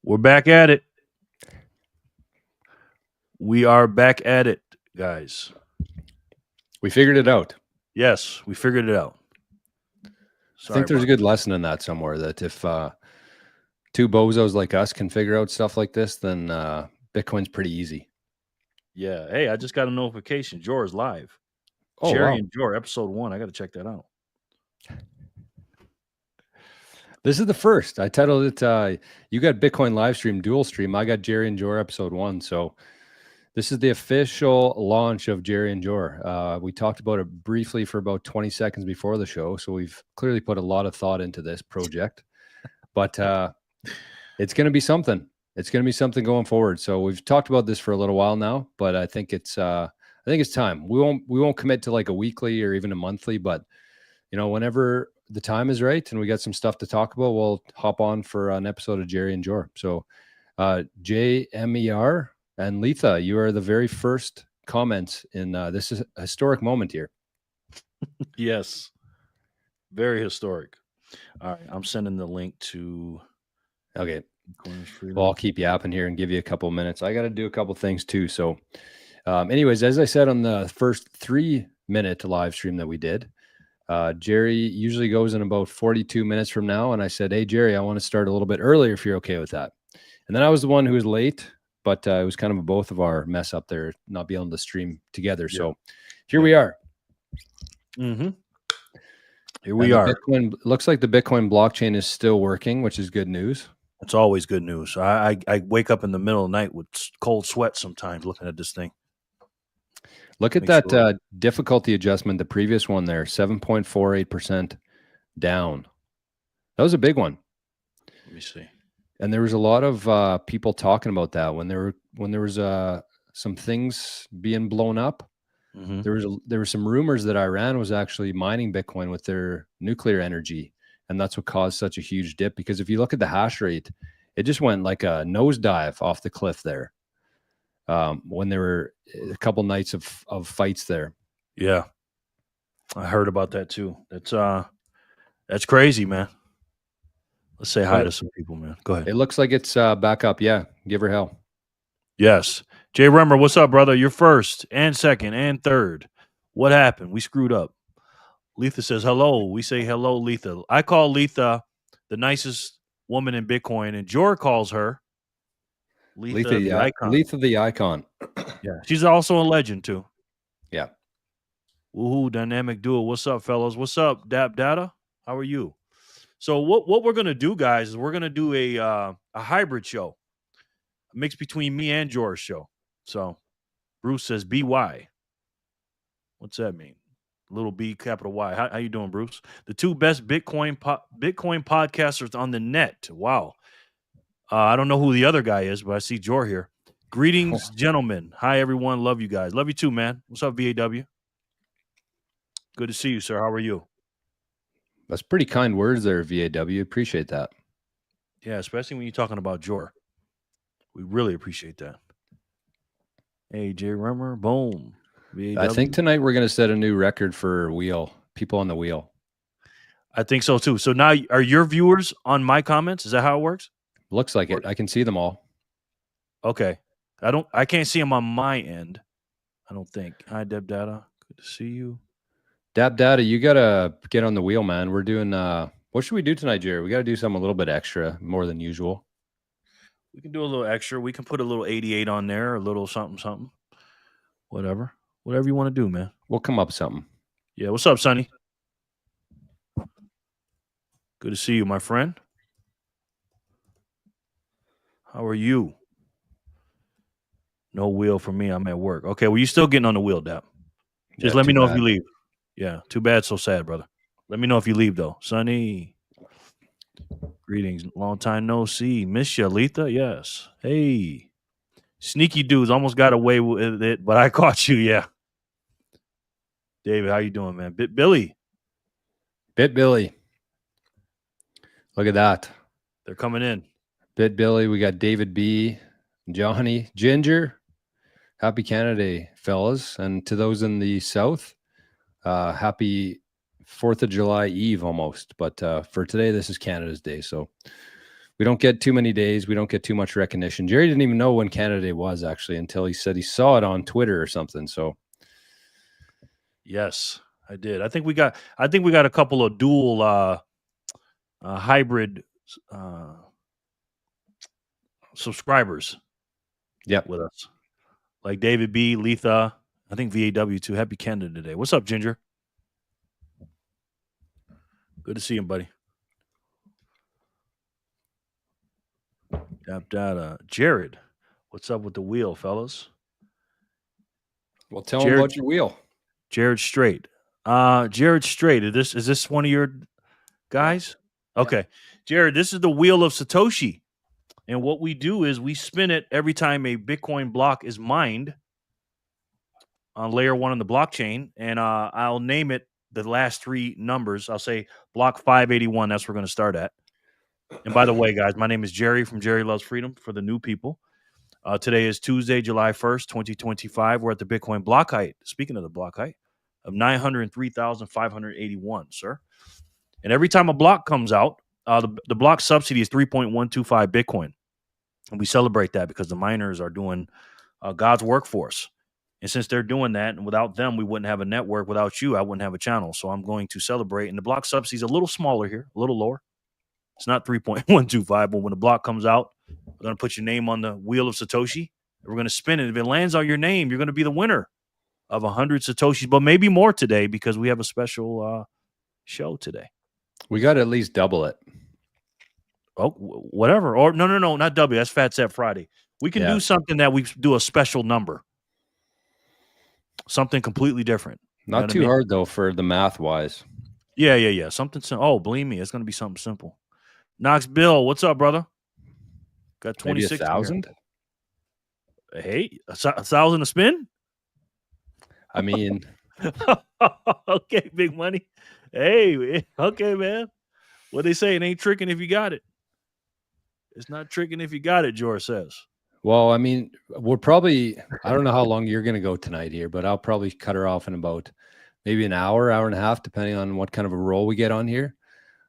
We're back at it. We are back at it, guys. We figured it out. Yes, we figured it out. I think there's a good lesson in that somewhere, that if two bozos like us can figure out stuff like this, then Bitcoin's pretty easy. Yeah. Hey, I just got a notification. Jor is live. Oh, Jerry wow. and Jor, episode 1. I got to check that out. This is the first. I titled it, you got Bitcoin live stream, dual stream. I got Jerry and Jor episode 1. So this is the official launch of Jerry and Jor. We talked about it briefly for about 20 seconds before the show. So we've clearly put a lot of thought into this project, but it's going to be something. It's going to be something going forward. So we've talked about this for a little while now, but I think it's time. We won't commit to like a weekly or even a monthly, but whenever the time is right and we got some stuff to talk about, we'll hop on for an episode of Jerry and Jor. So JMER and Letha, you are the very first comments in this is a historic moment here. Yes. Very historic. All right. I'm sending the link to. Okay. Well, I'll keep yapping here and give you a couple of minutes. I got to do a couple things too. So anyways, as I said on the first 3-minute live stream that we did, Jerry usually goes in about 42 minutes from now. And I said, hey, Jerry, I want to start a little bit earlier if you're okay with that. And then I was the one who was late, but it was kind of both of our mess up there, not being able to stream together. Yeah. So here we are. Mm-hmm. Here we are. Looks like the Bitcoin blockchain is still working, which is good news. It's always good news. I wake up in the middle of the night with cold sweat sometimes looking at this thing. Look at that difficulty adjustment, the previous one there, 7.48% down. That was a big one. Let me see. And there was a lot of people talking about that when there was some things being blown up. Mm-hmm. There were some rumors that Iran was actually mining Bitcoin with their nuclear energy, and that's what caused such a huge dip. Because if you look at the hash rate, it just went like a nosedive off the cliff there. When there were a couple nights of fights there. Yeah, I heard about that too. That's crazy, man. Let's say hi to some people, man. Go ahead. It looks like it's back up. Yeah, give her hell. Yes. Jay Remmer, what's up, brother? You're first and second and third. What happened? We screwed up. Letha says hello. We say hello, Letha. I call Letha the nicest woman in Bitcoin, and Jor calls her Letha the icon. Letha the icon. Yeah. She's also a legend, too. Yeah. Woohoo, dynamic duo. What's up, fellas? What's up, Dap Data? How are you? So what we're going to do, guys, is we're going to do a hybrid show. A mix between me and Jor's show. So Bruce says BY. What's that mean? Little B, capital Y. How you doing, Bruce? The two best Bitcoin podcasters on the net. Wow. I don't know who the other guy is, but I see Jor here. Greetings, gentlemen. Hi, everyone. Love you guys. Love you too, man. What's up, VAW? Good to see you, sir. How are you? That's pretty kind words there, VAW. Appreciate that. Yeah, especially when you're talking about Jor. We really appreciate that. Hey, Jay Rummer. Boom. VAW. I think tonight we're going to set a new record for people on the wheel. I think so, too. So now are your viewers on my comments? Is that how it works? Looks like it. I can see them all. Okay. I can't see them on my end. I don't think. Hi, Deb Data. Good to see you. Dab Data, you got to get on the wheel, man. We're doing, what should we do tonight, Jerry? We got to do something a little bit extra, more than usual. We can do a little extra. We can put a little 88 on there, a little something. Whatever you want to do, man. We'll come up with something. Yeah. What's up, Sonny? Good to see you, my friend. How are you? No wheel for me. I'm at work. Okay. Well, you still getting on the wheel, Dap. Just let me know if you leave. Yeah. Too bad. So sad, brother. Let me know if you leave, though. Sonny. Greetings. Long time no see. Miss you, Letha. Yes. Hey. Sneaky dudes almost got away with it, but I caught you. Yeah. David, how you doing, man? Bit Billy. Look at that. They're coming in. Bit Billy. We got David B. Johnny. Ginger. Happy Canada Day, fellas. And to those in the South, happy 4th of July Eve almost. But for today, this is Canada's Day. So We don't get too many days. We don't get too much recognition. Jerry didn't even know when Canada Day was actually until he said he saw it on Twitter or something. So Yes, I did. I think we got a couple of dual hybrid subscribers. Yep. With us, like David B, Letha, I think VAW too. Happy Canada Day. What's up, Ginger? Good to see him, buddy. Jared, what's up with the wheel, fellas? Well, tell him about your wheel. Jared Straight. Jared Straight. Is this one of your guys? Yeah. Okay. Jared, this is the wheel of Satoshi. And what we do is we spin it every time a Bitcoin block is mined on layer 1 on the blockchain. And I'll name it the last 3 numbers. I'll say block 581. That's where we're going to start at. And by the way, guys, my name is Jerry from Jerry Loves Freedom for the new people. Today is Tuesday, July 1st, 2025. We're at the Bitcoin block height. Speaking of the block height, of 903,581, sir. And every time a block comes out, the block subsidy is 3.125 Bitcoin. And we celebrate that because the miners are doing God's work for us. And since they're doing that, and without them, we wouldn't have a network. Without you, I wouldn't have a channel. So I'm going to celebrate. And the block subsidy is a little smaller here, a little lower. It's not 3.125, but when the block comes out, we're going to put your name on the wheel of Satoshi. We're going to spin it. If it lands on your name, you're going to be the winner of 100 Satoshis, but maybe more today because we have a special show today. We got to at least double it. Oh, whatever. Or no, not double. That's Fat Set Friday. We can do something that we do a special number. Something completely different. Not too hard, though, for the math-wise. Yeah. Something simple. Oh, believe me, it's going to be something simple. Knox Bill, what's up, brother? Got 26. 1,000? Hey, 1,000 a spin? I mean. Okay, big money. Hey, okay, man. What they say, it ain't tricking if you got it. It's not tricking if you got it, George says. Well, I mean, we're probably, I don't know how long you're going to go tonight here, but I'll probably cut her off in about maybe an hour and a half, depending on what kind of a roll we get on here.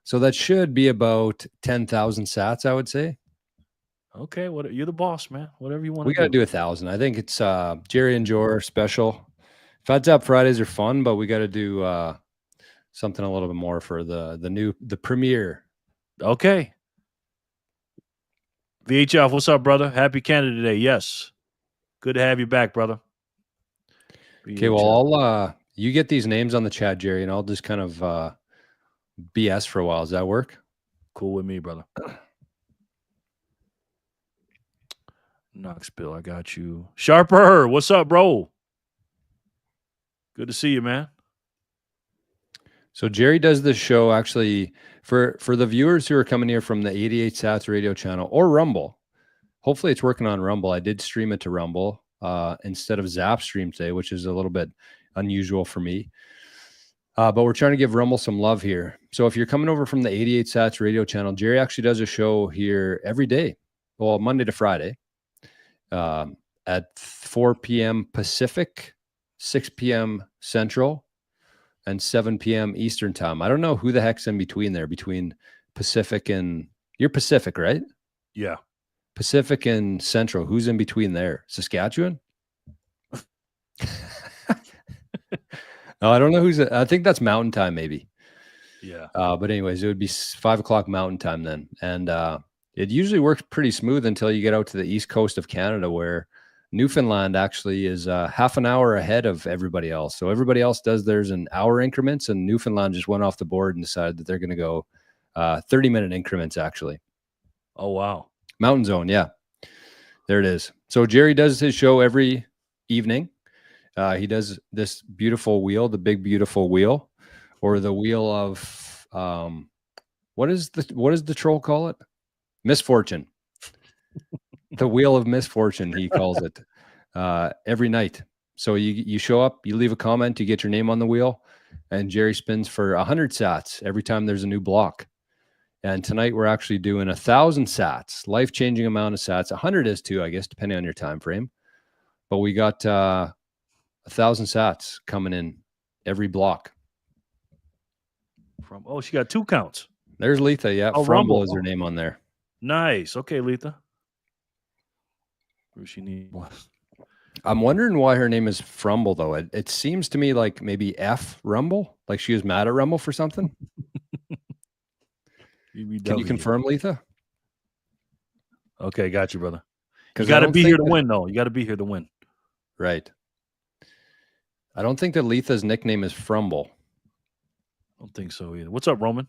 So that should be about 10,000 sats, I would say. Okay, you're the boss, man. Whatever you want. We got to do 1,000. I think it's Jerry and Jor special. Fats Up Fridays are fun, but we got to do something a little bit more for the premiere. Okay. VHF, what's up, brother? Happy Canada Day. Yes. Good to have you back, brother. VHF. Okay, well, I'll you get these names on the chat, Jerry, and I'll just kind of BS for a while. Does that work? Cool with me, brother. Knoxville, I got you. Sharper, what's up, bro? Good to see you, man. So Jerry does this show actually for the viewers who are coming here from the 88 Sats radio channel or Rumble. Hopefully it's working on Rumble. I did stream it to Rumble instead of Zap stream today, which is a little bit unusual for me. But we're trying to give Rumble some love here. So if you're coming over from the 88 Sats radio channel, Jerry actually does a show here every day. Well, Monday to Friday at 4 p.m. Pacific, 6 p.m. Central, and 7 p.m. Eastern time. I don't know who the heck's in between there, between Pacific and... You're Pacific, right? Yeah. Pacific and Central. Who's in between there? Saskatchewan? No, I don't know who's... I think that's Mountain Time, maybe. Yeah. But anyways, it would be 5 o'clock Mountain Time then. And it usually works pretty smooth until you get out to the east coast of Canada, where Newfoundland actually is half an hour ahead of everybody else. So everybody else does theirs in hour increments, and Newfoundland just went off the board and decided that they're going to go 30-minute increments, actually. Oh, wow. Mountain Zone, yeah. There it is. So Jerry does his show every evening. He does this beautiful wheel, the big, beautiful wheel, or the wheel of, what does the troll call it? Misfortune. The wheel of misfortune, he calls it, every night. So you show up, you leave a comment, you get your name on the wheel, and Jerry spins for 100 sats every time there's a new block. And tonight we're actually doing 1,000 sats, life-changing amount of sats. 100 is too, I guess, depending on your time frame. But we got 1,000 sats coming in every block. She got 2 counts. There's Letha, yeah. Oh, Rumble Rumble is her name on there. Nice. Okay, Letha. She needs. I'm wondering why her name is Frumble, though. It seems to me like maybe F Rumble, like she was mad at Rumble for something. Can you confirm, Letha? Okay, got you, brother. You Because got to be here to win, though. You got to be here to win. Right. I don't think that Letha's nickname is Frumble. I don't think so either. What's up, Roman?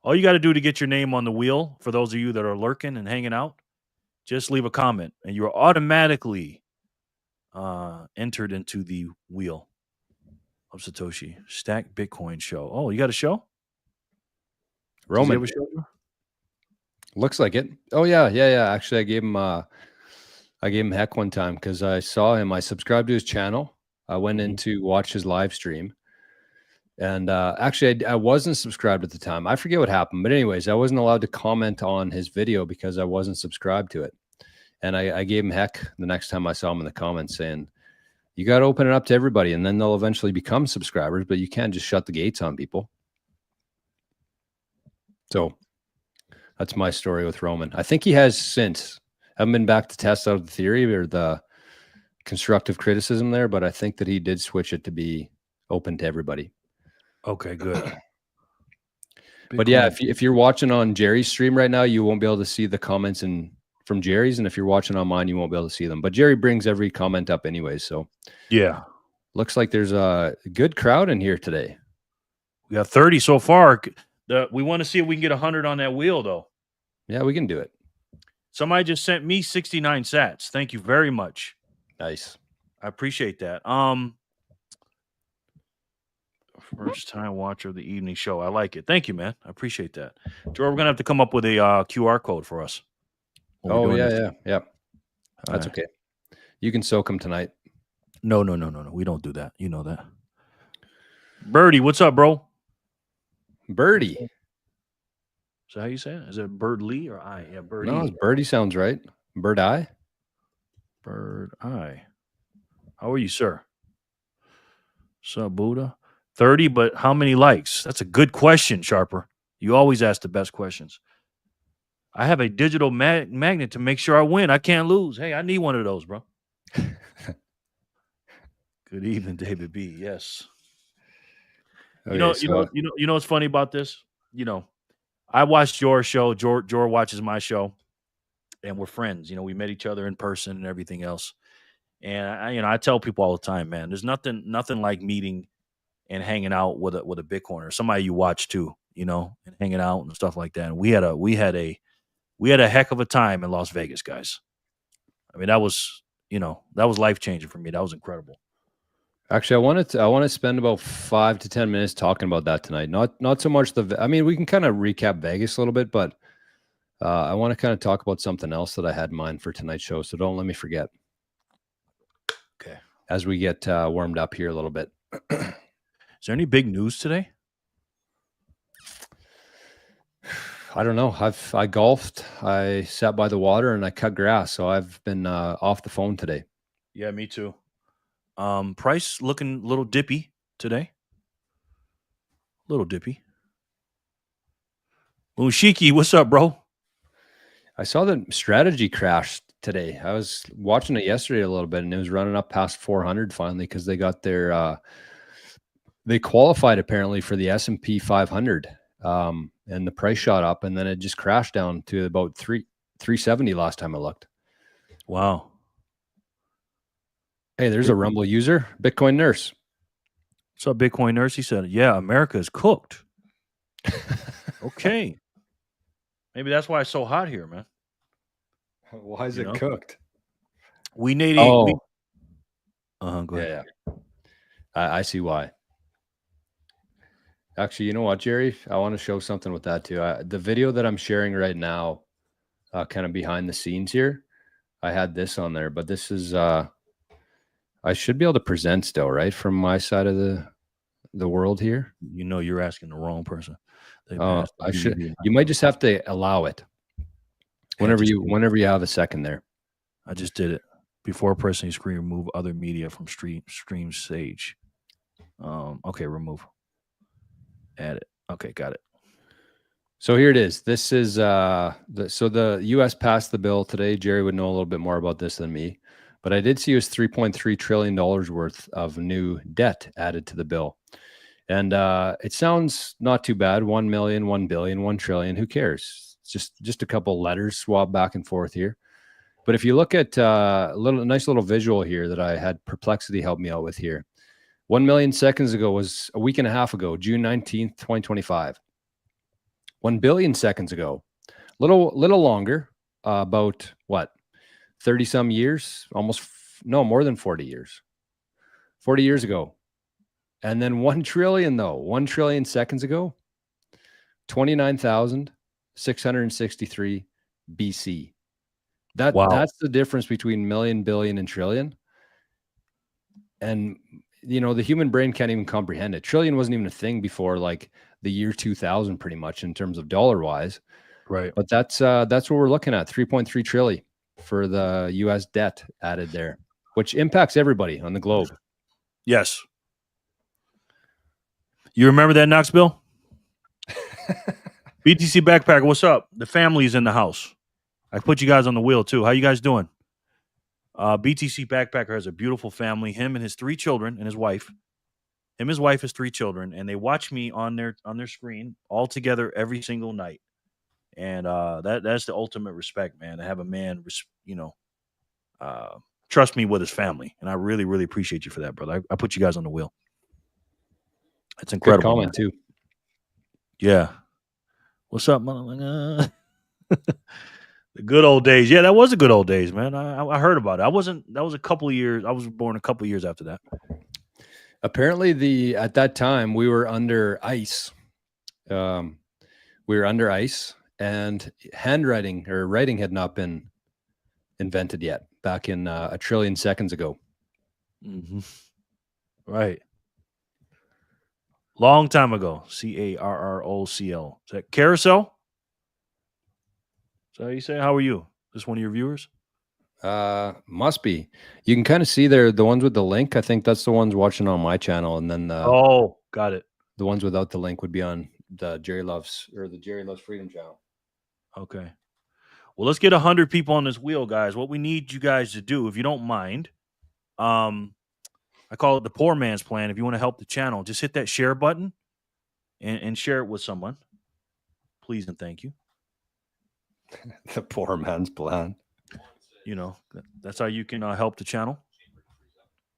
All you got to do to get your name on the wheel, for those of you that are lurking and hanging out, just leave a comment, and you're automatically entered into the wheel of Satoshi. Stack Bitcoin show. Oh, you got a show? Roman. Does he have a show? Looks like it. Oh yeah. Actually, I gave him heck one time because I saw him. I subscribed to his channel. I went in to watch his live stream. And actually, I wasn't subscribed at the time. I forget what happened. But anyways, I wasn't allowed to comment on his video because I wasn't subscribed to it. And I gave him heck the next time I saw him in the comments saying, you got to open it up to everybody and then they'll eventually become subscribers, but you can't just shut the gates on people. So that's my story with Roman. I think he has since. I haven't been back to test out the theory or the constructive criticism there, but I think that he did switch it to be open to everybody. Okay, good. But yeah, if you're watching on Jerry's stream right now, you won't be able to see the comments from Jerry's. And if you're watching on mine, you won't be able to see them. But Jerry brings every comment up anyway. So yeah. Looks like there's a good crowd in here today. We got 30 so far. We want to see if we can get 100 on that wheel, though. Yeah, we can do it. Somebody just sent me 69 sats. Thank you very much. Nice. I appreciate that. First time watcher of the evening show. I like it. Thank you, man. I appreciate that. George, we're gonna have to come up with a QR code for us. Oh yeah. That's okay. You can soak them tonight. No. We don't do that. You know that. Birdie, what's up, bro? Birdie. Is that how you say it? Is it Bird Lee or I? Yeah, Birdie. No, Birdie sounds right. Bird Eye. Bird Eye. How are you, sir? What's up, Buddha? 30, but how many likes? That's a good question, Sharper. You always ask the best questions. I have a digital magnet to make sure I win. I can't lose. Hey, I need one of those, bro. Good evening, David B. Yes. Okay, you know what's funny about this? I watched your show. George watches my show, and we're friends. We met each other in person and everything else. And I tell people all the time, man, there's nothing like meeting and hanging out with a Bitcoiner, somebody you watch too, and hanging out and stuff like that. And we had a heck of a time in Las Vegas, guys. I mean, that was life changing for me. That was incredible. Actually, I want to spend about 5 to 10 minutes talking about that tonight. Not so much we can kind of recap Vegas a little bit, but I want to kind of talk about something else that I had in mind for tonight's show. So don't let me forget. Okay. As we get warmed up here a little bit. Is there any big news today? I don't know. I golfed, I sat by the water, and I cut grass. So I've been off the phone today. Yeah, me too. Price looking a little dippy today. Little dippy. Mushiki, what's up, bro? I saw that Strategy crashed today. I was watching it yesterday a little bit, and it was running up past 400 finally because they got their they qualified apparently for the S&P 500, and the price shot up, and then it just crashed down to about 370 last time I looked. Wow. Hey, there's a Rumble user, Bitcoin Nurse. What's up, Bitcoin Nurse? He said, yeah, America is cooked. Okay. Maybe that's why it's so hot here, man. Why is it cooked? We need go ahead. Yeah. I see why. Actually, you know what, Jerry? I want to show something with that too. The video that I'm sharing right now, kind of behind the scenes here, I had this on there, but this is I should be able to present still, right? From my side of the world here. You're asking the wrong person. I should. You might just have to allow it. Whenever you have a second there. I just did it. Before pressing screen, remove other media from stream stage. Okay, remove. Add it. Okay, got it. So here it is. This is the U.S. passed the bill today. Jerry would know a little bit more about this than me, but I did see it was $3.3 trillion worth of new debt added to the bill. And it sounds not too bad. 1 million, 1 billion, 1 trillion. Who cares? It's just a couple letters swapped back and forth here. But if you look at a nice little visual here that I had Perplexity help me out with here. 1 million seconds ago was a week and a half ago, June 19th, 2025. 1 billion seconds ago, little longer, about what, 30 some years, more than 40 years, 40 years ago. And then 1 trillion though, 1 trillion seconds ago, 29,663 BC. Wow. That's the difference between million, billion, and trillion. And the human brain can't even comprehend it. Trillion wasn't even a thing before like the year 2000, pretty much in terms of dollar wise. Right. But that's what we're looking at. 3.3 trillion for the U.S. debt added there, which impacts everybody on the globe. Yes. You remember that, Knoxville? BTC Backpacker, what's up? The family's in the house. I put you guys on the wheel too. How you guys doing? BTC Backpacker has a beautiful family. Him and his 3 children and his wife. His wife has 3 children, and they watch me on their screen all together every single night. And that's the ultimate respect, man. To have a man, trust me with his family, and I really, really appreciate you for that, brother. I put you guys on the wheel. That's incredible. Good comment too. Yeah. What's up, man? The good old days. Yeah, that was the good old days, man. I heard about it. That was a couple of years. I was born a couple of years after that. Apparently at that time we were under ice. We were under ice, and handwriting or writing had not been invented yet back in 1 trillion seconds ago. Mm-hmm. Right. Long time ago. CARROCL. Is that carousel? Is that how you say? How are you? Is this one of your viewers? Must be. You can kind of see there the ones with the link. I think that's the ones watching on my channel, and then got it. The ones without the link would be on the Jerry Loves Freedom channel. Okay. Well, let's get 100 people on this wheel, guys. What we need you guys to do, if you don't mind, I call it the poor man's plan. If you want to help the channel, just hit that share button and share it with someone. Please and thank you. The poor man's plan. That's how you can help the channel.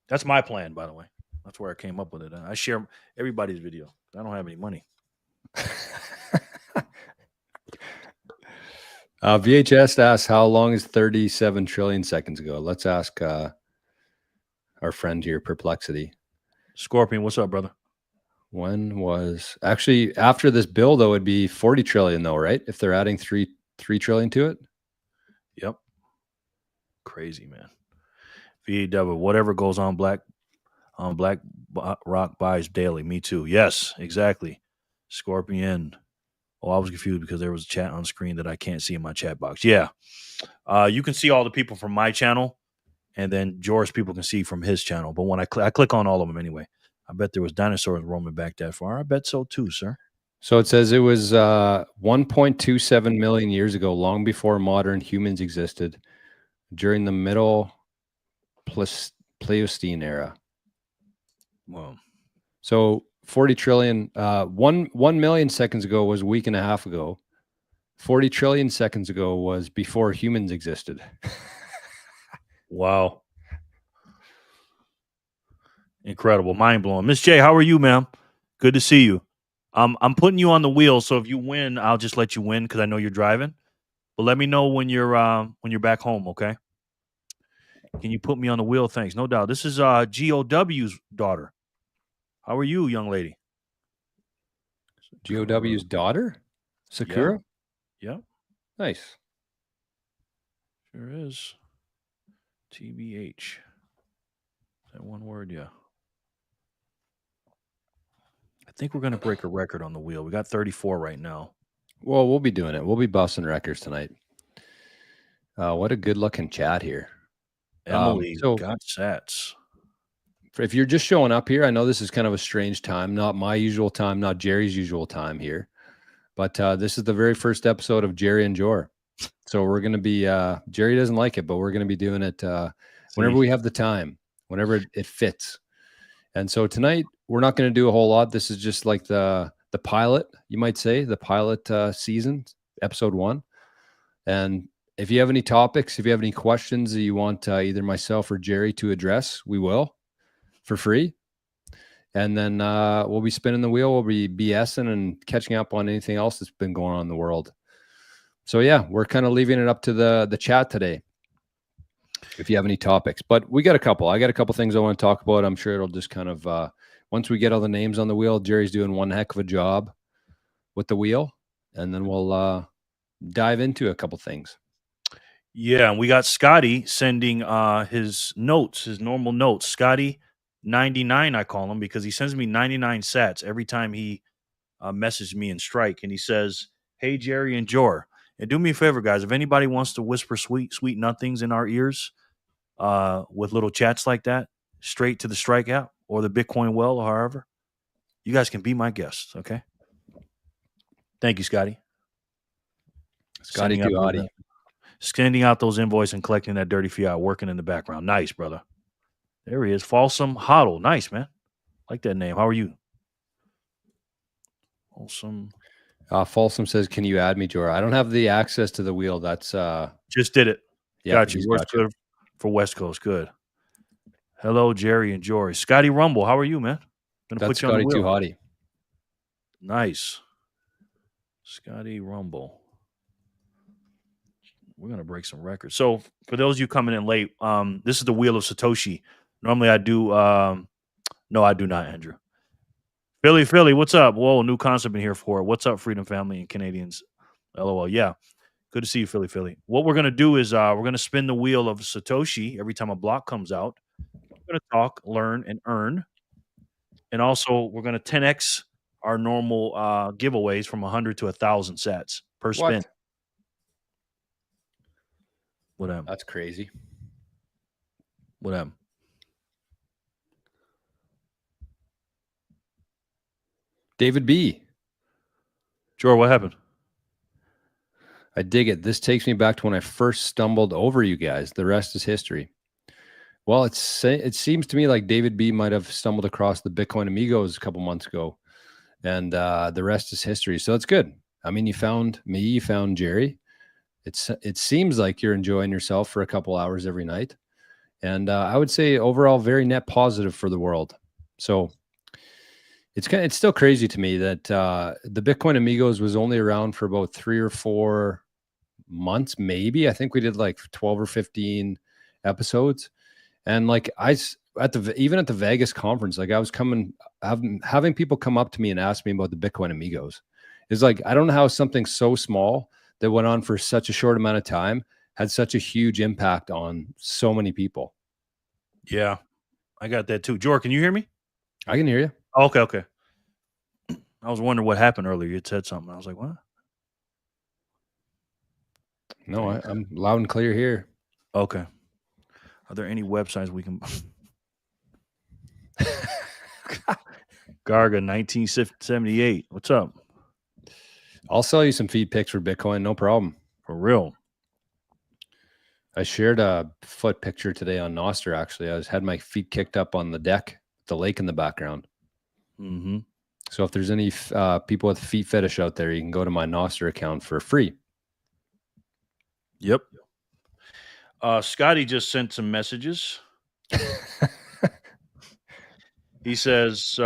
That's my plan, by the way. That's where I came up with it. I share everybody's video. I don't have any money. VHS asks, how long is 37 trillion seconds ago? Let's ask our friend here, Perplexity. Scorpion, what's up, brother? When was actually after this bill though? It'd be 40 trillion though, right? If they're adding 3 trillion to it. Yep. Crazy, man. VAW, whatever goes on Black Rock buys daily. Me too. Yes, exactly. Scorpion. Oh, I was confused because there was a chat on screen that I can't see in my chat box. Yeah. You can see all the people from my channel, and then George's people can see from his channel. But when I click on all of them anyway. I bet there was dinosaurs roaming back that far. I bet so too, sir. So it says it was 1.27 million years ago, long before modern humans existed, during the Middle Pleistocene era. Wow. So 40 trillion, 1 million seconds ago was a week and a half ago. 40 trillion seconds ago was before humans existed. Wow. Incredible. Mind blowing. Miss J, how are you, ma'am? Good to see you. I'm putting you on the wheel, so if you win, I'll just let you win because I know you're driving. But let me know when you're back home, okay? Can you put me on the wheel? Thanks. No doubt. This is GOW's daughter. How are you, young lady? GOW's daughter? Sakura? Yeah. Nice. Sure is. TBH. Is that one word? Yeah. I think we're going to break a record on the wheel. We got 34 right now. Well, we'll be doing it. We'll be busting records tonight. What a good looking chat here. Emily got sats. If you're just showing up here, I know this is kind of a strange time, not my usual time, not Jerry's usual time here. But this is the very first episode of Jerry and Jor. So we're going to be, Jerry doesn't like it, but we're going to be doing it whenever we have the time, whenever it fits. And so tonight, we're not going to do a whole lot. This is just like the pilot, you might say, the pilot season, episode 1. And if you have any topics, if you have any questions that you want either myself or Jerry to address, we will for free. And then we'll be spinning the wheel. We'll be BSing and catching up on anything else that's been going on in the world. So yeah, we're kind of leaving it up to the chat today, if you have any topics. But we got a couple. I got a couple things I want to talk about. I'm sure it'll just kind of once we get all the names on the wheel, Jerry's doing one heck of a job with the wheel, and then we'll dive into a couple things. Yeah, and we got Scotty sending his notes, his normal notes. Scotty 99, I call him, because he sends me 99 sats every time he messages me in Strike, and he says, "Hey Jerry and Jor, and do me a favor, guys. If anybody wants to whisper sweet nothings in our ears with little chats like that, straight to the Strike app or the Bitcoin Well, or however, you guys can be my guests. Okay. Thank you, Scotty. Scotty too hotty. Sending out those invoices and collecting that dirty fiat, working in the background. Nice, brother. There he is. Folsom Hoddle. Nice, man. Like that name. How are you? Folsom. Folsom says, "Can you add me, Jor?" I don't have the access to the wheel. That's just did it. Yeah, got you. What's good for West Coast? Good. Hello, Jerry and Jory. Scotty Rumble. How are you, man? Gonna put you Scotty on the wheel. Too hotty. Nice. Scotty Rumble. We're going to break some records. So for those of you coming in late, this is the Wheel of Satoshi. Normally I do, no, I do not, Andrew. Philly, what's up? Whoa, new concept in here for it. What's up, Freedom Family and Canadians? LOL. Yeah, good to see you, Philly. What we're going to do is we're going to spin the Wheel of Satoshi every time a block comes out. We're going to talk, learn, and earn. And also, we're going to 10x our normal giveaways from 100 to 1,000 sats per spin. Whatever. That's crazy. Whatever. David B. Sure, what happened? I dig it. This takes me back to when I first stumbled over you guys. The rest is history. Well, it seems to me like David B might have stumbled across the Bitcoin Amigos a couple months ago, and the rest is history. So it's good. I mean, you found me, you found Jerry. It seems like you're enjoying yourself for a couple hours every night. And I would say overall very net positive for the world. So it's still crazy to me that the Bitcoin Amigos was only around for about 3 or 4 months, maybe. I think we did like 12 or 15 episodes. And like even at the Vegas conference, like I was having people come up to me and ask me about the Bitcoin Amigos. It's like, I don't know how something so small that went on for such a short amount of time had such a huge impact on so many people. Yeah, I got that too. Jor, can you hear me? I can hear you. Oh, okay. I was wondering what happened earlier. You said something. I was like, what? No, I'm loud and clear here. Okay. Are there any websites we can... Garga 1978. What's up? I'll sell you some feed pics for Bitcoin. No problem. For real. I shared a foot picture today on Nostr, actually. I had my feet kicked up on the deck, the lake in the background. Mm-hmm. So if there's any people with feet fetish out there, you can go to my Nostr account for free. Yep. Scotty just sent some messages. He says,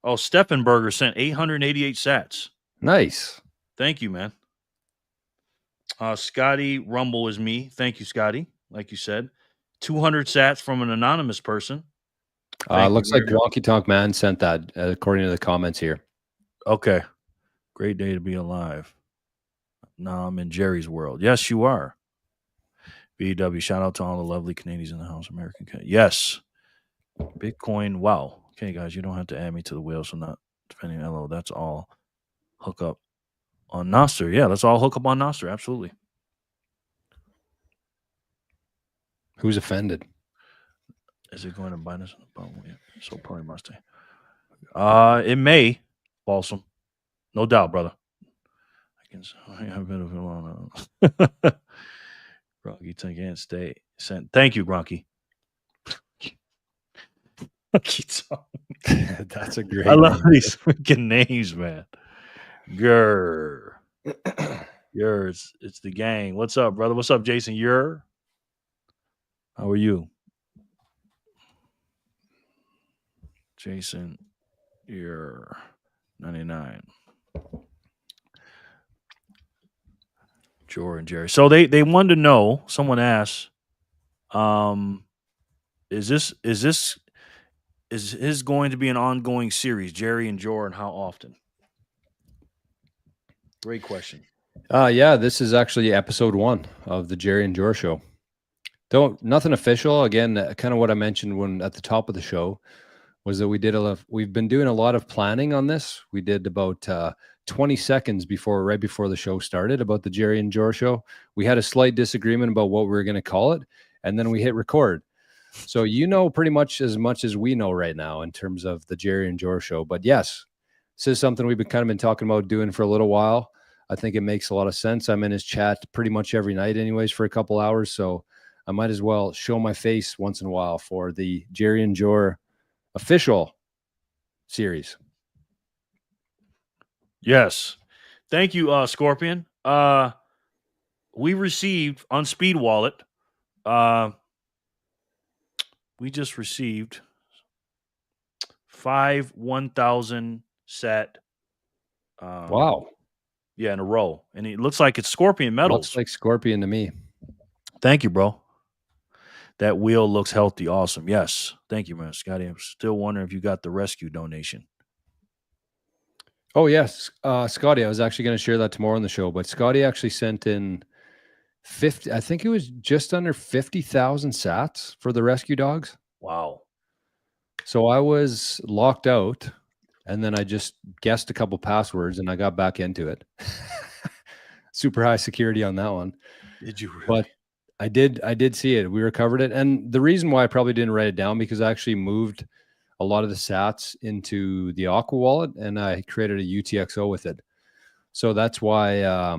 Steffenberger sent 888 sats. Nice. Thank you, man. Scotty Rumble is me. Thank you, Scotty. Like you said, 200 sats from an anonymous person. Looks like Wonky Tonk Man sent that, according to the comments here. Okay. Great day to be alive. Now I'm in Jerry's world. Yes, you are. BW, shout out to all the lovely Canadians in the house. American Cat. Yes. Bitcoin. Wow. Okay, guys, you don't have to add me to the wheel, so not depending on LO. That's all hook up on Nostr. Yeah, let's all hook up on Nostr. Absolutely. Who's offended? Is it going to bite us? Yeah, so probably must. It may, Balsam. No doubt, brother. I have been a Gronky can't stay. Thank you, Gronky. That's a great I love name. these freaking names, man. Grr. It's the gang. What's up, brother? What's up, Jason? How are you? Jason, you're 99. Jor and Jerry. So they wanted to know, someone asked, is his going to be an ongoing series, Jerry and Jor, and how often? Great question. Yeah, this is actually episode 1 of the Jerry and Jor show. Nothing official. Again, kind of what I mentioned when at the top of the show was that we've been doing a lot of planning on this. We did about 20 seconds right before the show started about the Jerry and Jor show. We had a slight disagreement about what we were going to call it, and then we hit record. So pretty much as we know right now in terms of the Jerry and Jor show. But yes, this is something we've been talking about doing for a little while. I think it makes a lot of sense. I'm in his chat pretty much every night anyways for a couple hours. So I might as well show my face once in a while for the Jerry and Jor official series. Yes. Thank you, Scorpion. We received on Speed Wallet, we just received 5 1,000 sat. Wow. Yeah, in a row. And it looks like it's Scorpion medals. Looks like Scorpion to me. Thank you, bro. That wheel looks healthy. Awesome. Yes. Thank you, man. Scotty, I'm still wondering if you got the rescue donation. Oh, yes. Scotty, I was actually going to share that tomorrow on the show, but Scotty actually sent in 50, I think it was just under 50,000 sats for the rescue dogs. Wow. So I was locked out, and then I just guessed a couple passwords, and I got back into it. Super high security on that one. Did you really? But I did see it. We recovered it. And the reason why I probably didn't write it down, because I actually moved a lot of the sats into the Aqua wallet, and I created a UTXO with it. So that's why I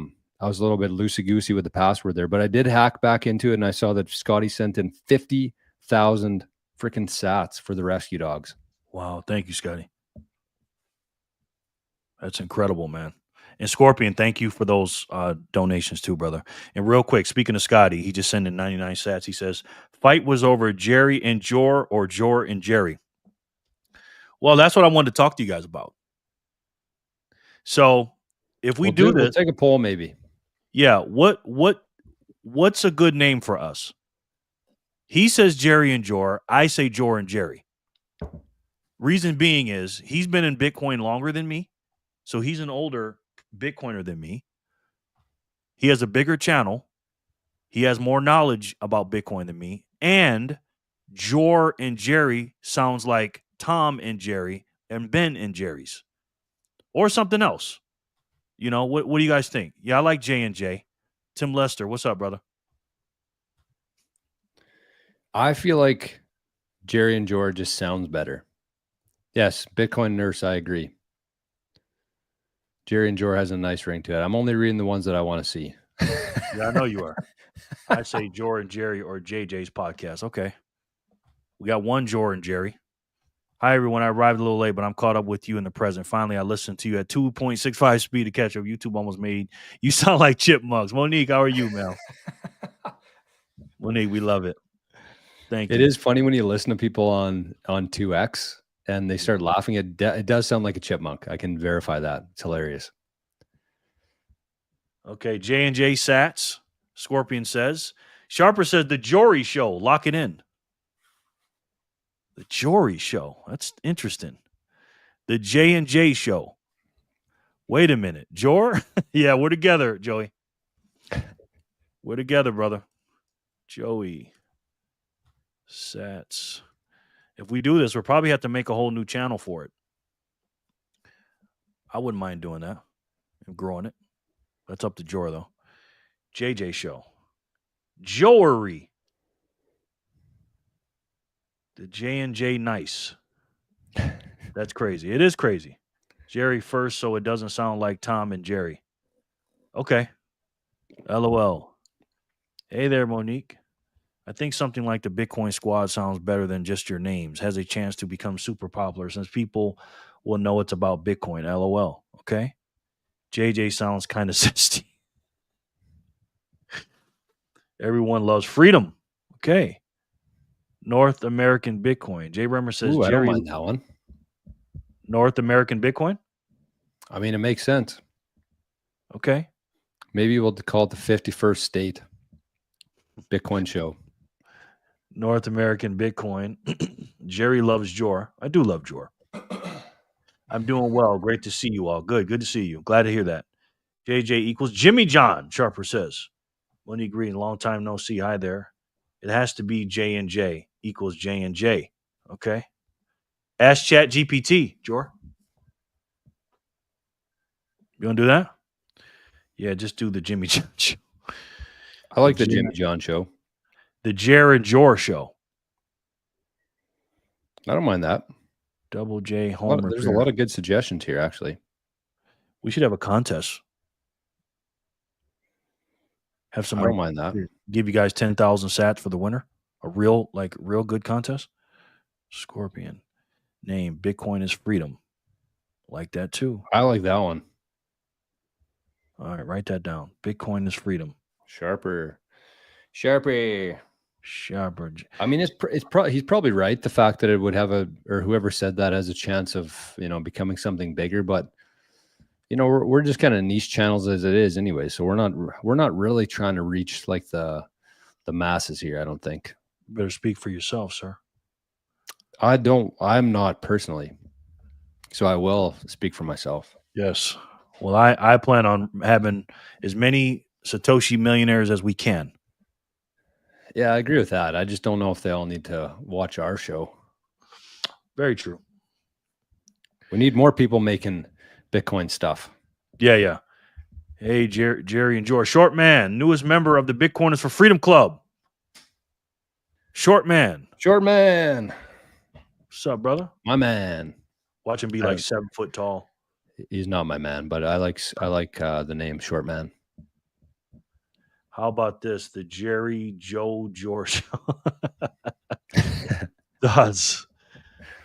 was a little bit loosey-goosey with the password there. But I did hack back into it, and I saw that Scotty sent in 50,000 freaking sats for the rescue dogs. Wow. Thank you, Scotty. That's incredible, man. And Scorpion, thank you for those donations too, brother. And real quick, speaking of Scotty, he just sent in 99 sats. He says, fight was over Jerry and Jor or Jor and Jerry. Well, that's what I wanted to talk to you guys about. So if we'll take a poll maybe. Yeah. What's a good name for us? He says Jerry and Jor. I say Jor and Jerry. Reason being is he's been in Bitcoin longer than me. So he's an older Bitcoiner than me. He has a bigger channel. He has more knowledge about Bitcoin than me. And Jor and Jerry sounds like Tom and Jerry and Ben and Jerry's. Or something else. What do you guys think? Yeah, I like J and J. Tim Lester, what's up, brother? I feel like Jerry and Jor just sounds better. Yes, Bitcoin nurse, I agree. Jerry and Jor has a nice ring to it. I'm only reading the ones that I want to see. Yeah, I know you are. I say Jor and Jerry or JJ's podcast. Okay. We got one Jor and Jerry. Hi, everyone. I arrived a little late, but I'm caught up with you in the present. Finally, I listened to you at 2.65 speed to catch up. YouTube almost made you sound like chipmunks. Monique, how are you, Mel? Monique, we love it. Thank you. It is funny when you listen to people on 2X and they start laughing. It does sound like a chipmunk. I can verify that. It's hilarious. Okay, J&J Sats. Scorpion says. Sharper says the Jory Show. Lock it in. The Jory Show. That's interesting. The J&J Show. Wait a minute. Jor? Yeah, we're together, Joey. We're together, brother. Joey. Sats. If we do this, we'll probably have to make a whole new channel for it. I wouldn't mind doing that and growing it. That's up to Jor, though. JJ Show. Jory. The J&J Nice. That's crazy. It is crazy. Jerry first, so it doesn't sound like Tom and Jerry. Okay. LOL. Hey there, Monique. I think something like the Bitcoin Squad sounds better than just your names. Has a chance to become super popular since people will know it's about Bitcoin. LOL. Okay. JJ sounds kind of sissy. Everyone loves freedom. Okay. North American Bitcoin. Jay Bremer says Ooh, I don't Jerry. mind that one. North American Bitcoin. I mean, it makes sense. Okay. Maybe we'll call it the 51st state Bitcoin show. North American Bitcoin. Jerry loves Jor. I do love Jor. I'm doing well. Great to see you all. Good. Good to see you. Glad to hear that. JJ equals Jimmy John, Sharper says. Monique Green, long time no see. Hi there. It has to be J and J equals J and J. Okay. Ask Chat GPT, Jor. You want to do that? Yeah, just do the Jimmy John show. I like the Jimmy John show. The Jer and Jor show. I don't mind that. Double J home There's repair. a lot of good suggestions here, actually. We should have a contest. Have I somebody don't mind that. give you guys 10,000 sats for the winner. A real good contest. Scorpion. Name Bitcoin is freedom. Like that too. I like that one. All right, write that down. Bitcoin is freedom. Sharper. Sharper. I mean, he's probably right. The fact that it would have or whoever said that has a chance of becoming something bigger, but we're just kind of niche channels as it is anyway. So we're not really trying to reach like the masses here. I don't think. Better speak for yourself, sir. I'm not personally, so I will speak for myself. Yes. Well, I plan on having as many Satoshi millionaires as we can. Yeah, I agree with that. I just don't know if they all need to watch our show. Very true. We need more people making Bitcoin stuff. Yeah. Hey, Jerry and George. Short Man, newest member of the Bitcoiners for Freedom Club. Short Man. What's up, brother? My man. Watch him be like 7 foot tall. He's not my man, but I like the name Short Man. How about this? The Jerry Joe George. Does.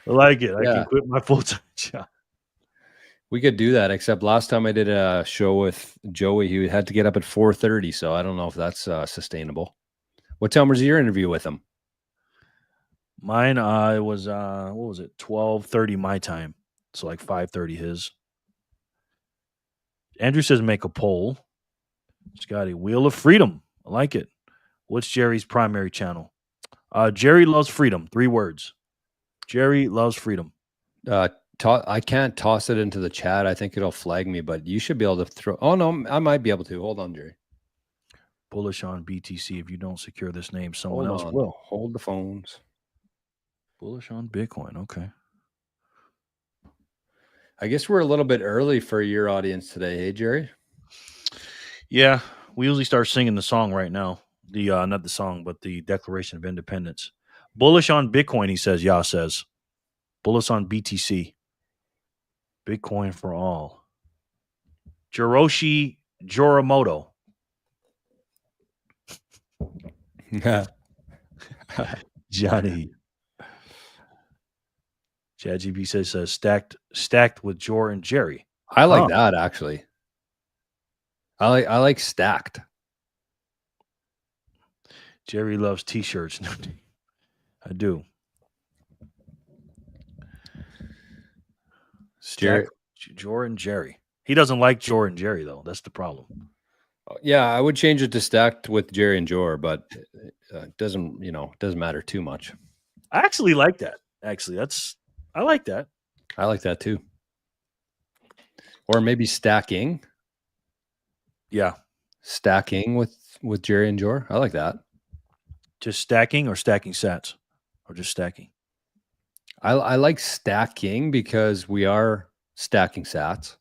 I like it. Yeah. I can quit my full-time job. We could do that, except last time I did a show with Joey, he had to get up at 4:30, so I don't know if that's sustainable. What time was your interview with him? Mine was what was it? 12:30 my time. So like 5:30 his. Andrew says make a poll. It's got a Wheel of Freedom. I like it. What's Jerry's primary channel? Jerry loves freedom. 3 words. Jerry loves freedom. I can't toss it into the chat. I think it'll flag me, but you should be able to throw. Oh no, I might be able to. Hold on, Jerry. Bullish on BTC. If you don't secure this name, someone else will. Hold the phones. Bullish on Bitcoin. Okay. I guess we're a little bit early for your audience today, hey Jerry? Yeah, we usually start singing the song right now. The not the song, but the Declaration of Independence. Bullish on Bitcoin, he says. Yah says. Bullish on BTC. Bitcoin for all. Jiroshi Jorimoto. Johnny. ChatGPT says stacked with Jor and Jerry. I like that actually. I like stacked. Jerry loves t-shirts. I do. Stacked Jor and Jerry. He doesn't like Jor and Jerry though. That's the problem. Yeah, I would change it to stacked with Jerry and Jor, but it doesn't matter too much. I actually like that. Actually, I like that. I like that too. Or maybe stacking. Yeah. Stacking with Jerry and Jor. I like that. Just stacking or stacking sats? Or just stacking? I like stacking because we are stacking sats.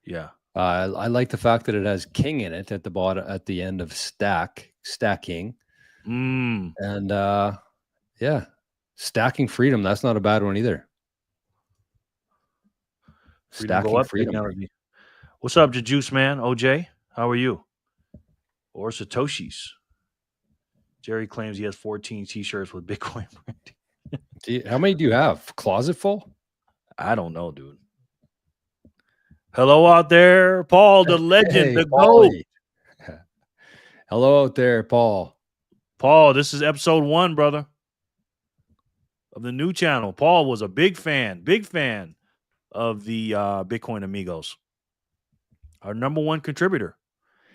Yeah. I like the fact that it has king in it at the bottom, at the end of stacking. And yeah, stacking freedom. That's not a bad one either. Freedom go Stacking up, freedom. technology. What's up, Juice Man? OJ, how are you? Or Satoshis. Jerry claims he has 14 T-shirts with Bitcoin branding. How many do you have? Closet full? I don't know, dude. Hello out there, Paul, the legend, the GOAT. Hello out there, Paul. Paul, this is episode 1, brother, of the new channel. Paul was a big fan of the Bitcoin Amigos. Our number 1 contributor.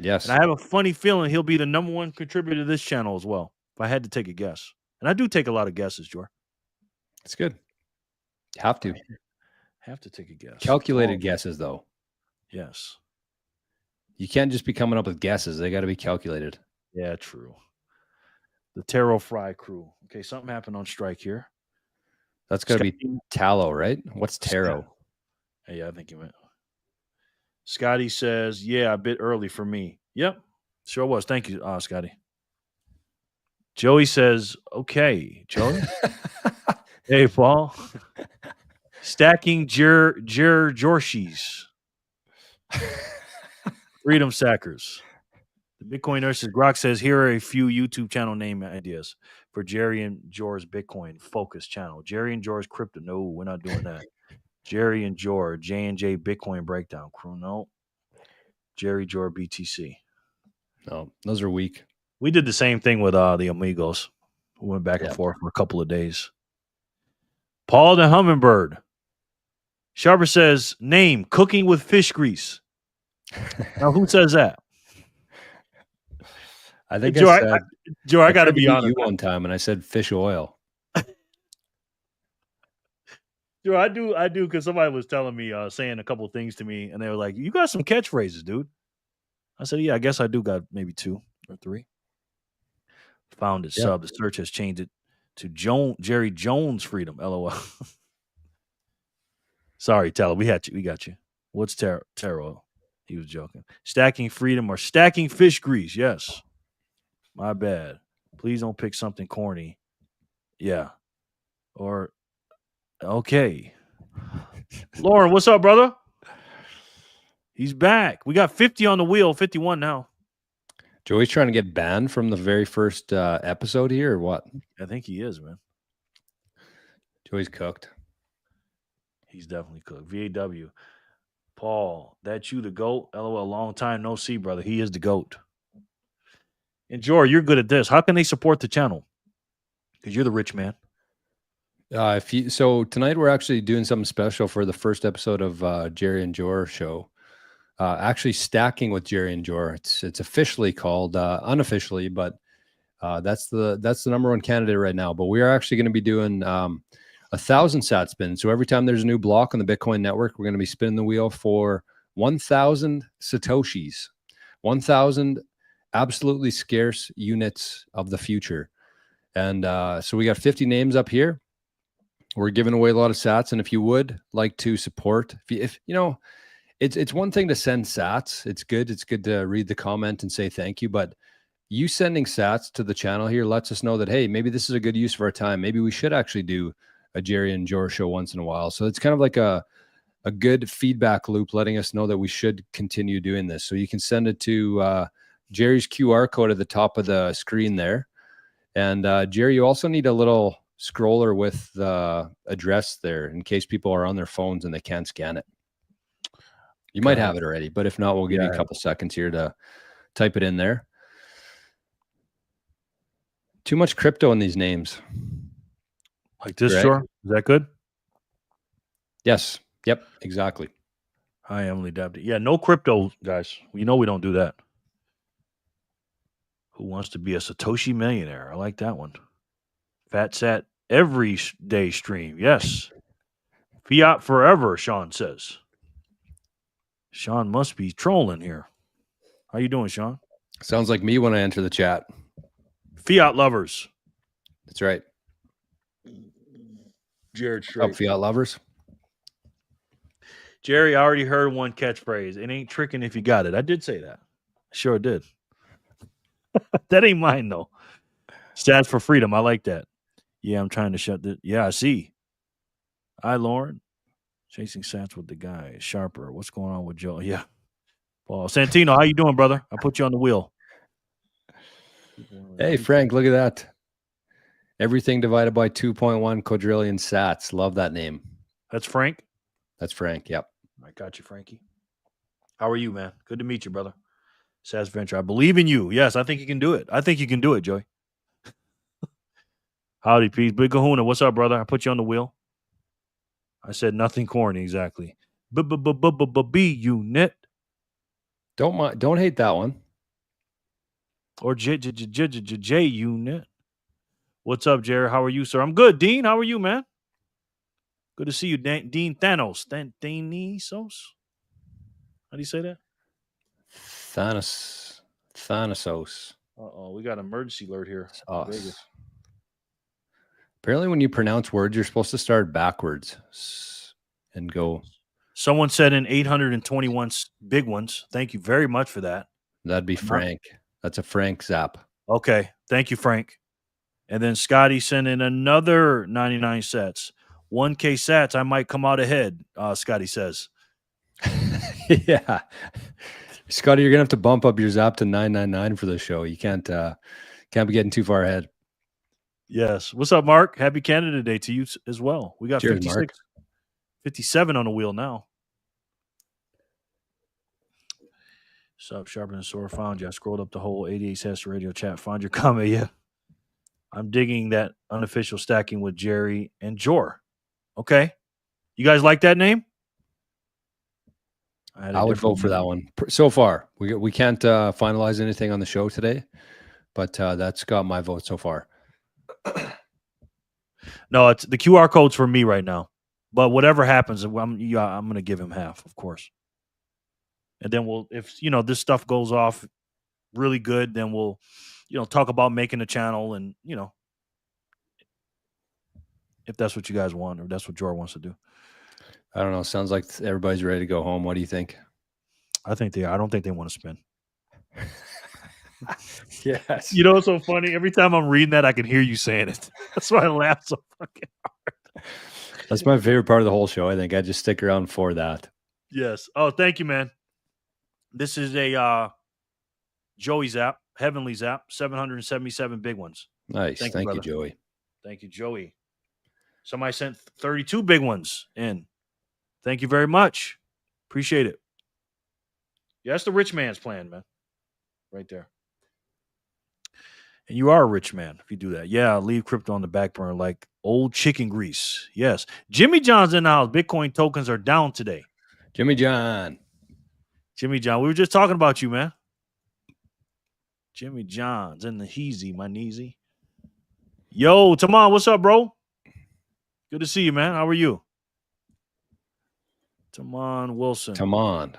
Yes. And I have a funny feeling he'll be the number 1 contributor to this channel as well, if I had to take a guess. And I do take a lot of guesses, Jor. It's good. Have to. Have to take a guess. Calculated guesses, though. Yes. You can't just be coming up with guesses. They got to be calculated. Yeah, true. The Taro Fry crew. Okay, something happened on strike here. That's got to be tallow, right? What's taro? Yeah, I think you meant. Scotty says, yeah, a bit early for me. Yep, sure was. Thank you, Scotty. Joey says, okay, Joey. Hey, Paul. Stacking Jorshis. Freedom Sackers. The Bitcoin Nurses Grok says, here are a few YouTube channel name ideas for Jerry and Jor's Bitcoin focus channel. Jerry and Jor's Crypto. No, we're not doing that. Jerry and Jor, J&J Bitcoin Breakdown Crew. No. Jerry Jor BTC. No, those are weak. We did the same thing with the Amigos. We went back and forth for a couple of days. Paul the Hummingbird. Sharper says, name, cooking with fish grease. Now, who says that? I think Joe, I got to be honest. You one time, and I said fish oil. Joe, I do, because somebody was telling me, saying a couple of things to me, and they were like, "You got some catchphrases, dude." I said, "Yeah, I guess I do got maybe 2 or 3." Found it. Sub. The search has changed it to Jerry Jones Freedom. LOL. Sorry, Teller. We got you. What's taro? He was joking. Stacking freedom or stacking fish grease. Yes. My bad. Please don't pick something corny. Yeah. Or, okay. Lauren, what's up, brother? He's back. We got 50 on the wheel, 51 now. Joey's trying to get banned from the very first episode here, or what? I think he is, man. Joey's cooked. He's definitely cooked. VAW. Paul, that you the GOAT? LOL, long time no see, brother. He is the GOAT. And Jor, you're good at this. How can they support the channel? Because you're the rich man. So tonight we're actually doing something special for the first episode of Jerry and Jor show. Actually stacking with Jerry and Jor. It's officially called, unofficially, but that's the number 1 candidate right now. But we are actually going to be doing 1,000 sat spins. So every time there's a new block on the Bitcoin network, we're going to be spinning the wheel for 1,000 Satoshis, 1,000 absolutely scarce units of the future. And so we got 50 names up here. We're giving away a lot of sats. And if you would like to support, if you know, it's one thing to send sats. It's good to read the comment and say thank you. But you sending sats to the channel here lets us know that, hey, maybe this is a good use of our time. Maybe we should actually do a Jerry and Jor show once in a while. So it's kind of like a good feedback loop letting us know that we should continue doing this. So you can send it to Jerry's QR code at the top of the screen there. And Jerry, you also need a little scroller with the address there in case people are on their phones and they can't scan it. You might have it already, but if not, we'll give you a couple seconds here to type it in there. Too much crypto in these names. Like this, Jor? Is that good? Yes. Yep. Exactly. Hi, Emily Dabney. Yeah, no crypto, guys. You know we don't do that. Who wants to be a Satoshi millionaire? I like that one. Fat Sat every day stream. Yes. Fiat forever, Sean says. Sean must be trolling here. How you doing, Sean? Sounds like me when I enter the chat. Fiat lovers. That's right. Jared Straight. Up, Fiat lovers. Jerry, I already heard one catchphrase. It ain't tricking if you got it. I did say that. Sure did. That ain't mine, though. Stats for freedom. I like that. Yeah, I'm trying to shut the. Yeah, I see. Hi, Lauren. Chasing sats with the guy. Sharper. What's going on with Joe? Yeah. Paul Santino, how you doing, brother? I put you on the wheel. Hey, Frank, look at that. Everything divided by 2.1 quadrillion sats. Love that name. That's Frank? That's Frank, yep. I got you, Frankie. How are you, man? Good to meet you, brother. Sats Venture. I believe in you. Yes, I think you can do it. I think you can do it, Joey. Howdy, peace. Big Kahuna, what's up, brother? I put you on the wheel. I said nothing corny, exactly. B unit. Don't hate that one. Or J unit. What's up, Jerry? How are you, sir? I'm good. Dean, how are you, man? Good to see you, Dean Thanos. Thanasos? How do you say that? Thanasos. Uh-oh, we got an emergency alert here. Apparently, when you pronounce words, you're supposed to start backwards and go. Someone said in 821 big ones. Thank you very much for that. That'd be Frank. That's a Frank zap. Okay. Thank you, Frank. And then Scotty sent in another 99 sets. 1K sats, I might come out ahead, Scotty says. Yeah. Scotty, you're going to have to bump up your zap to 999 for the show. You can't be getting too far ahead. Yes. What's up, Mark? Happy Canada Day to you as well. We got 56, Mark. 57 on the wheel now. What's up, Sharper and Sore? Found you. I scrolled up the whole 88 Sets Radio chat. Found your comment. Yeah. I'm digging that unofficial stacking with Jerry and Jor. Okay. You guys like that name? I would vote for that one. So far, we can't finalize anything on the show today, but that's got my vote so far. No, it's the QR code's for me right now. But whatever happens, I'm going to give him half, of course. And then if this stuff goes off really good, then we'll, talk about making a channel and, if that's what you guys want or that's what Jor wants to do. I don't know. Sounds like everybody's ready to go home. What do you think? I think they are. I don't think they want to spin. Yes. You know what's so funny? Every time I'm reading that, I can hear you saying it. That's why I laugh so fucking hard. That's my favorite part of the whole show. I think I just stick around for that. Yes. Oh, thank you, man. This is a Joey zap, Heavenly zap, 777 big ones. Nice. Thank you, Joey. Thank you, Joey. Somebody sent 32 big ones in. Thank you very much. Appreciate it. Yeah, that's the rich man's plan, man. Right there. And you are a rich man if you do that. Yeah, leave crypto on the back burner like old chicken grease. Yes. Jimmy John's in the house. Bitcoin tokens are down today. Jimmy John. We were just talking about you, man. Jimmy John's in the heezy, my kneesy. Yo, Taman, what's up, bro? Good to see you, man. How are you? Taman Wilson. Taman.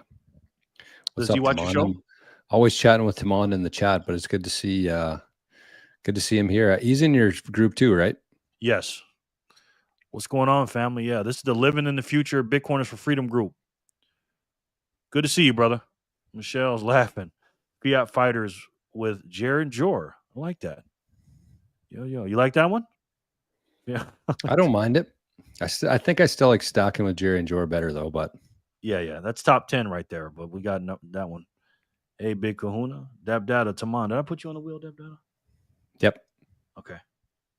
Does he watch your show? I'm always chatting with Taman in the chat, but it's good to see him here. He's in your group too, right? Yes. What's going on, family? Yeah, this is the Living in the Future Bitcoiners for Freedom group. Good to see you, brother. Michelle's laughing. Fiat Fighters with Jared and Jor. I like that. Yo. You like that one? Yeah. I don't mind it. I think I still like stacking with Jerry and Jor better, though. But yeah. That's top 10 right there. But we got that one. Hey, Big Kahuna. Dab Data, Taman. Did I put you on the wheel, Dab Data? Yep. Okay.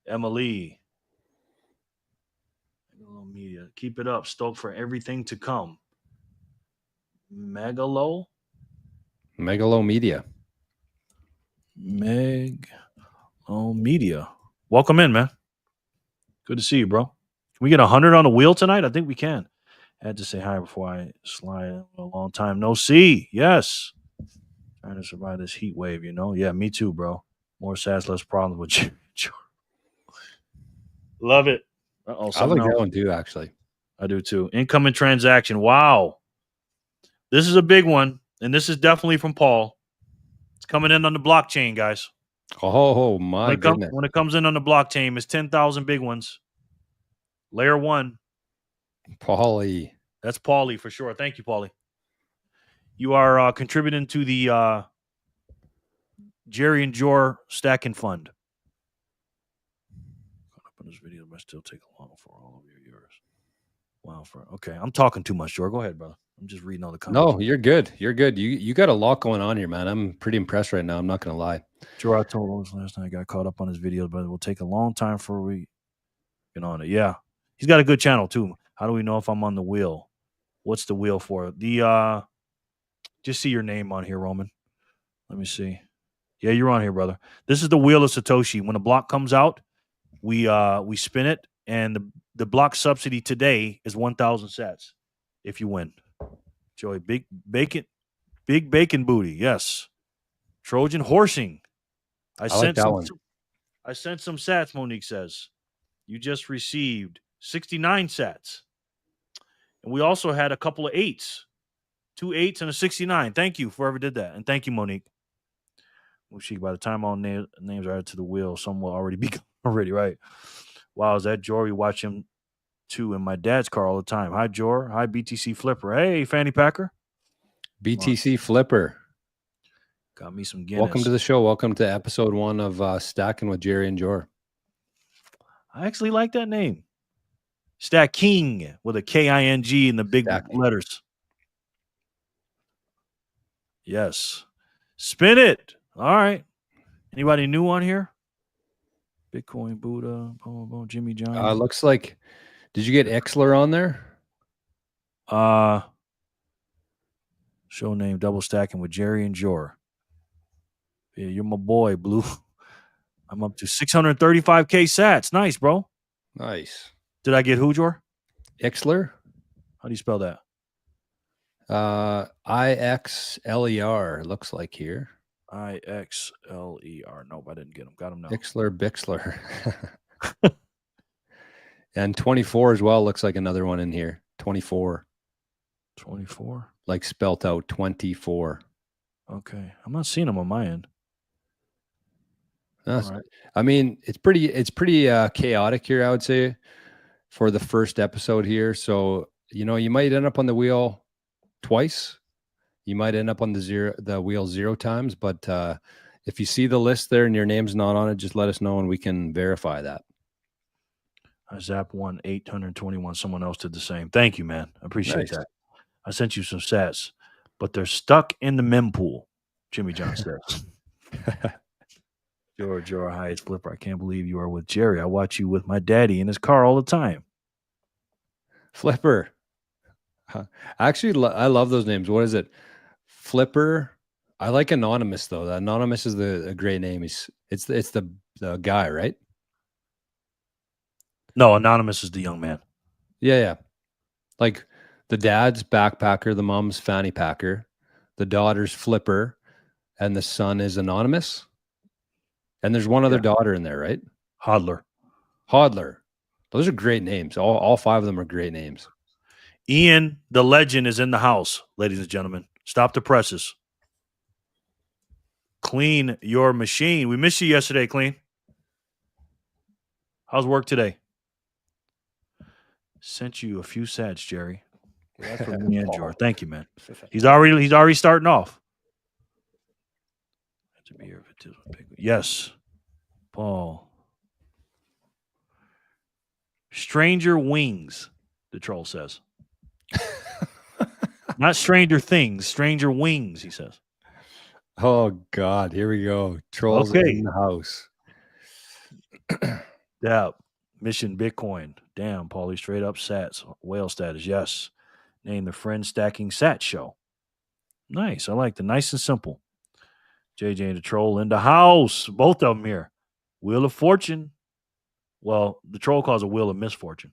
Emily. Media. Keep it up. Stoked for everything to come. Megalo Media. Media. Welcome in, man. Good to see you, bro. Can we get 100 on the wheel tonight? I think we can. I had to say hi before I slide. A long time no see. Yes. Trying to survive this heat wave, Yeah, me too, bro. More sats, less problems with you. Love it. I like that one too, actually. I do too. Incoming transaction. Wow. This is a big one, and this is definitely from Paul. It's coming in on the blockchain, guys. Oh, my goodness. When it comes in on the blockchain, it's 10,000 big ones. Layer 1. Paulie. That's Paulie for sure. Thank you, Paulie. You are contributing to the Jerry and Jor stacking fund. Caught up in this video, but still take a long for all of your years. Wow. Okay. I'm talking too much, George. Go ahead, brother. I'm just reading all the comments. No, you're good. You're good. You got a lot going on here, man. I'm pretty impressed right now. I'm not gonna lie. George, I told us last night I got caught up on his videos, but it will take a long time for we get on it. Yeah. He's got a good channel too. How do we know if I'm on the wheel? What's the wheel for? The just see your name on here, Roman. Let me see. Yeah, you're on here, brother. This is the wheel of Satoshi. When a block comes out, we spin it, and the block subsidy today is 1,000 sats if you win. Joey, big bacon booty. Yes, Trojan horsing. I I like sent that some. one. I sent some sats. Monique says you just received 69 sats, and we also had a couple of eights, 2 8s and a 69. Thank you for whoever did that, and thank you, Monique. By the time all names are added to the wheel, some will already be already right. Wow, is that Jor? We watch him too in my dad's car all the time. Hi, Jor. Hi, BTC Flipper. Hey, Fanny Packer. BTC Flipper. Got me some Guinness. Welcome to the show. Welcome to episode 1 of Stacking with Jerry and Jor. I actually like that name. Stack King with a King in the big letters. Yes. Spin it. All right. Anybody new on here? Bitcoin, Buddha, Jimmy John. Looks like, did you get Exler on there? Show name double stacking with Jerry and Jor. Yeah, you're my boy, Blue. I'm up to 635K sats. Nice, bro. Nice. Did I get who, Jor? Exler? How do you spell that? IXLER, looks like here. IXLER. Nope, I didn't get him. Got him now. Ixler Bixler. And 24 as well. Looks like another one in here. 24. 24? Like spelt out 24. Okay. I'm not seeing them on my end. All right. I mean, it's pretty chaotic here, I would say, for the first episode here. So, you might end up on the wheel twice. You might end up on the wheel 0 times, but if you see the list there and your name's not on it, just let us know and we can verify that. I zap 821. Someone else did the same. Thank you, man. I appreciate that. I sent you some sats, but they're stuck in the mempool. Jimmy John says. George, you're a highest flipper. I can't believe you are with Jerry. I watch you with my daddy in his car all the time. Flipper. Actually, I love those names. What is it? Flipper. I like Anonymous though. Anonymous is a great name. It's the guy, right? No, Anonymous is the young man. Yeah. Like the dad's backpacker, the mom's fanny packer, the daughter's Flipper, and the son is Anonymous. And there's one other daughter in there, right? Hodler. Those are great names. All 5 of them are great names. Ian, the legend, is in the house, ladies and gentlemen. Stop the presses. Clean your machine. We missed you yesterday, Clean. How's work today? Sent you a few sats, Jerry. Well, that's from me and George. Thank you, man. He's already starting off. Yes, Paul. Stranger Wings, the troll says. Not Stranger Things, Stranger Wings, he says. Oh, God. Here we go. Trolls in the house. Yeah. Mission Bitcoin. Damn, Paulie, straight up sats. Whale status. Yes. Name the friend stacking sat show. Nice. I like the nice and simple. JJ and the troll in the house. Both of them here. Wheel of Fortune. Well, the troll calls it Wheel of Misfortune.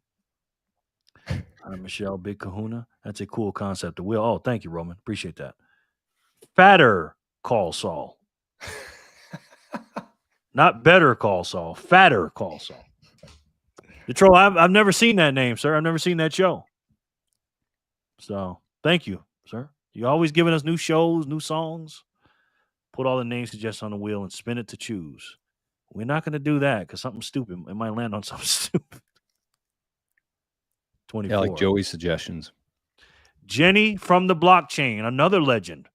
Michelle, Big Kahuna. That's a cool concept. The wheel. Oh, thank you, Roman. Appreciate that. Fatter Call Saul. Not Better Call Saul. Fatter Call Saul. The troll. I've never seen that name, sir. I've never seen that show. So thank you, sir. You always giving us new shows, new songs. Put all the names suggested on the wheel and spin it to choose. We're not going to do that because something stupid. It might land on something stupid. 24. Yeah, like Joey's suggestions. Jenny from the blockchain, another legend.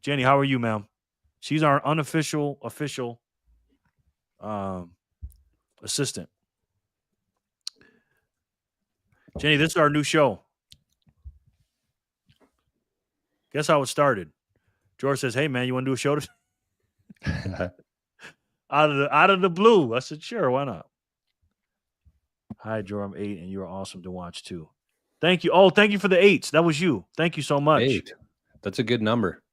Jenny, how are you, ma'am? She's our official assistant. Jenny, this is our new show. Guess how it started. George says, "Hey man, you want to do a show out of the blue?" I said, "Sure, why not?" Hi, George. I'm 8, and you're awesome to watch too. Thank you. Oh, thank you for the 8s. That was you. Thank you so much. 8. That's a good number.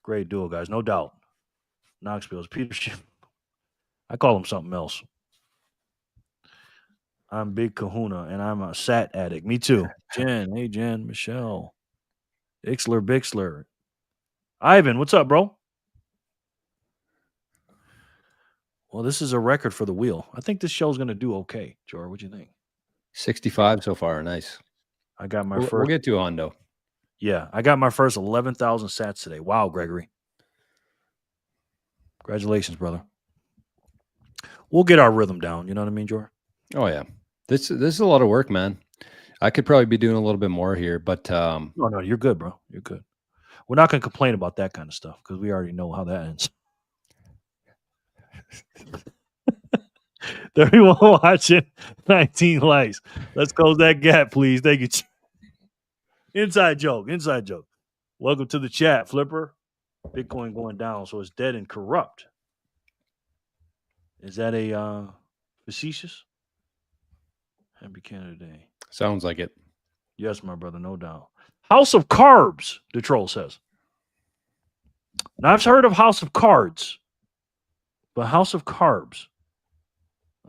Great duo, guys. No doubt. Knoxville's Peter Schiff. I call him something else. I'm Big Kahuna, and I'm a Sat addict. Me too. Jen. Hey, Jen. Michelle. Ixler Bixler. Ivan, what's up, bro? Well, this is a record for the wheel. I think this show's going to do okay. George, what do you think? 65 so far. Nice. I got my We'll first. get to Hondo. Yeah, I got my first 11,000 sats today. Wow, Gregory. Congratulations, brother. We'll get our rhythm down. You know what I mean, George? Oh, yeah. This is a lot of work, man. I could probably be doing a little bit more here, but No, you're good, bro. You're good. We're not going to complain about that kind of stuff because we already know how that ends. 31 watching, 19 likes. Let's close that gap, please. Thank you. Inside joke. Inside joke. Welcome to the chat, Flipper. Bitcoin going down, so it's dead and corrupt. Is that a facetious? Happy Canada Day. Sounds like it. Yes, my brother, no doubt. House of Carbs, the troll says. Now, I've heard of House of Cards, but House of Carbs.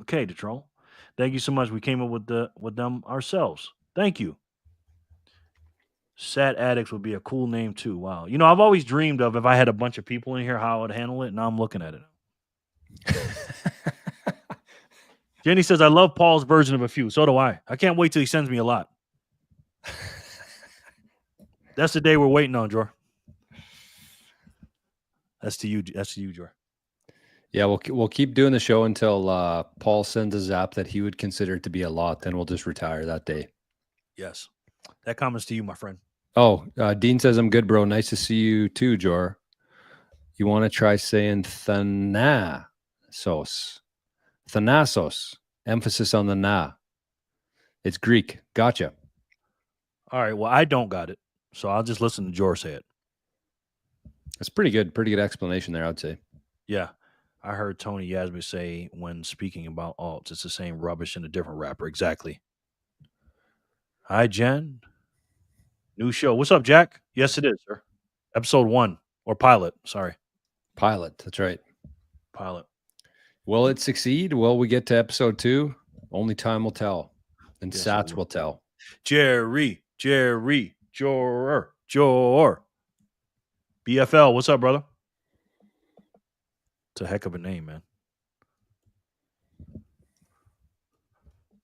Okay, the troll. Thank you so much. We came up with them ourselves. Thank you. Sat Addicts would be a cool name too. Wow. You know, I've always dreamed of if I had a bunch of people in here, how I would handle it. Now I'm looking at it. Jenny says, I love Paul's version of a few. So do I. I can't wait till he sends me a lot. That's the day we're waiting on, Jor. That's to you, Jor. Yeah, we'll keep doing the show until Paul sends a zap that he would consider to be a lot. Then we'll just retire that day. Yes. That comments to you, my friend. Oh, Dean says, I'm good, bro. Nice to see you too, Jor. You want to try saying Thanasos. Thanasos. Emphasis on the na. It's Greek. Gotcha. All right. Well, I don't got it. So I'll just listen to Jor say it. That's pretty good. Pretty good explanation there, I'd say. Yeah. I heard Tony Yasby say when speaking about alts, it's the same rubbish in a different rapper. Exactly. Hi, Jen. New show. What's up, Jack? Yes, it is, sir. Episode 1 or pilot. Sorry. Pilot. That's right. Pilot. Will it succeed? Will we get to episode 2? Only time will tell. And Yes, Sats will tell. Jerry, Jor. BFL, what's up, brother? It's a heck of a name, man.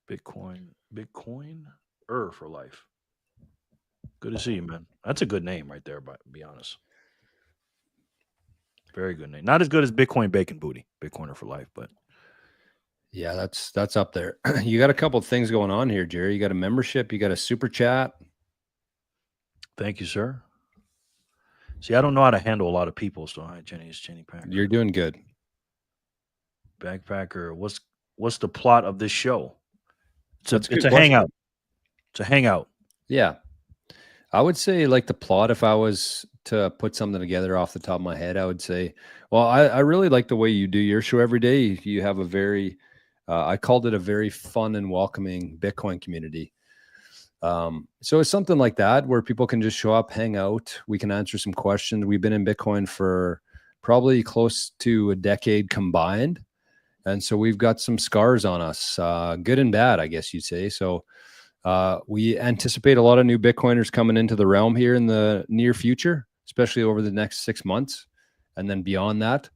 Bitcoin for life. Good to see you, man. That's a good name right there, but to be honest. Very good name. Not as good as Bitcoin Bacon Booty, Bitcoiner for life, but yeah, that's up there. You got a couple of things going on here, Jerry. You got a membership, you got a super chat. Thank you, sir. See, I don't know how to handle a lot of people, so hi, Jenny. It's Jenny Packer. You're doing good. Backpacker, what's the plot of this show? It's a question. hangout. It's a hangout. Yeah. I would say like the plot, if I was to put something together off the top of my head, I would say, well, I really like the way you do your show every day. You have a very, I called it a very fun and welcoming Bitcoin community. So it's something like that where people can just show up, hang out. We can answer some questions. We've been in Bitcoin for probably close to a decade combined. And so we've got some scars on us, good and bad, I guess you'd say. So we anticipate a lot of new Bitcoiners coming into the realm here in the near future, especially over the next 6 months and then beyond that.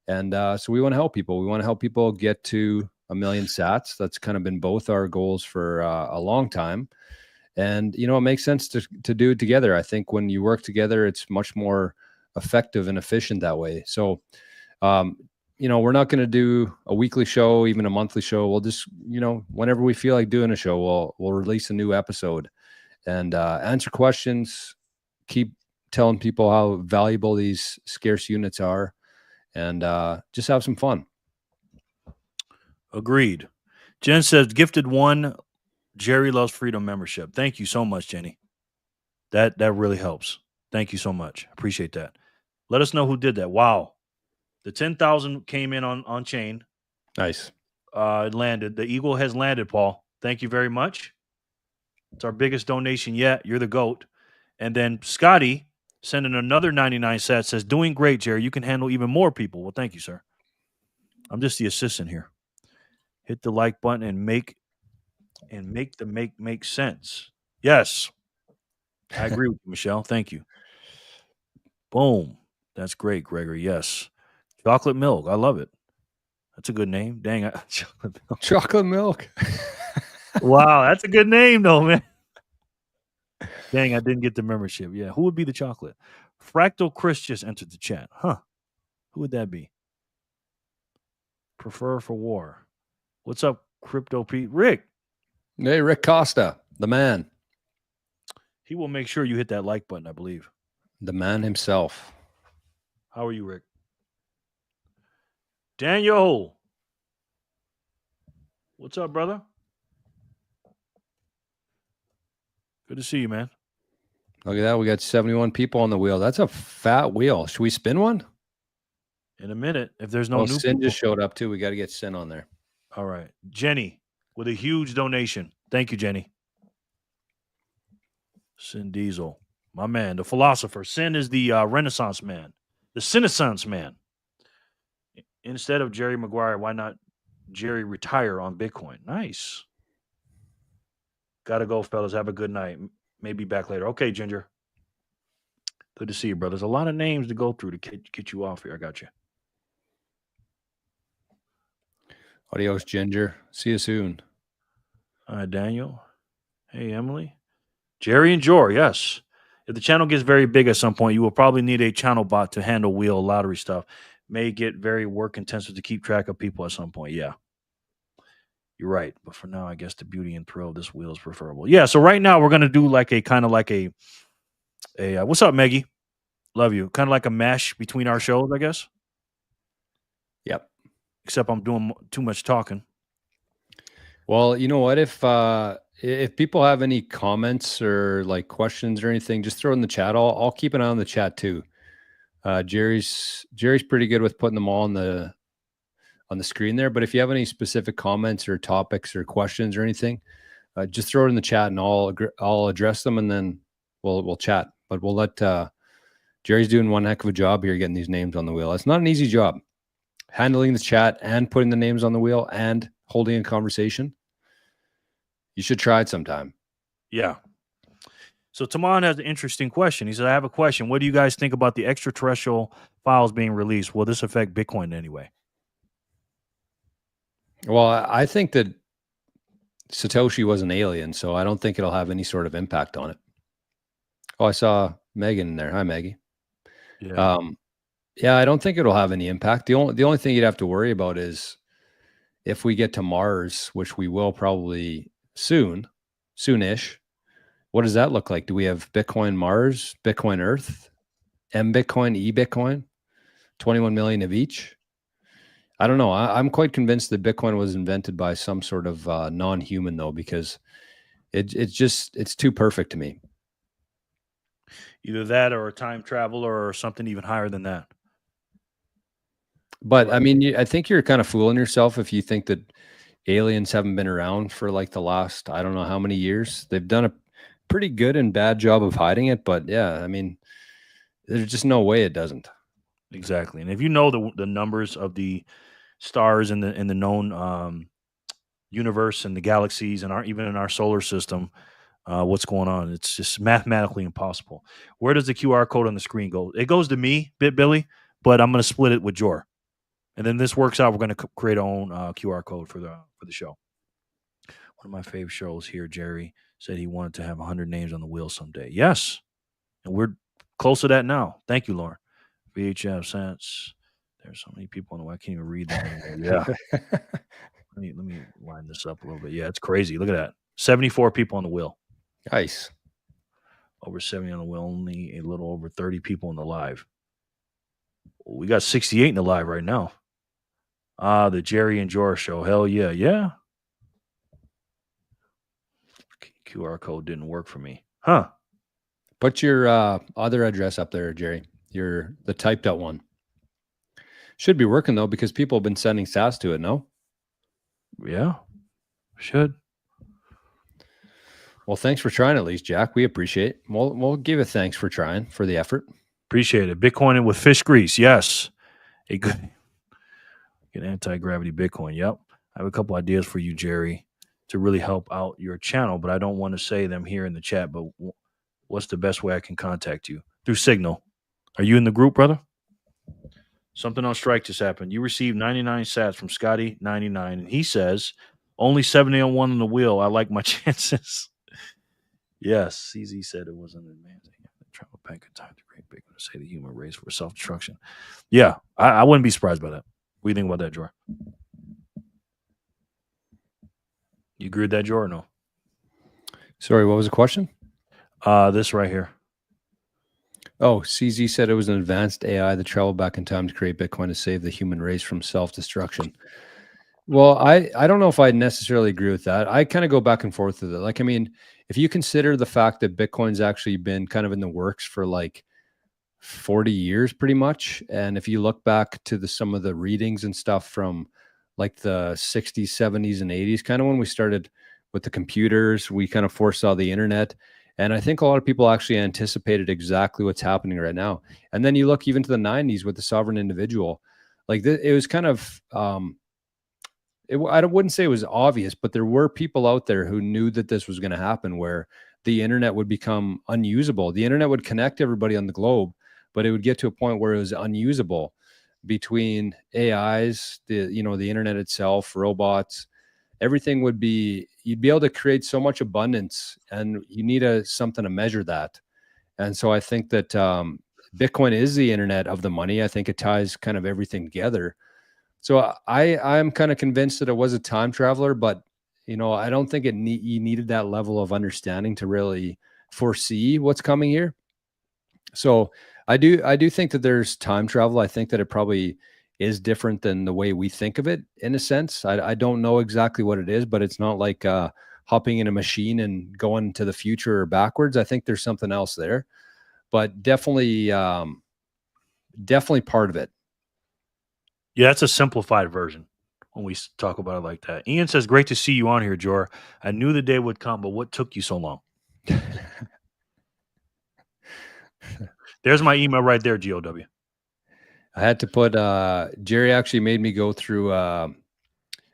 And so we want to help people. We want to help people get to 1 million sats. That's kind of been both our goals for a long time. And, you know, it makes sense to do it together. I think when you work together, it's much more effective and efficient that way. So, you know, we're not going to do a weekly show, even a monthly show. We'll just, you know, whenever we feel like doing a show, we'll release a new episode and answer questions, keep telling people how valuable these scarce units are, and just have some fun. Agreed. Jen says, gifted one Jerry Loves Freedom membership. Thank you so much, Jenny. That really helps. Thank you so much. Appreciate that. Let us know who did that. Wow. The 10,000 came in on chain. Nice. It landed. The Eagle has landed, Paul. Thank you very much. It's our biggest donation yet. You're the GOAT. And then Scotty sending another 99 sats says, doing great, Jerry. You can handle even more people. Well, thank you, sir. I'm just the assistant here. Hit the like button and make the make sense. Yes. I agree with you, Michelle. Thank you. Boom. That's great, Gregory. Yes. Chocolate milk. I love it. That's a good name. Dang, chocolate milk. Chocolate milk. Wow, that's a good name, though, man. Dang, I didn't get the membership. Yeah, who would be the chocolate? Fractal Chris just entered the chat. Huh. Who would that be? Prefer for war. What's up, Crypto Pete? Rick. Hey, Rick Costa, the man. He will make sure you hit that like button, I believe. The man himself. How are you, Rick? Daniel. What's up, brother? Good to see you, man. Look at that. We got 71 people on the wheel. That's a fat wheel. Should we spin one? In a minute, if there's no new Sin people. just showed up too. We got to get Sin on there. All right. Jenny with a huge donation. Thank you, Jenny. Sin Diesel. My man, the philosopher. Sin is the Renaissance man, the Renaissance man. Instead of Jerry Maguire, why not Jerry retire on Bitcoin? Nice. Gotta go, fellas. Have a good night. Maybe back later. Okay, Ginger. Good to see you, brother. There's a lot of names to go through to get you off here. I got you. Adios, Ginger. See you soon. All right, Daniel. Hey, Emily. Jerry and Jor, yes. If the channel gets very big at some point, you will probably need a channel bot to handle wheel lottery stuff. May get very work intensive to keep track of people at some point. Yeah. You're right. But for now, I guess the beauty and thrill of this wheel is preferable. Yeah. So right now we're gonna do like a kind of like a what's up, Maggie? Love you. Kind of like a mesh between our shows, I guess. Yep. Except I'm doing too much talking. Well, you know what? If people have any comments or like questions or anything, just throw it in the chat. I'll keep an eye on the chat too. Jerry's pretty good with putting them all on the screen there. But if you have any specific comments or topics or questions or anything, just throw it in the chat and I'll address them and then we'll chat. But we'll let Jerry's doing one heck of a job here getting these names on the wheel. It's not an easy job handling the chat and putting the names on the wheel and holding a conversation. You should try it sometime. Yeah. So Taman has an interesting question. He said, I have a question. What do you guys think about the extraterrestrial files being released? Will this affect Bitcoin in any way? Well, I think that Satoshi was an alien, so I don't think it'll have any sort of impact on it. Oh, I saw Megan in there. Hi, Maggie. Yeah. Yeah, I don't think it'll have any impact. The only thing you'd have to worry about is if we get to Mars, which we will probably soonish. What does that look like? Do we have Bitcoin Mars, Bitcoin Earth, M Bitcoin, E Bitcoin, 21 million of each? I don't know. I'm quite convinced that Bitcoin was invented by some sort of non-human though, because it's too perfect to me. Either that or a time travel or something even higher than that. But right. I mean, I think you're kind of fooling yourself if you think that aliens haven't been around for like the last, I don't know how many years. They've done a pretty good and bad job of hiding it. But yeah, I mean, there's just no way it doesn't. Exactly. And if you know the numbers of the stars in the known universe and the galaxies and even in our solar system, what's going on? It's just mathematically impossible. Where does the QR code on the screen go? It goes to me, BitBilly, but I'm going to split it with Jor. And then this works out. We're going to create our own QR code for the show. One of my favorite shows here, Jerry said he wanted to have 100 names on the wheel someday. Yes. And we're close to that now. Thank you, Lauren. VHF sense. There's so many people on the way. I can't even read that anymore. Yeah. let me line this up a little bit. Yeah, it's crazy. Look at that. 74 people on the wheel. Nice. Over 70 on the wheel. Only a little over 30 people in the live. We got 68 in the live right now. The Jerry and Jor show. Hell yeah. Yeah. QR code didn't work for me. Huh. Put your other address up there, Jerry. The typed out one. Should be working though, because people have been sending sats to it, no? Yeah. Should. Well, thanks for trying at least, Jack. We appreciate it. We'll give it thanks for trying, for the effort. Appreciate it. Bitcoin with fish grease. Yes. A good anti-gravity Bitcoin. Yep. I have a couple ideas for you, Jerry, to really help out your channel, but I don't want to say them here in the chat. But what's the best way I can contact you? Through Signal. Are you in the group, brother? Something on Strike just happened. You received 99 sats from Scotty99, and he says, only 70 on one on the wheel. I like my chances. Yes, CZ said it was an advantage. Travel back in time to create Bitcoin to say the human race for self-destruction. Yeah, I wouldn't be surprised by that. What do you think about that, Jor? You agree with that, Jor, or no? Sorry, what was the question? This right here. Oh, CZ said it was an advanced AI that traveled back in time to create Bitcoin to save the human race from self-destruction. Well, I don't know if I necessarily agree with that. I kind of go back and forth with it. Like, I mean, if you consider the fact that Bitcoin's actually been kind of in the works for like 40 years pretty much, and if you look back to some of the readings and stuff from like the 60s, 70s, and 80s, kind of when we started with the computers, we kind of foresaw the internet. And I think a lot of people actually anticipated exactly what's happening right now. And then you look even to the 90s with the sovereign individual, like it was kind of, I wouldn't say it was obvious, but there were people out there who knew that this was going to happen, where the internet would become unusable. The internet would connect everybody on the globe, but it would get to a point where it was unusable between AIs, the internet itself, robots. Everything would be, you'd be able to create so much abundance, and you need something to measure that. And so I think that Bitcoin is the internet of the money. I think it ties kind of everything together. So I'm kind of convinced that it was a time traveler, but I don't think you needed that level of understanding to really foresee what's coming here. So I do think that there's time travel. I think that it probably is different than the way we think of it in a sense. I don't know exactly what it is, but it's not like hopping in a machine and going to the future or backwards. I think there's something else there, but definitely part of it. Yeah, that's a simplified version when we talk about it like that. Ian says, great to see you on here, Jor. I knew the day would come, but what took you so long? There's my email right there, GOW. I had to put, Jerry actually made me go through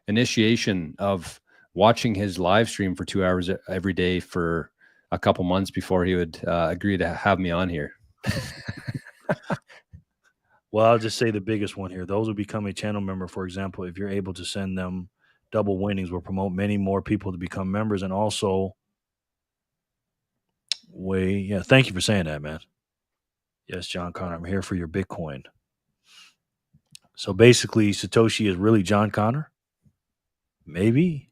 initiation of watching his live stream for 2 hours every day for a couple months before he would agree to have me on here. Well, I'll just say the biggest one here. Those who become a channel member, for example, if you're able to send them double winnings, will promote many more people to become members. And also, thank you for saying that, man. Yes, John Connor, I'm here for your Bitcoin. So basically, Satoshi is really John Connor? Maybe.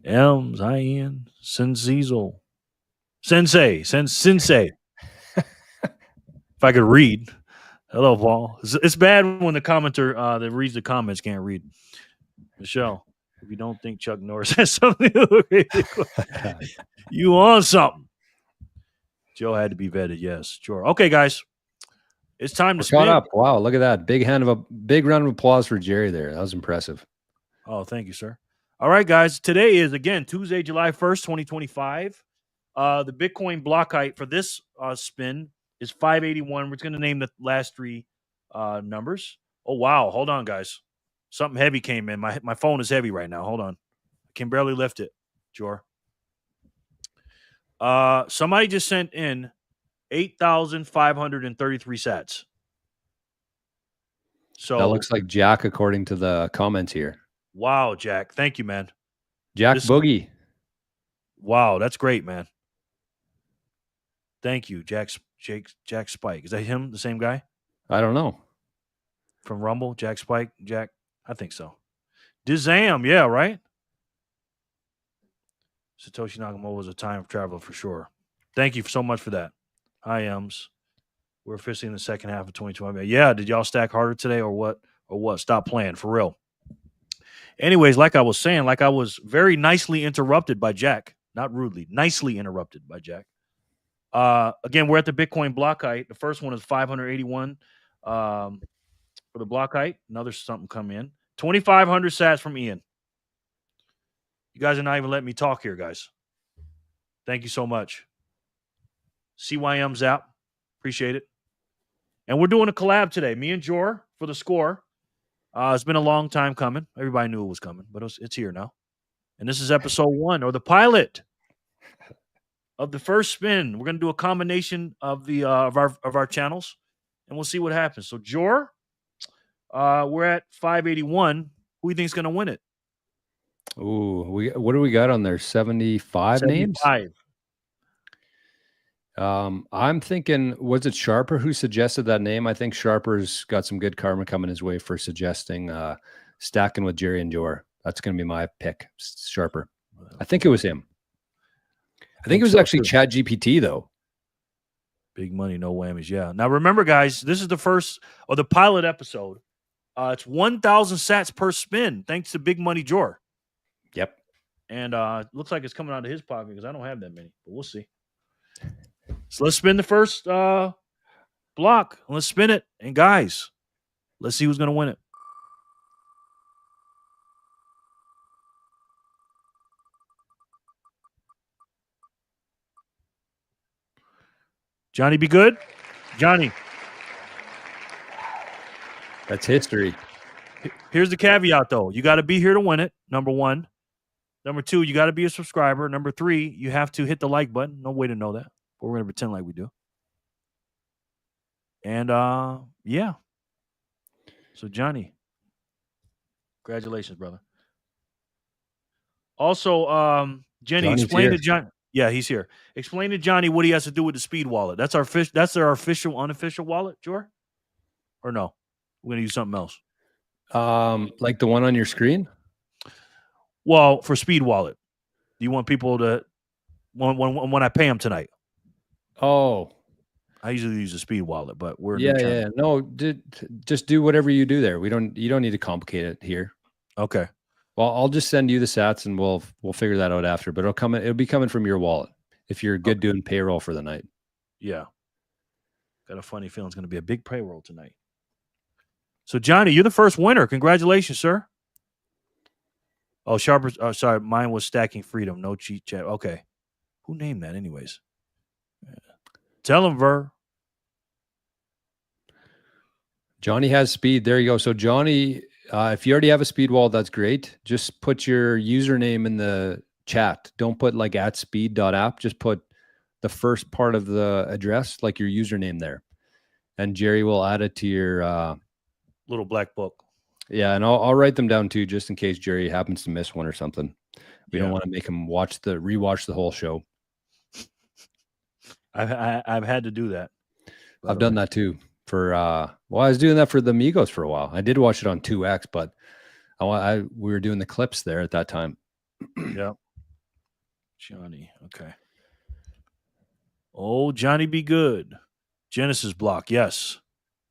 Elms, Ian, Senzizel. Sensei. If I could read. Hello, Paul. It's bad when the commenter that reads the comments can't read. Michelle, if you don't think Chuck Norris has something to look at, you on something. Joe had to be vetted. Yes, sure. Okay, guys. It's time to spin. Up. Wow, look at that. Big round of applause for Jerry there. That was impressive. Oh, thank you, sir. All right, guys. Today is, again, Tuesday, July 1st, 2025. The Bitcoin block height for this spin is 581. We're going to name the last three numbers. Oh, wow. Hold on, guys. Something heavy came in. My phone is heavy right now. Hold on. I can barely lift it, Jor. Somebody just sent in 8,533 sats. So that looks like Jack, according to the comments here. Wow, Jack. Thank you, man. Jack Boogie. Wow, that's great, man. Thank you, Jack Spike. Is that him, the same guy? I don't know. From Rumble, Jack Spike? Jack? I think so. Dizam, yeah, right? Satoshi Nakamoto was a time traveler for sure. Thank you so much for that. Hi, Ems. We're officially in the second half of 2020. Yeah, did y'all stack harder today or what? Stop playing, for real. Anyways, like I was saying, I was very nicely interrupted by Jack. not rudely, nicely interrupted by Jack. Again, we're at the Bitcoin block height. The first one is 581 for the block height. Another something come in. 2,500 sats from Ian. You guys are not even letting me talk here, guys. Thank you so much. CYM Zap. Appreciate it. And we're doing a collab today. Me and Jor for the score. It's been a long time coming. Everybody knew it was coming, but it's here now. And this is episode 1, or the pilot of the first spin. We're gonna do a combination of the of our channels, and we'll see what happens. So Jor, we're at 581. Who do you think's gonna win it? Ooh, what do we got on there? 75 names? 75. I'm thinking, was it Sharper who suggested that name? I think Sharper's got some good karma coming his way for suggesting stacking with Jerry and Jor. That's going to be my pick, Sharper. I think it was him. I think it was actually Chat GPT, though. Big money, no whammies. Yeah. Now remember, guys, this is the first or the pilot episode. It's 1,000 sats per spin, thanks to Big Money Jor. Yep. And looks like it's coming out of his pocket because I don't have that many, but we'll see. So let's spin the first block. Let's spin it. And guys, let's see who's going to win it. Johnny, be good. Johnny. That's history. Here's the caveat, though. You got to be here to win it, number 1. Number 2, you got to be a subscriber. Number 3, you have to hit the like button. No way to know that, but we're going to pretend like we do. And, yeah. So, Johnny, congratulations, brother. Also, Jenny, Johnny's explain here. to Johnny. Yeah, he's here. Explain to Johnny what he has to do with the Speed wallet. That's our official, unofficial wallet, Jor? Or no? We're going to use something else. Like the one on your screen? Well, for Speed wallet. Do you want people to when I pay them tonight? Oh, I usually use a Speed wallet, but we're yeah. No, just do whatever you do there. You don't need to complicate it here. Okay. Well, I'll just send you the sats and we'll figure that out after. But it'll be coming from your wallet if you're good doing payroll for the night. Yeah. Got a funny feeling it's going to be a big payroll tonight. So Johnny, you're the first winner. Congratulations, sir. Oh, Sharper's. Oh, sorry, mine was Stacking Freedom. No cheat chat. Okay. Who named that, anyways? Yeah. Tell him, Ver. Johnny has speed. There you go. So Johnny, if you already have a speed wallet, that's great. Just put your username in the chat. Don't put like @speed.app. Just put the first part of the address, like your username there. And Jerry will add it to your little black book. Yeah, and I'll write them down too, just in case Jerry happens to miss one or something. We don't want to make him rewatch the whole show. I've had to do that. I've done that too. I was doing that for the Migos for a while. I did watch it on 2X, but we were doing the clips there at that time. Yeah. Johnny, okay. Oh, Johnny, be good. Genesis block, yes.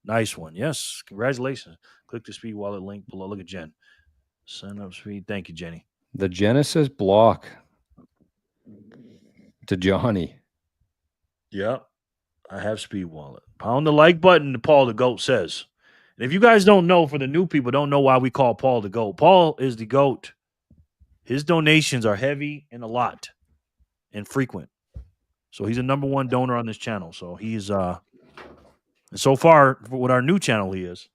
Nice one. Yes, congratulations. Click the Speed wallet link below. Look at Jen. Sign up Speed. Thank you, Jenny. The Genesis block to Johnny. Yep. I have Speed wallet. Pound the like button, Paul the GOAT says. And if you guys don't know, for the new people, don't know why we call Paul the GOAT. Paul is the GOAT. His donations are heavy and a lot and frequent. So he's a #1 donor on this channel. So he's so far with our new channel he is.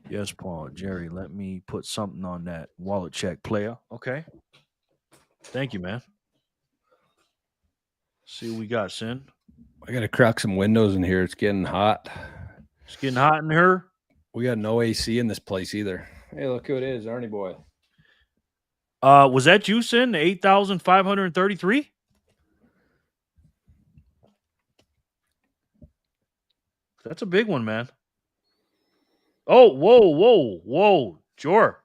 Yes, Paul. Jerry, let me put something on that wallet check player. Okay. Thank you, man. See what we got, Sin. I got to crack some windows in here. It's getting hot. It's getting hot in here. We got no AC in this place either. Hey, look who it is, Arnie boy. Was that you, Sin? 8,533? That's a big one, man. Oh, whoa. Jor.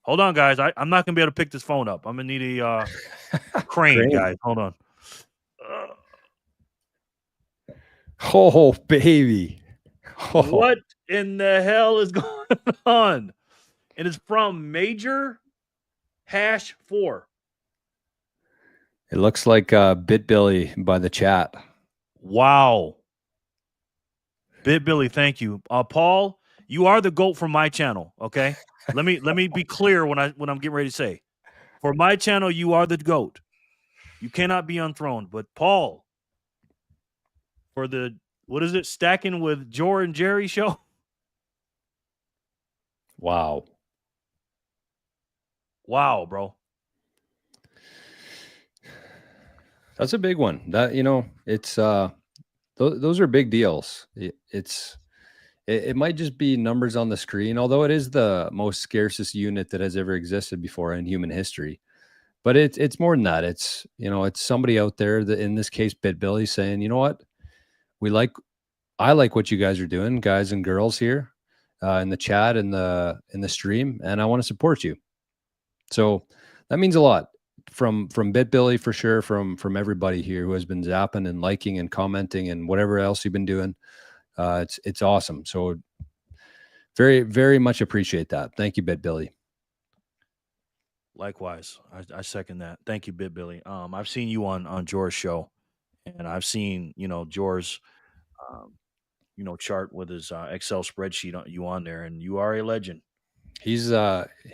Hold on, guys. I'm not going to be able to pick this phone up. I'm going to need a crane, guys. Hold on. Oh, baby. Oh. What in the hell is going on? And it's from Major #4. It looks like BitBilly by the chat. Wow. Billy, thank you. Paul, you are the GOAT for my channel. Okay. Let me be clear when I'm getting ready to say. For my channel, you are the GOAT. You cannot be unthroned. But Paul, for the what is it, Stacking with Jor and Jerry show? Wow. Wow, bro. That's a big one. That, it's those are big deals. It might just be numbers on the screen, although it is the most scarcest unit that has ever existed before in human history. But it's more than that. It's it's somebody out there that, in this case, BitBilly, saying, you know what, I like what you guys are doing, guys and girls here, in the chat and in the stream, and I want to support you. So that means a lot from BitBilly, for sure, from everybody here who has been zapping and liking and commenting and whatever else you've been doing. It's awesome. So very, very much appreciate that. Thank you, BitBilly. Likewise, I second that. Thank you, Billy. I've seen you on Jor's show, and I've seen Jor's um, chart with his Excel spreadsheet on there, and you are a legend. He's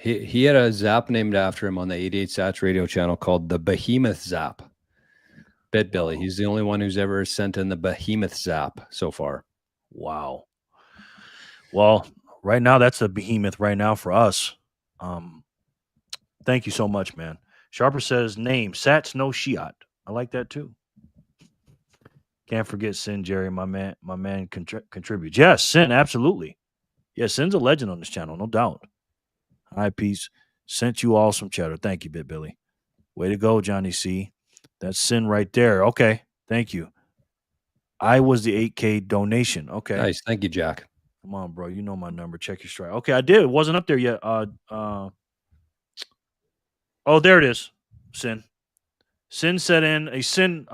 he had a zap named after him on the 88 Sats radio channel called the Behemoth Zap. BitBilly. Wow. He's the only one who's ever sent in the Behemoth Zap so far. Wow. Well, right now that's a behemoth right now for us. Thank you so much, man. Sharper says name Sats no Shiat. I like that too. Can't forget Sin Jerry, my man. My man contributes. Yes, Sin, absolutely. Yeah, Sin's a legend on this channel, no doubt. Hi, peace. Sent you all some cheddar. Thank you, BitBilly. Way to go, Johnny C. That's Sin right there. Okay, thank you. I was the 8K donation. Okay, Nice. Thank you, Jack. come on, bro. You know my number. Check your strike. Okay, I did. It wasn't up there yet. Oh, there it is. Sin. Sin set in a Sin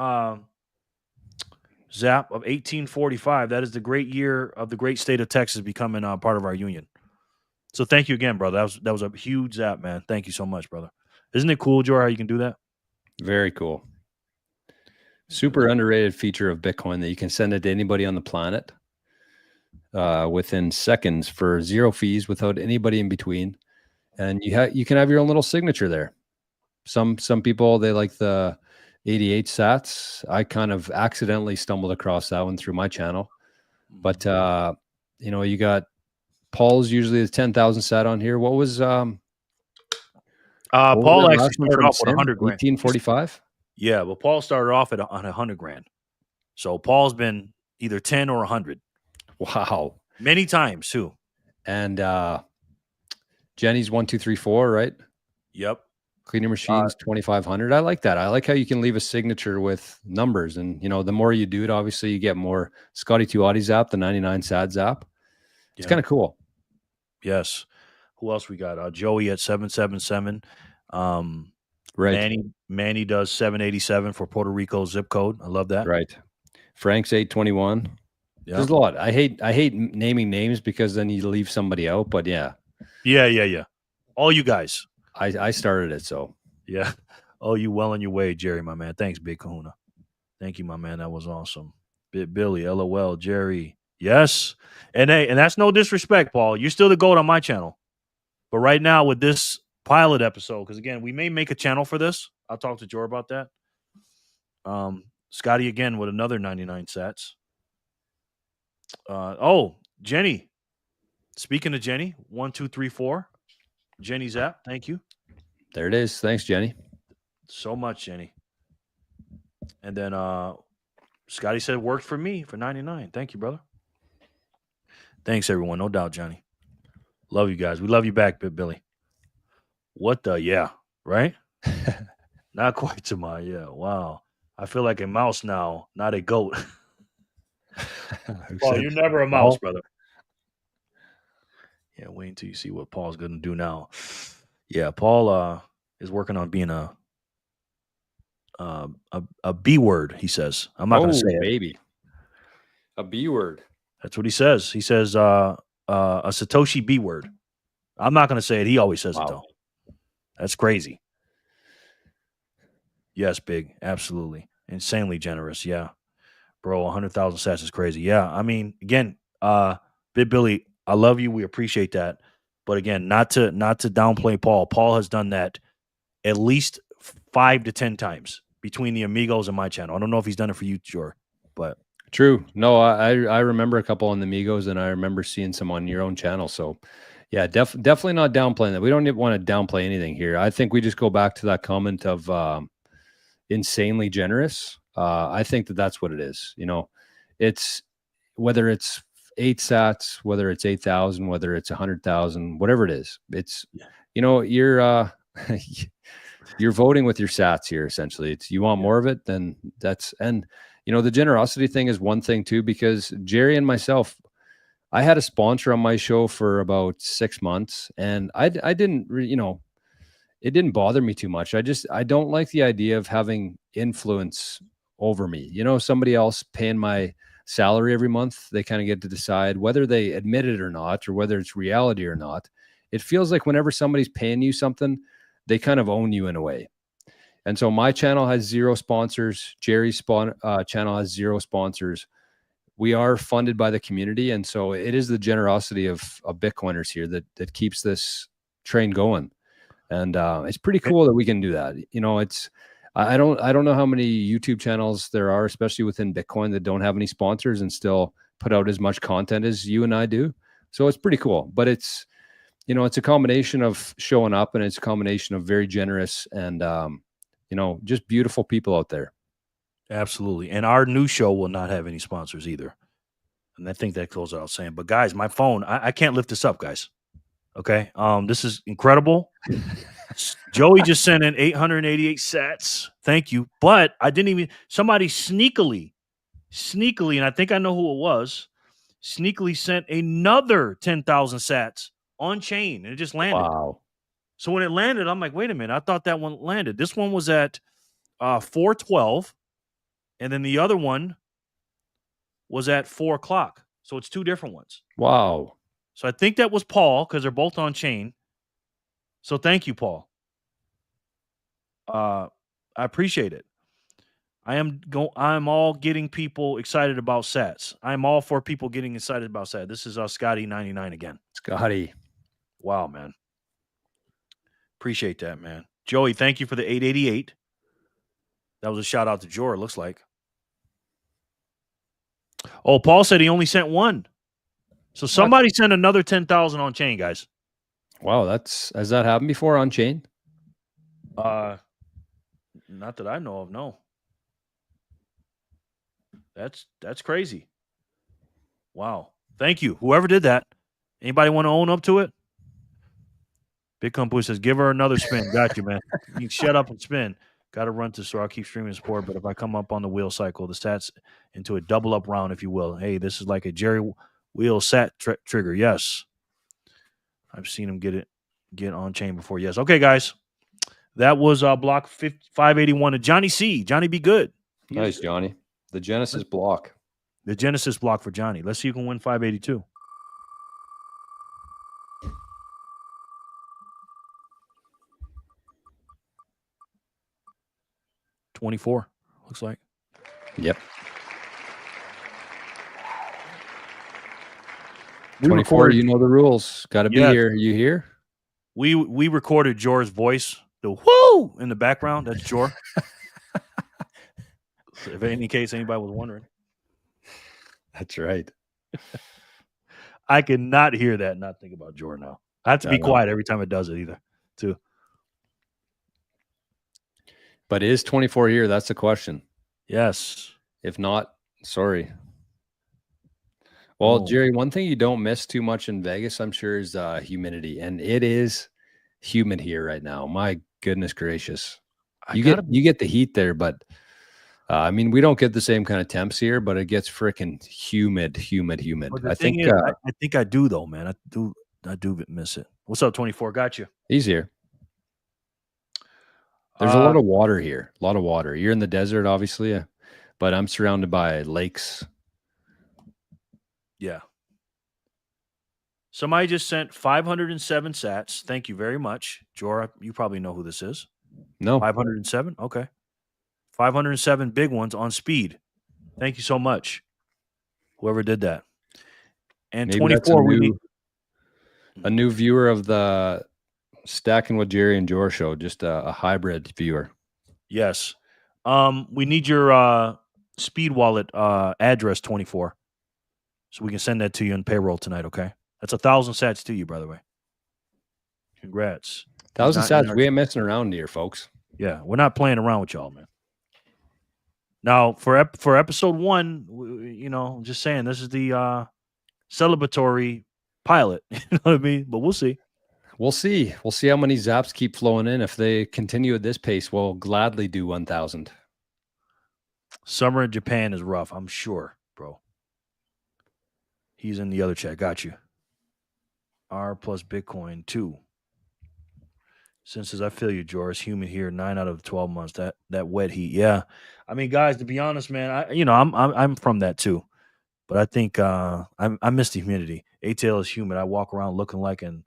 zap of 1845. That is the great year of the great state of Texas becoming part of our union. So thank you again, brother. That was a huge zap, man. Thank you so much, brother. Isn't it cool, Jor, how you can do that? Very cool. Super underrated feature of Bitcoin that you can send it to anybody on the planet within seconds for zero fees, without anybody in between, and you can have your own little signature there. Some people, they like the 88 Sats. I kind of accidentally stumbled across that one through my channel, but you got Paul's usually the 10,000 Sat on here. What was Paul actually started off with 100 grand. 1845. Yeah, but Paul started off on 100 grand. So Paul's been either 10 or 100. Wow. Many times too. And Jenny's 1234, right? Yep. Cleaner Machines 2500. I like that. I like how you can leave a signature with numbers, and the more you do it, obviously you get more. Scotty 2 Audi Zap, the 99 Sad Zap. It's kind of cool. Yes. Who else we got? Joey at 777. Right. Manny does 787 for Puerto Rico zip code. I love that. Right. Frank's 821. Yep. There's a lot. I hate naming names because then you leave somebody out. But yeah. Yeah. All you guys. I started it, so yeah. Oh, you well on your way, Jerry, my man. Thanks, Big Kahuna. Thank you, my man. That was awesome. Billy, LOL, Jerry. Yes. And hey, and that's no disrespect, Paul. You're still the GOAT on my channel. But right now with this pilot episode, because again, we may make a channel for this. I'll talk to Jor about that. Scotty again with another 99 Sats. Jenny. Speaking of Jenny, 1234. Jenny's app. Thank you. There it is. Thanks, Jenny. So much, Jenny. And then Scotty said worked for me for 99. Thank you, brother. Thanks, everyone. No doubt, Johnny. Love you guys. We love you back, Billy. What the? Yeah. Right? Not quite to my, yeah. Wow. I feel like a mouse now, not a goat. Paul, you're never a mouse, brother. Yeah, wait until you see what Paul's going to do now. Yeah, Paul is working on being a B word, he says. I'm not going to say it. Baby. A B word. That's what he says. He says a Satoshi B word. I'm not going to say it. He always says it, though. That's crazy. Yes, big. Absolutely. Insanely generous. Yeah. Bro, 100,000 sats is crazy. Yeah. I mean, again, Big Billy, I love you. We appreciate that. But again, not to downplay Paul. Paul has done that at least 5 to 10 times between the Amigos and my channel. I don't know if he's done it for you, sure, but True. No, I remember a couple on the Migos, and I remember seeing some on your own channel. So, yeah, definitely not downplaying that. We don't want to downplay anything here. I think we just go back to that comment of insanely generous. I think that that's what it is. You know, it's whether it's 8 sats, whether it's 8,000, whether it's 100,000, whatever it is. It's you're you're voting with your sats here. Essentially, it's you want yeah. more of it, then that's and the generosity thing is one thing too, because Jerry and myself, I had a sponsor on my show for about 6 months, and I didn't it didn't bother me too much. I don't like the idea of having influence over me. Somebody else paying my salary every month, they kind of get to decide whether they admit it or not, or whether it's reality or not. It feels like whenever somebody's paying you something, they kind of own you in a way. And so my channel has 0 sponsors. Jerry's channel has 0 sponsors. We are funded by the community, and so it is the generosity of Bitcoiners here that keeps this train going. And it's pretty cool that we can do that. It's I don't know how many YouTube channels there are, especially within Bitcoin, that don't have any sponsors and still put out as much content as you and I do. So it's pretty cool. But it's it's a combination of showing up, and it's a combination of very generous and just beautiful people out there. Absolutely. And our new show will not have any sponsors either. And I think that goes without saying. But guys, my phone, I can't lift this up, guys. Okay. This is incredible. Joey just sent in 888 sats. Thank you. But I didn't even somebody sneakily, and I think I know who it was, sneakily sent another 10,000 sats on chain, and it just landed. Wow. So when it landed, I'm like, wait a minute, I thought that one landed. This one was at 412, and then the other one was at 4 o'clock. So it's 2 different ones. Wow. So I think that was Paul, because they're both on chain. So thank you, Paul. I appreciate it. I'm all getting people excited about sats. I'm all for people getting excited about sats. This is Scotty99 again. Scotty. Wow, man. Appreciate that, man. Joey, thank you for the 888. That was a shout out to Jor, it looks like. Oh, Paul said he only sent one. So somebody sent another 10,000 on chain, guys. Wow, has that happened before on chain? Not that I know of, no. That's crazy. Wow. Thank you. Whoever did that. Anybody want to own up to it? Big Company says, give her another spin. Got you, man. You can shut up and spin. Got to run to store. I'll keep streaming support. But if I come up on the wheel cycle, the stats into a double up round, if you will. Hey, this is like a Jerry wheel sat trigger. Yes. I've seen him get on chain before. Yes. Okay, guys. That was block 581 to Johnny C. Johnny be good. Nice, Johnny. The Genesis block. The Genesis block for Johnny. Let's see who can win 582. $24, looks like. Yep. 24, you know the rules. Got to be here. You here? We recorded Jor's voice, the whoo in the background. That's Jor. If in any case anybody was wondering. That's right. I cannot hear that and not think about Jor now. I have to be quiet every time it does it either, too. But is 24 here? That's the question. Yes. If not, sorry. Well, Jerry, one thing you don't miss too much in Vegas, I'm sure, is humidity. And it is humid here right now. My goodness gracious. You get the heat there, but I mean, we don't get the same kind of temps here, but it gets freaking humid. Well, I think I do though, man. I do miss it. What's up, 24? Got you. He's here. There's a lot of water here. A lot of water. You're in the desert, obviously, but I'm surrounded by lakes. Yeah. Somebody just sent 507 sats. Thank you very much. Jora, you probably know who this is. No. 507? Okay. 507 big ones on speed. Thank you so much, whoever did that. And Maybe that's 24, we need a new viewer of the Stacking with Jerry and Jor show, just a hybrid viewer. Yes. We need your speed wallet address 24. So we can send that to you in payroll tonight, okay? That's 1,000 sats to you, by the way. Congrats. 1,000 sats. We ain't messing around here, folks. Yeah, we're not playing around with y'all, man. Now, for episode 1, you know, just saying, this is the celebratory pilot. You know what I mean? But we'll see. We'll see. We'll see how many zaps keep flowing in. If they continue at this pace, we'll gladly do 1,000. Summer in Japan is rough, I'm sure, bro. He's in the other chat. Got you. R plus Bitcoin 2. Since I feel you, Joris. Humid here, 9 out of 12 months. That wet heat. Yeah. I mean, guys, to be honest, man, I'm from that too. But I think I miss the humidity. A-tail is humid. I walk around looking like an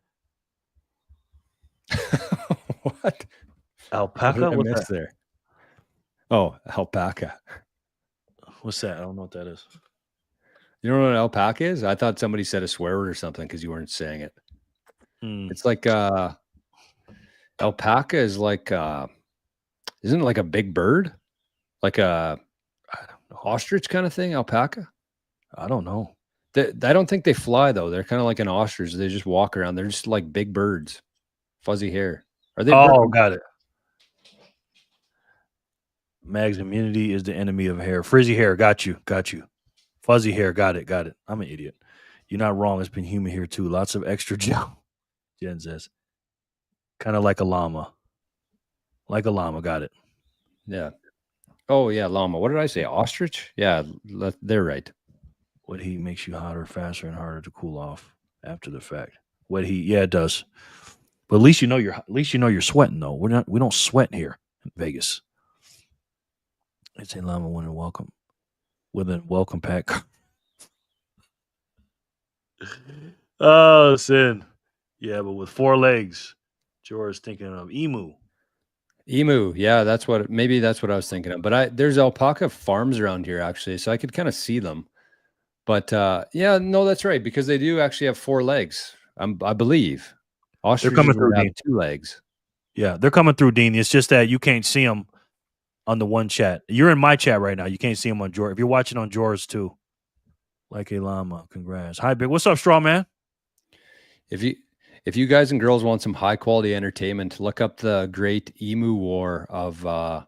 What? alpaca? What did I miss there? Oh, alpaca. What's that? I don't know what that is. You don't know what an alpaca is? I thought somebody said a swear word or something because you weren't saying it. It's like alpaca is like isn't it like a big bird? Like a ostrich kind of thing, alpaca? I don't know. I don't think they fly though. They're kind of like an ostrich. They just walk around. They're just like big birds. Fuzzy hair. Are they birds? Got it. Mag's immunity is the enemy of hair. Frizzy hair, got you. Fuzzy hair, got it. I'm an idiot. You're not wrong. It's been humid here too. Lots of extra gel. Jen says. Kind of like a llama. Got it. Yeah. Oh, yeah, llama. What did I say? Ostrich? Yeah, they're right. Wet heat makes you hotter, faster, and harder to cool off after the fact. Wet heat, yeah, it does. But at least you know you're sweating though. We don't sweat here in Vegas. It's a llama winner welcome with a welcome pack. Oh, sin. Yeah, but with 4 legs. George thinking of emu. Yeah, that's what I was thinking of. But there's alpaca farms around here actually, so I could kind of see them. But yeah, no, that's right, because they do actually have 4 legs. I believe. Ostriches They're coming through, have Dean. 2 legs. Yeah, they're coming through, Dean. It's just that you can't see them on the one chat. You're in my chat right now. You can't see them on George. If you're watching on George too, like a llama. Congrats. Hi, Big. What's up, Straw Man? If you guys and girls want some high quality entertainment, look up the Great Emu War of I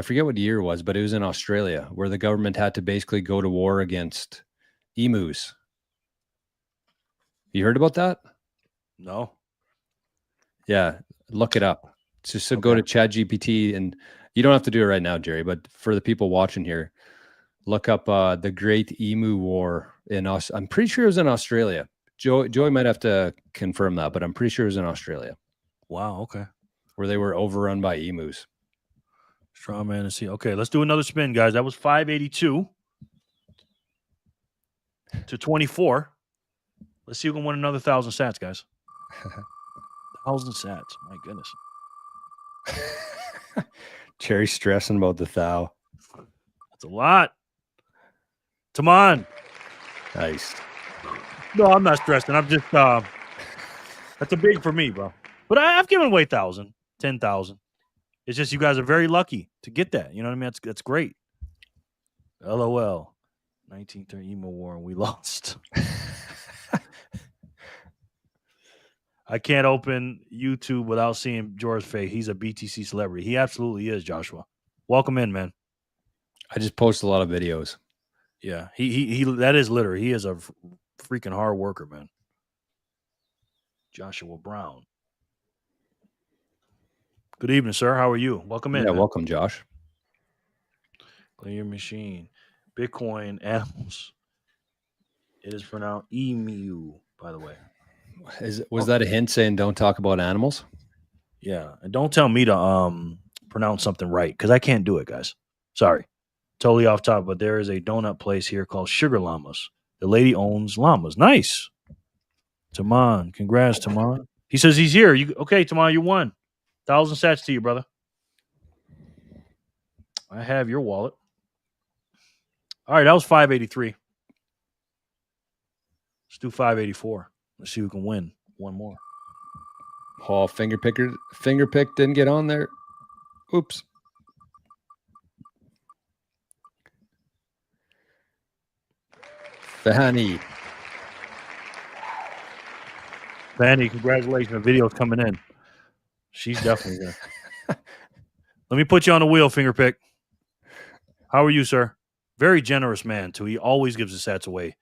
forget what year it was, but it was in Australia where the government had to basically go to war against emus. You heard about that? No. Yeah, look it up. Just go to ChatGPT, and you don't have to do it right now, Jerry, but for the people watching here, look up the Great Emu War in I'm pretty sure it was in Australia. Joey might have to confirm that, but I'm pretty sure it was in Australia. Wow, okay. Where they were overrun by emus. Straw man and see. Okay, let's do another spin, guys. That was 582 to 24. Let's see who can win another 1,000 sats, guys. 1,000 sats. My goodness. Jerry's stressing about the thou. That's a lot. Come on. Nice. No, I'm not stressing. I'm just that's a big for me, bro. But I've given away 1,000, 10,000. It's just you guys are very lucky to get that. You know what I mean? That's great. LOL. 1930 emo war and we lost. I can't open YouTube without seeing George's face. He's a BTC celebrity. He absolutely is, Joshua. Welcome in, man. I just post a lot of videos. Yeah, he that is literally. He is a freaking hard worker, man. Joshua Brown. Good evening, sir. How are you? Welcome in. Yeah, man. welcome, Josh. Clean your machine. Bitcoin animals. It is pronounced emu, by the way. Was that a hint saying don't talk about animals? Yeah, and don't tell me to pronounce something right because I can't do it, guys. Sorry, totally off topic. But there is a donut place here called Sugar Llamas. The lady owns llamas. Nice, Taman. Congrats, Taman. He says he's here. Okay, Taman, you won. 1,000 sats to you, brother. I have your wallet. All right, that was 583. Let's do 584. Let's see who can win one more. Paul finger pick didn't get on there. Oops. Fanny, congratulations. The video's coming in. She's definitely there. Let me put you on the wheel, finger pick. How are you, sir? Very generous man, too. He always gives his sats away.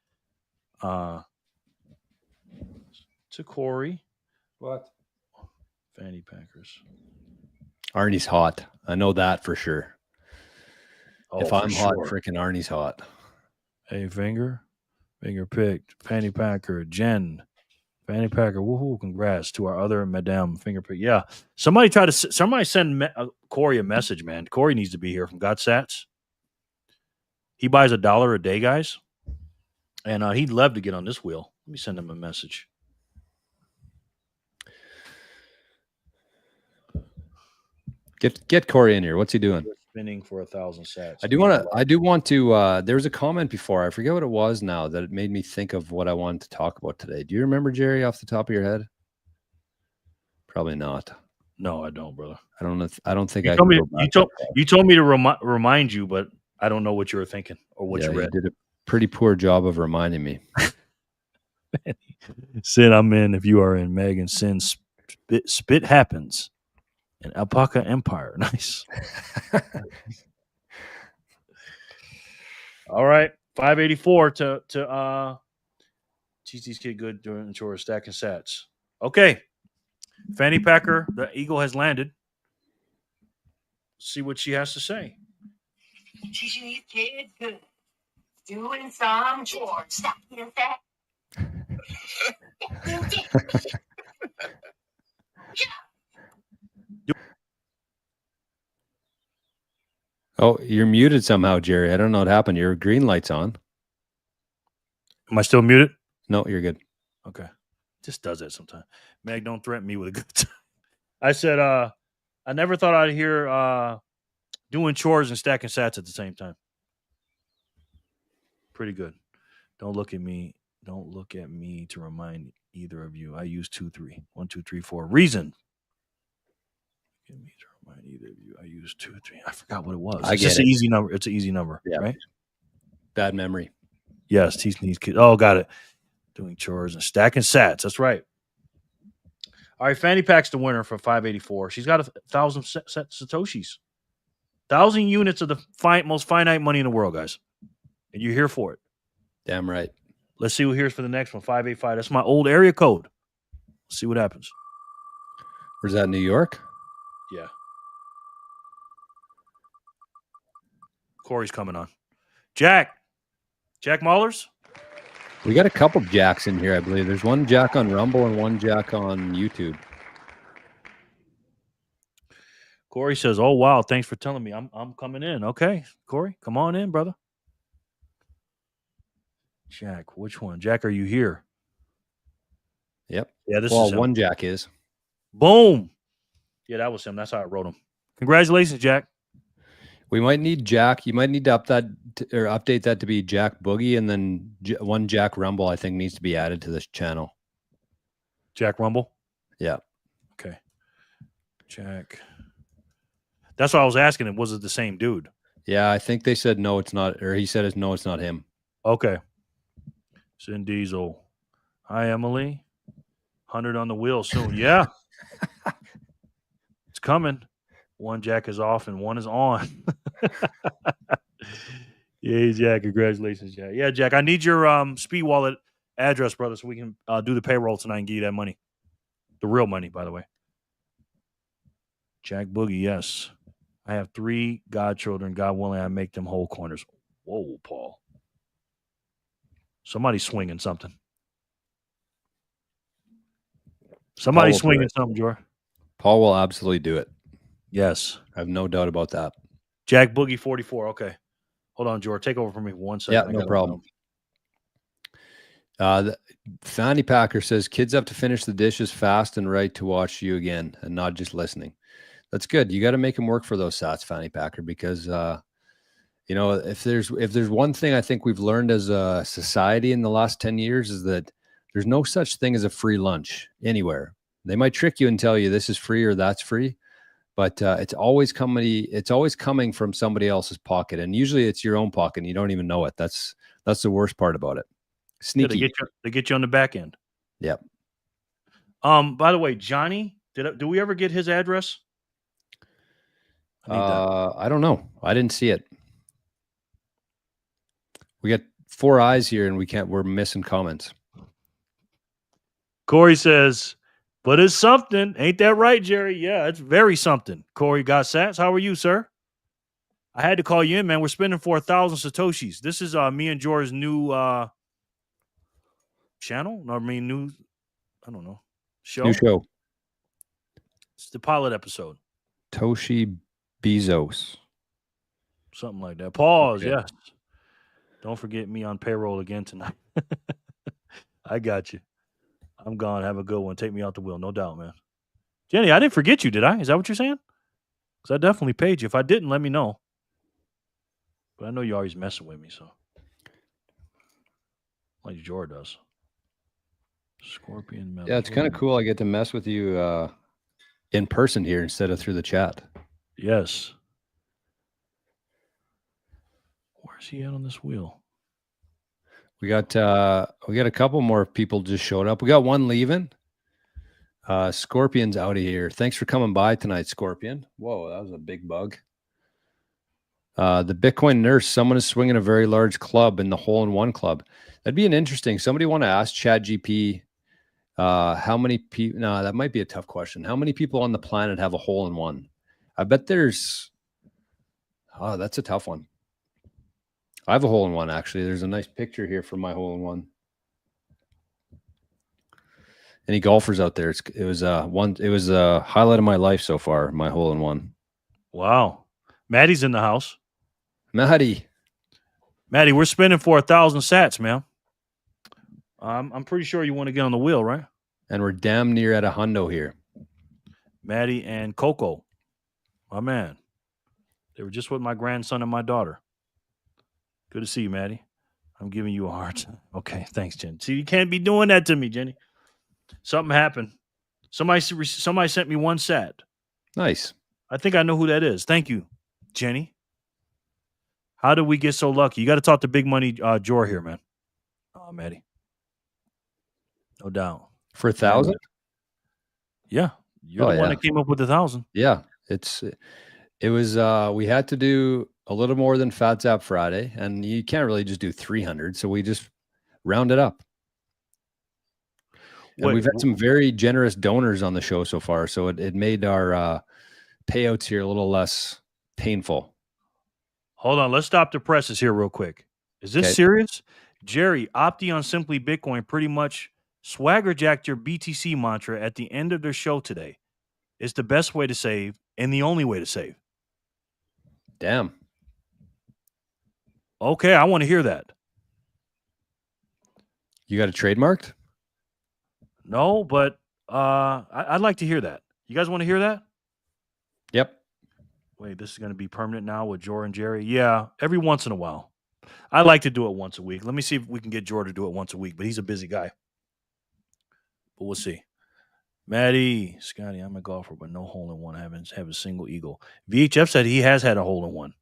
To Corey. What? Fanny Packers. Arnie's hot. I know that for sure. Oh, if I'm hot, freaking Arnie's hot. Hey, finger picked. Fanny Packer, Jen. Fanny Packer, woohoo! Congrats to our other Madame finger pick. Yeah, somebody send Corey a message, man. Corey needs to be here from Got Sats. He buys $1 a day, guys, and he'd love to get on this wheel. Let me send him a message. Get Corey in here. What's he doing? Spinning for 1,000 sats. I do want to. There was a comment before. I forget what it was now that it made me think of what I wanted to talk about today. Do you remember, Jerry, off the top of your head? Probably not. No, I don't, brother. I don't think you told me to remind you, but I don't know what you were thinking or what you read. You did a pretty poor job of reminding me. Sin, I'm in. If you are in, Megan, Sin, spit happens. An Alpaca Empire. Nice. All right. 584 to teach these kids good during chores, stacking sats. Okay. Fanny Packer, the Eagle has landed. See what she has to say. Teaching these kids good. Doing some chores, stacking sats. Oh, you're muted somehow, Jerry. I don't know what happened. Your green light's on. Am I still muted? No, you're good. Okay. Just does that sometimes. Meg, don't threaten me with a good time. I said, I never thought I'd hear doing chores and stacking sats at the same time. Pretty good. Don't look at me. Don't look at me to remind either of you. I use 2, 3. 1, 2, 3, 4. Reason. Get me to remind either of you. I use 2, 3. I forgot what it was. It's just an easy number. It's an easy number, yeah. Right? Bad memory. Yes, teaching these kids. Oh, got it. Doing chores and stacking sats. That's right. All right, Fanny Pack's the winner for 584. She's got 1,000 Satoshis. 1,000 units of the most finite money in the world, guys. And you're here for it. Damn right. Let's see who here's for the next one. 585. That's my old area code. Let's see what happens. Where's that, New York? Yeah. Corey's coming on. Jack Maulers? We got a couple Jacks in here, I believe. There's one Jack on Rumble and one Jack on YouTube. Corey says, "Oh wow, thanks for telling me. I'm coming in." Okay, Corey, come on in, brother. Jack, which one? Jack, are you here? Yep. Yeah, this is him. One Jack is. Boom. Yeah, that was him. That's how I wrote him. Congratulations, Jack. We might need Jack. You might need to update that to be Jack Boogie, and then one Jack Rumble, I think, needs to be added to this channel. Jack Rumble? Yeah. Okay. Jack. That's what I was asking him. Was it the same dude? Yeah, I think they said no, it's not. Or he said no, it's not him. Okay. Sin Diesel. Hi, Emily. 100 on the wheel soon. Yeah. It's coming. One Jack is off and one is on. Yeah, Jack. Congratulations, Jack. Yeah, Jack. I need your Speed Wallet address, brother, so we can do the payroll tonight and give you that money. The real money, by the way. Jack Boogie, yes. I have 3 godchildren. God willing, I make them whole corners. Whoa, Paul. Somebody's swinging something. Somebody's swinging something, Jor. Paul will absolutely do it. Yes. I have no doubt about that. Jack Boogie 44. Okay. Hold on, Jor. Take over for me for 1 second. Yeah, no problem. Fanny Packer says, kids have to finish the dishes fast and right to watch you again and not just listening. That's good. You got to make him work for those sats, Fanny Packer, because if there's one thing I think we've learned as a society in the last 10 years is that there's no such thing as a free lunch anywhere. They might trick you and tell you this is free or that's free, but it's always coming from somebody else's pocket, and usually it's your own pocket and you don't even know it. That's the worst part about it. Sneaky. Yeah, they get you on the back end. Yep. By the way, Johnny, do we ever get his address? I don't know. I didn't see it. We got 4 eyes here and we're missing comments. Corey says, but it's something. Ain't that right, Jerry? Yeah, it's very something. Corey got sats. How are you, sir? I had to call you in, man. We're spending 4,000 Satoshis. This is me and George's new channel. I don't know. Show. New show. It's the pilot episode. Toshi Bezos. Something like that. Pause, Okay. yes. Don't forget me on payroll again tonight. I got you. I'm gone. Have a good one. Take me out the wheel. No doubt, man. Jenny, I didn't forget you, did I? Is that what you're saying? Because I definitely paid you. If I didn't, let me know. But I know you're always messing with me, so. Like George does. Scorpion metal. Yeah, it's kind of cool. I get to mess with you in person here instead of through the chat. Yes. Where's he at on this wheel? We got a couple more people just showed up. We got one leaving. Scorpion's out of here. Thanks for coming by tonight, Scorpion. Whoa, that was a big bug. The Bitcoin nurse, someone is swinging a very large club in the hole-in-one club. That'd be an interesting. Somebody want to ask ChatGPT how many people? No, that might be a tough question. How many people on the planet have a hole-in-one? I bet there's. Oh, that's a tough one. I have a hole-in-one actually. There's a nice picture here from my hole-in-one. Any golfers out there? It was a highlight of my life so far. My hole-in-one. Wow, Maddie's in the house. Maddie, we're spending 4,000 sats, man. I'm pretty sure you want to get on the wheel, right? And we're damn near at a hundo here. Maddie and Coco, my man. They were just with my grandson and my daughter. Good to see you, Maddie. I'm giving you a heart. Okay, thanks, Jen. See, you can't be doing that to me, Jenny. Something happened. Somebody sent me one sat. Nice. I think I know who that is. Thank you, Jenny. How did we get so lucky? You got to talk to Big Money Jor here, man. Oh, Maddie. No doubt. For 1,000? Yeah. You're the one that came up with 1,000. Yeah. It was we had to do a little more than Fat Zap Friday, and you can't really just do 300, so we just rounded up. And we've had some very generous donors on the show so far, so it made our payouts here a little less painful. Hold on, let's stop the presses here real quick. Is this serious? Jerry, Opti on Simply Bitcoin pretty much swagger jacked your BTC mantra at the end of their show today. It's the best way to save and the only way to save. Damn. Okay, I want to hear that. You got it trademarked? No, but I'd like to hear that. You guys want to hear that? Yep. Wait, this is going to be permanent now with Jor and Jerry? Yeah, every once in a while. I like to do it once a week. Let me see if we can get Jor to do it once a week, but he's a busy guy. But we'll see. Maddie, Scotty, I'm a golfer, but no hole-in-one. I haven't have a single eagle. VHF said he has had a hole-in-one.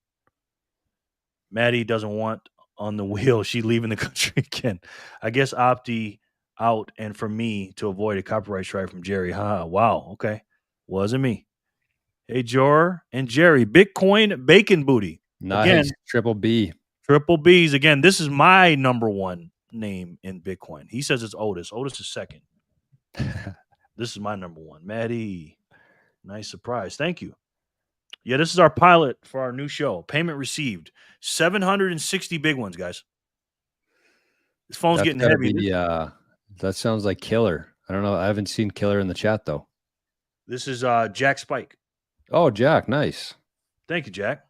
Maddie doesn't want on the wheel. She leaving the country again. I guess Opti out and for me to avoid a copyright strike from Jerry. Wow. Okay. Wasn't me. Hey, Jor and Jerry. Bitcoin Bacon Booty. Nice. Again, Triple B. Triple B's. Again, this is my number one name in Bitcoin. He says it's Otis. Otis is second. This is my number one. Maddie. Nice surprise. Thank you. Yeah, this is our pilot for our new show. Payment received. 760 big ones, guys. This phone's getting heavy. That sounds like Killer. I don't know. I haven't seen Killer in the chat, though. This is Jack Spike. Oh, Jack. Nice. Thank you, Jack.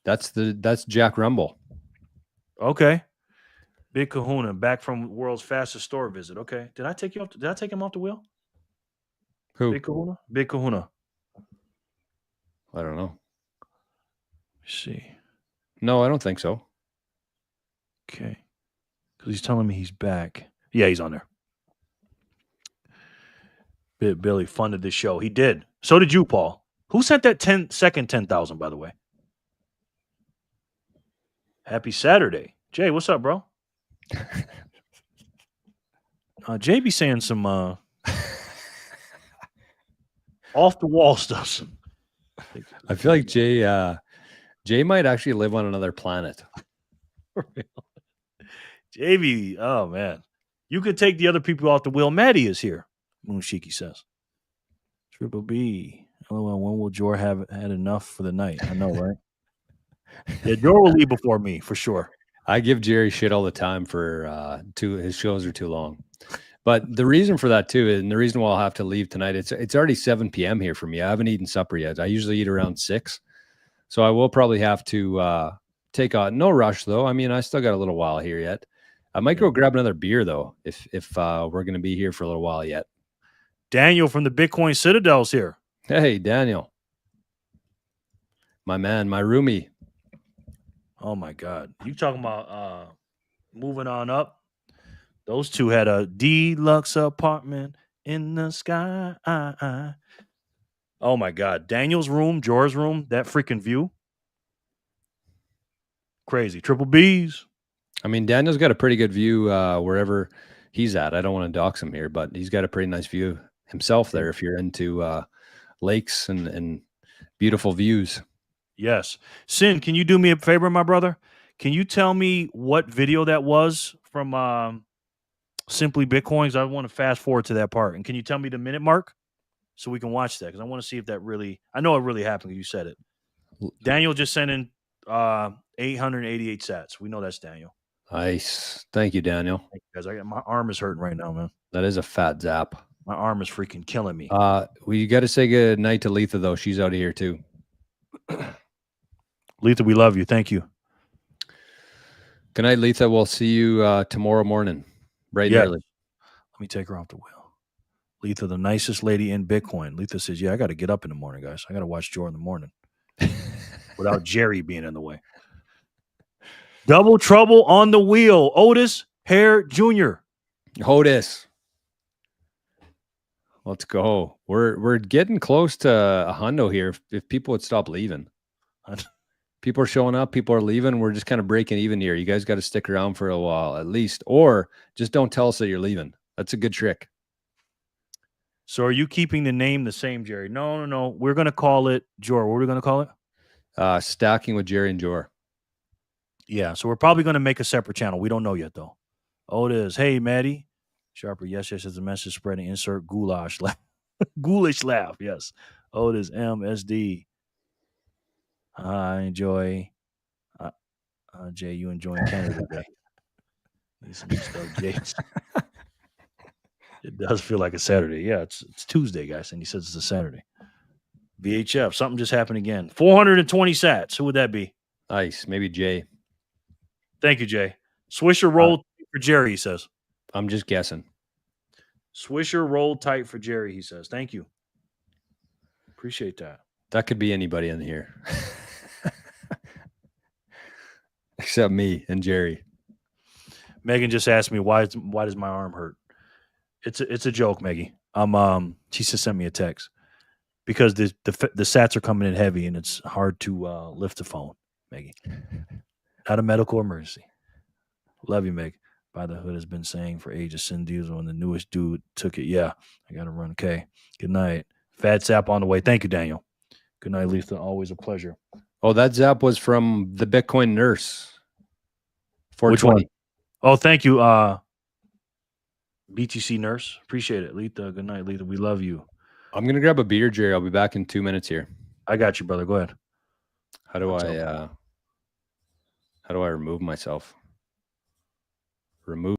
That's Jack Rumble. Okay. Big Kahuna back from world's fastest store visit. Okay. Did I take him off the wheel? Who? Big Kahuna? Big Kahuna. I don't know. Let's see. No, I don't think so. Okay. Because he's telling me he's back. Yeah, he's on there. Billy funded this show. He did. So did you, Paul. Who sent that 10,000, by the way? Happy Saturday. Jay, what's up, bro? Jay be saying some off the wall stuff. I feel like Jay might actually live on another planet. JB, oh man. You could take the other people off the wheel. Maddie is here. Moonshiki says. Triple B. LOL, when will Jor have had enough for the night? I know, right? Yeah, Jor will leave before me, for sure. I give Jerry shit all the time for his shows are too long. But the reason for that too, and the reason why I'll have to leave tonight, it's already 7 p.m. here for me. I haven't eaten supper yet. I usually eat around 6. So I will probably have to take on no rush though. I mean, I still got a little while here yet. I might go grab another beer though, if we're gonna be here for a little while yet. Daniel from the Bitcoin Citadel's here. Hey, Daniel. My man, my roomie. Oh my God. You talking about moving on up? Those two had a deluxe apartment in the sky. Oh my God. Daniel's room, Jor's room, that freaking view. Crazy. Triple B's. I mean, Daniel's got a pretty good view wherever he's at. I don't want to dox him here, but he's got a pretty nice view himself there if you're into lakes and beautiful views. Yes. Sin, can you do me a favor, my brother? Can you tell me what video that was from Simply Bitcoins? I want to fast forward to that part. And can you tell me the minute mark so we can watch that? Because I want to see if that really, I know it really happened. You said it. Daniel just sent in 888 sats. We know that's Daniel. Nice. Thank you, Daniel. Thank you guys. My arm is hurting right now, man. That is a fat zap. My arm is freaking killing me. We got to say good night to Letha, though. She's out of here, too. Letha, we love you. Thank you. Good night, Letha. We'll see you tomorrow morning, bright and early. Let me take her off the wheel. Letha, the nicest lady in Bitcoin. Letha says, yeah, I got to get up in the morning, guys. I got to watch Joe in the morning without Jerry being in the way. Double trouble on the wheel. Otis Hare Jr. Otis. Let's go. We're getting close to a hundo here. If people would stop leaving. People are showing up. People are leaving. We're just kind of breaking even here. You guys got to stick around for a while at least. Or just don't tell us that you're leaving. That's a good trick. So are you keeping the name the same, Jerry? No. We're going to call it Jor. What are we going to call it? Stacking with Jerry and Jor. Yeah, so we're probably going to make a separate channel. We don't know yet, though. Oh, it is. Hey, Maddie. Sharper, yes, is the message spreading. Insert goulash laugh. Ghoulish laugh, yes. Oh, it is MSD. I enjoy. Jay, you enjoying Canada today? It does feel like a Saturday. Yeah, it's Tuesday, guys, and he says it's a Saturday. VHF, something just happened again. 420 sats. Who would that be? Nice. Maybe Jay. Thank you, Jay. Swisher roll for Jerry, he says. I'm just guessing. Swisher roll tight for Jerry, he says. Thank you. Appreciate that. That could be anybody in here. Except me and Jerry. Megan just asked me why does my arm hurt? It's a joke, Maggie. She just sent me a text because the sats are coming in heavy and it's hard to lift the phone, Maggie. Not a medical emergency. Love you, Meg. By the Hood has been saying for ages, Sin Diesel and the newest dude took it. Yeah, I got to run. Okay. Good night. Fat Zap on the way. Thank you, Daniel. Good night, Letha. Always a pleasure. Oh, that Zap was from the Bitcoin Nurse. 420. Which one? Oh, thank you, BTC Nurse. Appreciate it. Letha, good night, Letha. We love you. I'm going to grab a beer, Jerry. I'll be back in 2 minutes here. I got you, brother. Go ahead. How do I remove myself? Remove.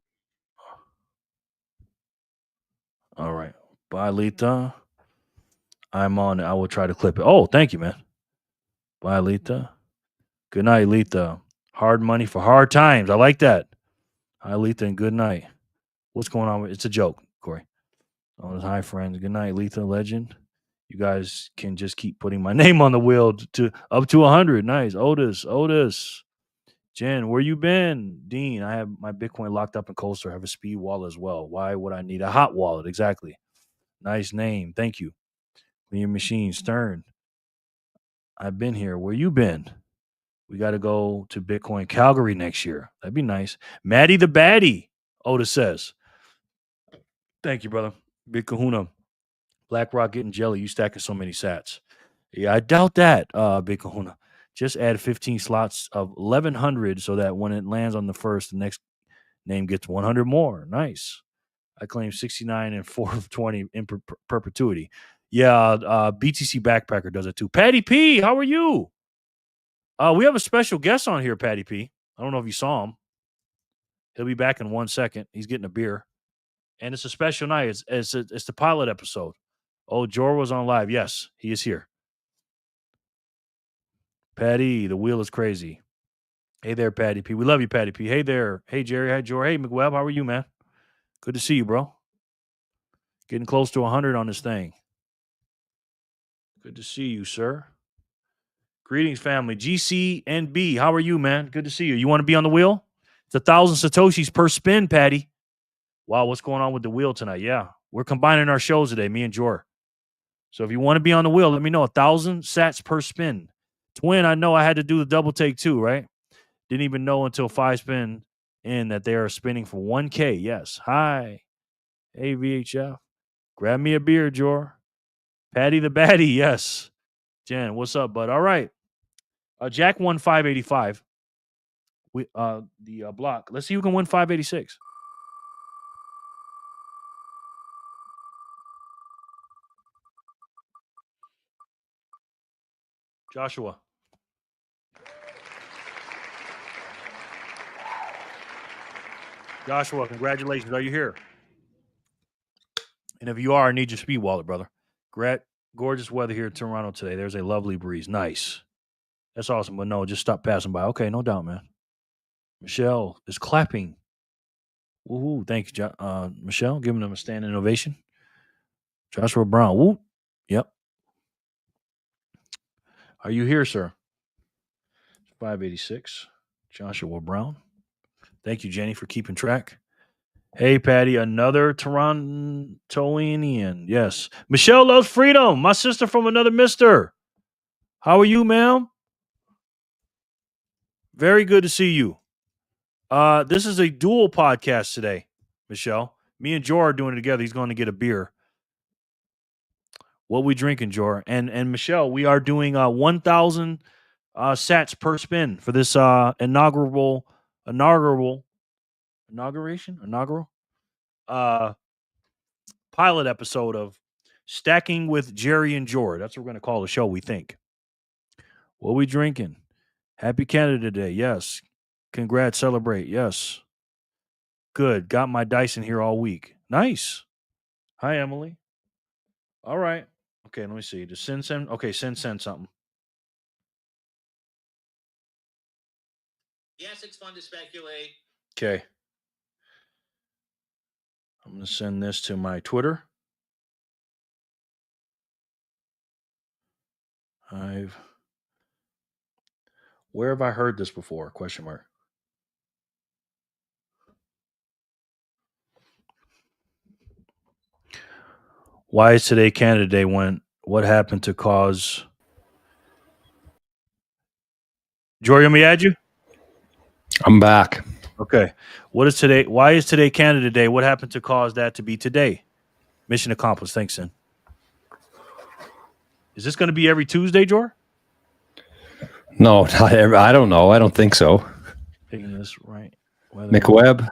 All right. Bye, Letha. I'm on it. I will try to clip it. Oh, thank you, man. Bye, Letha. Good night, Letha. Hard money for hard times. I like that. Hi, Letha, and good night. What's going on? It's a joke, Corey. Oh, hi, friends. Good night, Letha, legend. You guys can just keep putting my name on the wheel to up to 100. Nice. Otis. Jen, where you been? Dean, I have my Bitcoin locked up in Coaster. I have a speed wallet as well. Why would I need a hot wallet? Exactly. Nice name. Thank you. Clean your machine. Stern. I've been here. Where you been? We got to go to Bitcoin Calgary next year. That'd be nice. Maddie the Baddie, Otis says. Thank you, brother. Big kahuna. BlackRock getting jelly. You stacking so many sats. Yeah, I doubt that, Big kahuna. Just add 15 slots of 1,100 so that when it lands on the first, the next name gets 100 more. Nice. I claim 69 and 4 of 20 in perpetuity. Yeah, BTC Backpacker does it too. Patty P, how are you? We have a special guest on here, Patty P. I don't know if you saw him. He'll be back in 1 second. He's getting a beer. And it's a special night. It's the pilot episode. Oh, Jor was on live. Yes, he is here. Patty, the wheel is crazy. Hey there, Patty P. We love you, Patty P. Hey there. Hey, Jerry. Hi, Jor. Hey, McWebb. How are you, man? Good to see you, bro. Getting close to 100 on this thing. Good to see you, sir. Greetings, family. GC and B. How are you, man? Good to see you. You want to be on the wheel? It's 1,000 Satoshis per spin, Patty. Wow, what's going on with the wheel tonight? Yeah, we're combining our shows today, me and Jor. So if you want to be on the wheel, let me know. 1,000 sats per spin. Twin, I know I had to do the double take too, right? Didn't even know until 5 spin in that they are spinning for 1K. Yes. Hi. Hey, VHF. Grab me a beer, Jor. Patty the Baddie. Yes. Jen, what's up, bud? All right. Jack won 585. The block. Let's see who can win 586. Joshua. Joshua, congratulations. Are you here? And if you are, I need your speed wallet, brother. Gorgeous weather here in Toronto today. There's a lovely breeze. Nice. That's awesome. But no, just stop passing by. Okay, no doubt, man. Michelle is clapping. Woohoo. Thank you, Michelle. Giving them a standing ovation. Joshua Brown. Woo. Yep. Are you here, sir? 586. Joshua Brown. Thank you, Jenny, for keeping track. Hey, Patty, another Torontoanian. Yes. Michelle Loves Freedom, my sister from another mister. How are you, ma'am? Very good to see you. This is a dual podcast today, Michelle. Me and Jor are doing it together. He's going to get a beer. What we drinking, Jor? And Michelle, we are doing 1,000 sats per spin for this inaugural pilot episode of Stacking with Jerry and Jor. That's what we're going to call the show, we think. What we drinking? Happy Canada Day. Yes. Congrats. Celebrate. Yes. Good. Got my Dyson here all week. Nice. Hi, Emily. All right. Okay, let me see. Does send? Okay, send something. Yes, it's fun to speculate. Okay. I'm going to send this to my Twitter. Where have I heard this before? Question mark. Why is today Canada Day? What happened to cause? Jory, let me add you. I'm back. Okay. What is today? Why is today Canada Day? What happened to cause that to be today? Mission accomplished. Thanks, Sin. Is this going to be every Tuesday, Jor? No, not every, I don't know. I don't think so. Taking this right. McWebb,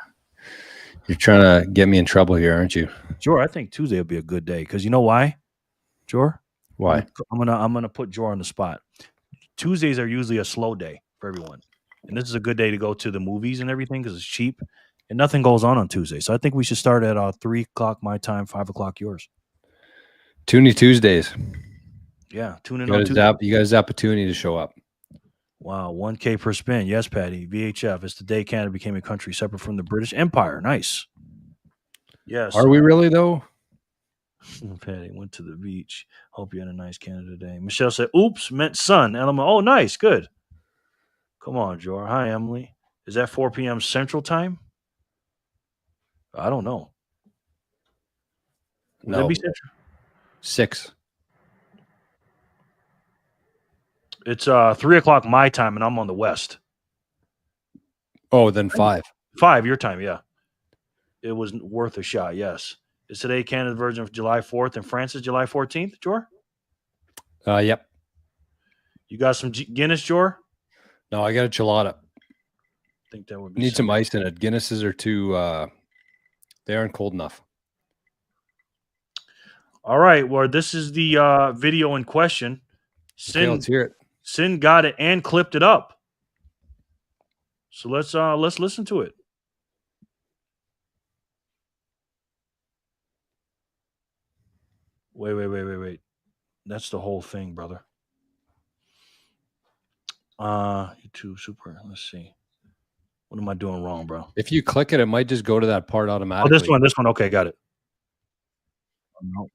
you're trying to get me in trouble here, aren't you? Jor, I think Tuesday will be a good day because you know why, Jor? Why? I'm gonna put Jor on the spot. Tuesdays are usually a slow day for everyone, and this is a good day to go to the movies and everything because it's cheap, and nothing goes on Tuesday. So I think we should start at 3:00 my time, 5:00 yours. Toonie Tuesdays. Yeah, tune in on Tuesday. You got a opportunity to show up. Wow, 1K per spin. Yes, Patty. VHF. It's the day Canada became a country separate from the British Empire. Nice. Yes. Are we really, though? Patty went to the beach. Hope you had a nice Canada day. Michelle said, oops, meant sun. Element. Oh, nice. Good. Come on, Jor. Hi, Emily. Is that 4 p.m. Central Time? I don't know. Would that No, be Central? 6. It's 3 o'clock my time, and I'm on the West. Oh, then 5. 5 your time, yeah. It was worth a shot, yes. Is today Canada's version of July 4th and France's July 14th, Jor? Yep. You got some Guinness, Jor? No, I got a gelada. I think that would be Need some ice in it. Guinnesses are too, they aren't cold enough. All right. Well, this is the video in question. Okay, let's hear it. Sin got it and clipped it up. So let's listen to it. Wait. That's the whole thing, brother. YouTube super. Let's see. What am I doing wrong, bro? If you click it, it might just go to that part Oh, automatically. this one. Okay, got it. Oh, no.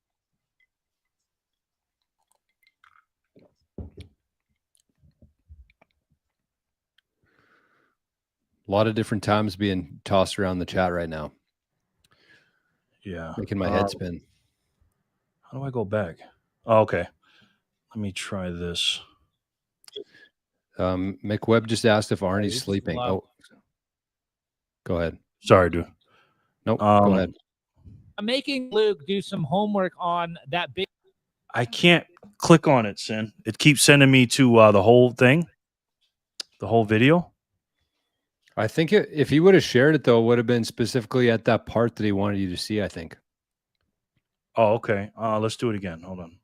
A lot of different times being tossed around the chat right now. Yeah. Making my head spin. How do I go back? Oh, okay. Let me try this. Mick Webb just asked if Arnie's sleeping. Oh, go ahead. Sorry, dude. Nope. Go ahead. I'm making Luke do some homework on that big. I can't click on it, Sin. It keeps sending me to the whole thing, the whole video. I think if he would have shared it, though, it would have been specifically at that part that he wanted you to see, I think. Oh, okay. Let's do it again. Hold on.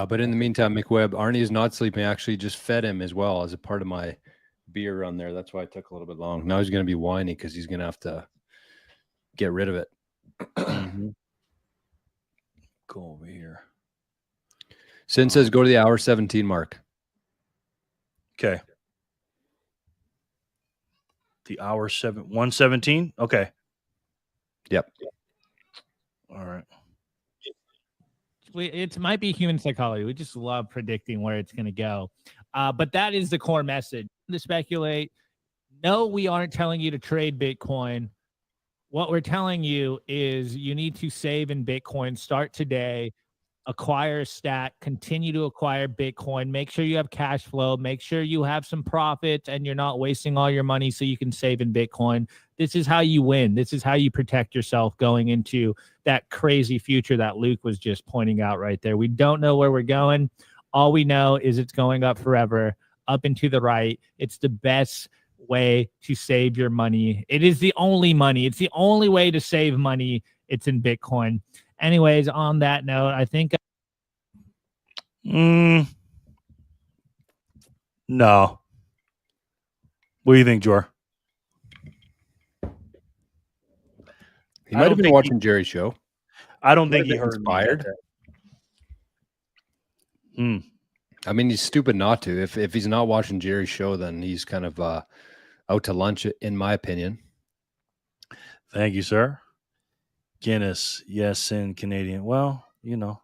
But in the meantime, Mick Webb, Arnie is not sleeping. I actually just fed him as well as a part of my beer run there. That's why it took a little bit long. Now he's going to be whiny because he's going to have to get rid of it. Mm-hmm. Go over here. Sin says go to the hour 17 mark. Okay. The hour 1:17. Okay. Yep. All right. It might be human psychology. We just love predicting where it's going to go. But that is the core message. To speculate. No, we aren't telling you to trade Bitcoin. What we're telling you is you need to save in Bitcoin. Start today. Acquire a stack. Continue to acquire Bitcoin. Make sure you have cash flow. Make sure you have some profits and you're not wasting all your money so you can save in Bitcoin. This is how you win. This is how you protect yourself going into that crazy future that Luke was just pointing out right there. We don't know where we're going. All we know is it's going up forever, up and to the right. It's the best way to save your money. It is the only money. It's the only way to save money. It's in Bitcoin. Anyways, on that note, I think No. What do you think, Jor? He might have been watching Jerry's show. I don't think he heard inspired. I mean, he's stupid not to. If he's not watching Jerry's show, then he's kind of out to lunch, in my opinion. Thank you, sir. Guinness, yes, and Canadian. Well, you know,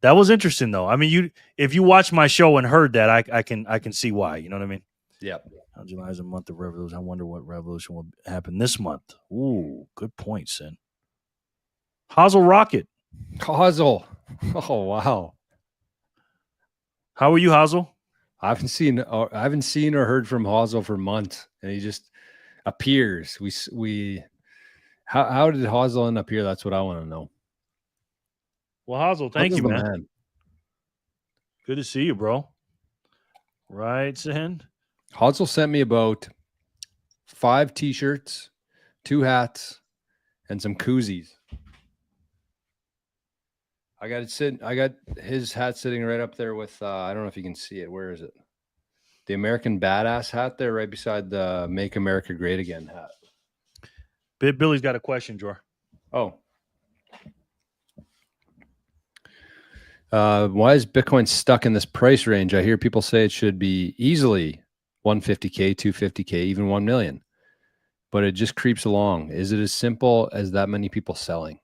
that was interesting, though. I mean, if you watch my show and heard that, I can see why. You know what I mean? Yeah. July is a month of revolution. I wonder what revolution will happen this month. Ooh, good point, Sin. Hazel Rocket. Hazel. Oh wow. How are you, Hazel? I haven't seen or heard from Hazel for months, and he just appears. How did Hazel end up here? That's what I want to know. Well, Hazel, thank you, man. man. Good to see you, bro. Right, Sin? Hazel sent me about 5 t-shirts, 2 hats, and some koozies. I got his hat sitting right up there with I don't know if you can see it. Where is it? The American Badass hat there, right beside the Make America Great Again hat. Billy's got a question, Jor. Oh. Why is Bitcoin stuck in this price range? I hear people say it should be easily 150K, 250K, even 1 million. but it just creeps along. Is it as simple as that many people selling?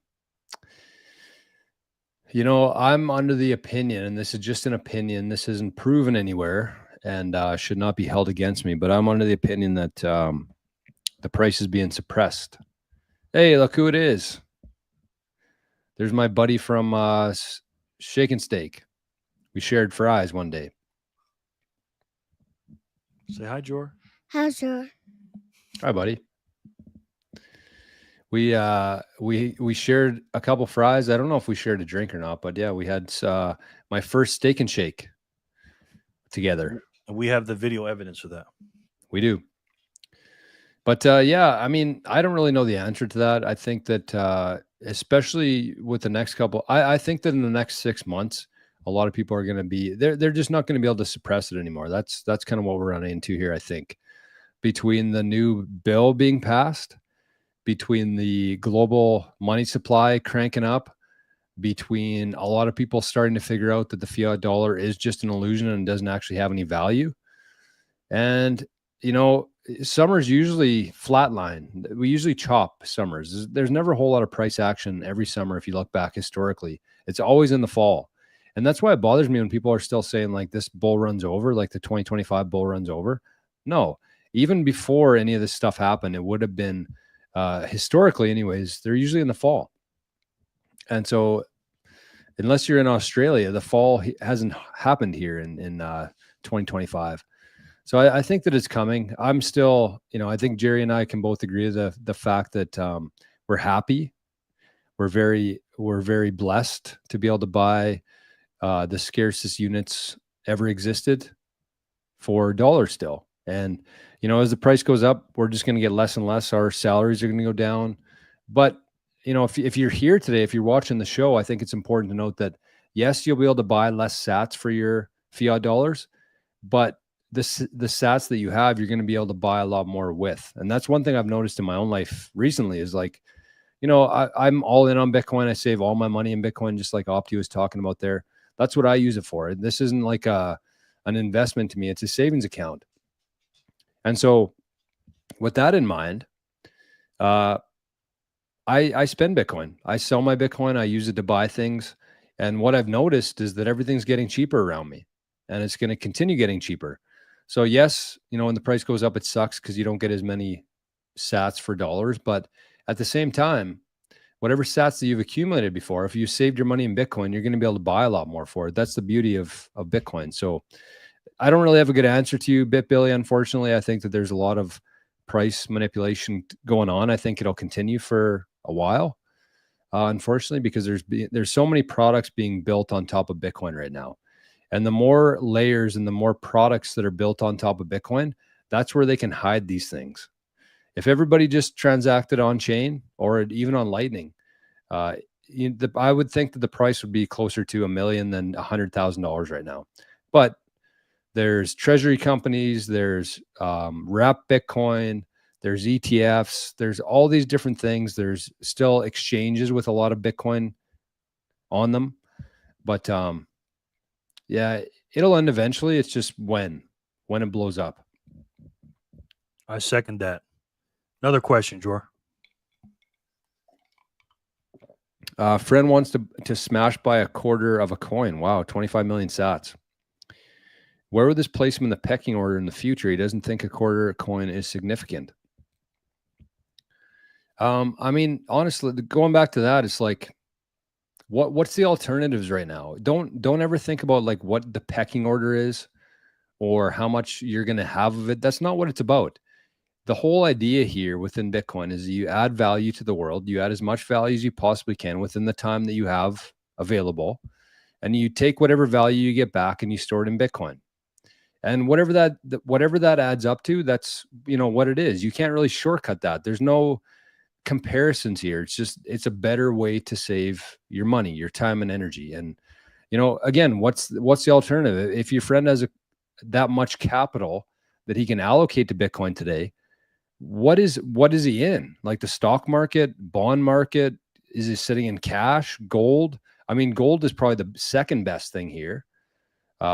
You know, I'm under the opinion, and this is just an opinion, this isn't proven anywhere and should not be held against me, but I'm under the opinion that the price is being suppressed. Hey, look who it is. There's my buddy from Shake and Steak. We shared fries one day. Say hi, Jor. Hi, sure. Hi, buddy. We shared a couple fries. I don't know if we shared a drink or not, but yeah, we had my first Steak and Shake together. And we have the video evidence for that. We do. But yeah, I mean, I don't really know the answer to that. I think that especially with the next couple, I think that in the next 6 months, a lot of people are going to be, they're just not going to be able to suppress it anymore. That's kind of what we're running into here, I think. Between the new bill being passed, between the global money supply cranking up, between a lot of people starting to figure out that the fiat dollar is just an illusion and doesn't actually have any value. And, you know, summers usually flatline. We usually chop summers. There's never a whole lot of price action every summer. If you look back historically, it's always in the fall. And that's why it bothers me when people are still saying like this bull runs over, like the 2025 bull runs over. No, even before any of this stuff happened, it would have been historically anyways, they're usually in the fall. And so unless you're in Australia, the fall hasn't happened here in 2025. So I think that it's coming. I'm still, you know, I think Jerry and I can both agree the fact that we're happy. We're very blessed to be able to buy the scarcest units ever existed for dollars still. And, you know, as the price goes up, we're just going to get less and less. Our salaries are going to go down. But, you know, if you're here today, if you're watching the show, I think it's important to note that, yes, you'll be able to buy less sats for your fiat dollars, but the sats that you have, you're going to be able to buy a lot more with. And that's one thing I've noticed in my own life recently is like, you know, I'm all in on Bitcoin. I save all my money in Bitcoin, just like Opti was talking about there. That's what I use it for. This isn't like an investment to me. It's a savings account. And so with that in mind, I spend Bitcoin. I sell my Bitcoin. I use it to buy things. And what I've noticed is that everything's getting cheaper around me, and it's going to continue getting cheaper. So yes, you know, when the price goes up, it sucks because you don't get as many sats for dollars. But at the same time, whatever sats that you've accumulated before, if you saved your money in Bitcoin, you're going to be able to buy a lot more for it. That's the beauty of Bitcoin. So I don't really have a good answer to you, BitBilly. Unfortunately, I think that there's a lot of price manipulation going on. I think it'll continue for a while, unfortunately, because there's so many products being built on top of Bitcoin right now. And the more layers and the more products that are built on top of Bitcoin, that's where they can hide these things. If everybody just transacted on chain or even on Lightning, I would think that the price would be closer to $1 million than $100,000 right now. But there's treasury companies, there's wrap Bitcoin, there's ETFs, there's all these different things. There's still exchanges with a lot of Bitcoin on them. But yeah, it'll end eventually. It's just when it blows up. I second that. Another question, Jor. Friend wants to smash by a quarter of a coin. Wow, 25 million sats. Where would this place him in the pecking order in the future? He doesn't think a quarter a coin is significant. I mean, honestly, going back to that, it's like, what's the alternatives right now? Don't ever think about like what the pecking order is or how much you're going to have of it. That's not what it's about. The whole idea here within Bitcoin is you add value to the world. You add as much value as you possibly can within the time that you have available. And you take whatever value you get back and you store it in Bitcoin. And whatever that adds up to, that's, you know, what it is. You can't really shortcut that. There's no comparisons here. It's a better way to save your money, your time and energy. And, you know, again, what's the alternative? If your friend has that much capital that he can allocate to Bitcoin today, what is he in? Like the stock market, bond market? Is he sitting in cash, gold? I mean, gold is probably the second best thing here,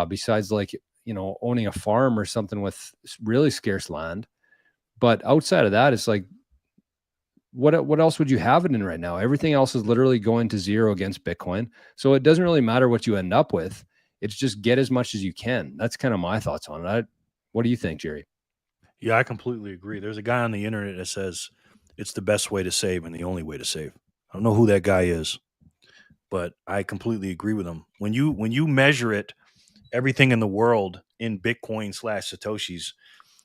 besides like, you know, owning a farm or something with really scarce land. But outside of that, it's like what else would you have it in right now? Everything else is literally going to zero against Bitcoin. So it doesn't really matter what you end up with. It's just get as much as you can. That's kind of my thoughts on it. What do you think, Jerry? Yeah, I completely agree. There's a guy on the internet that says it's the best way to save and the only way to save. I don't know who that guy is, but I completely agree with him. When you measure it, everything in the world in Bitcoin slash Satoshis,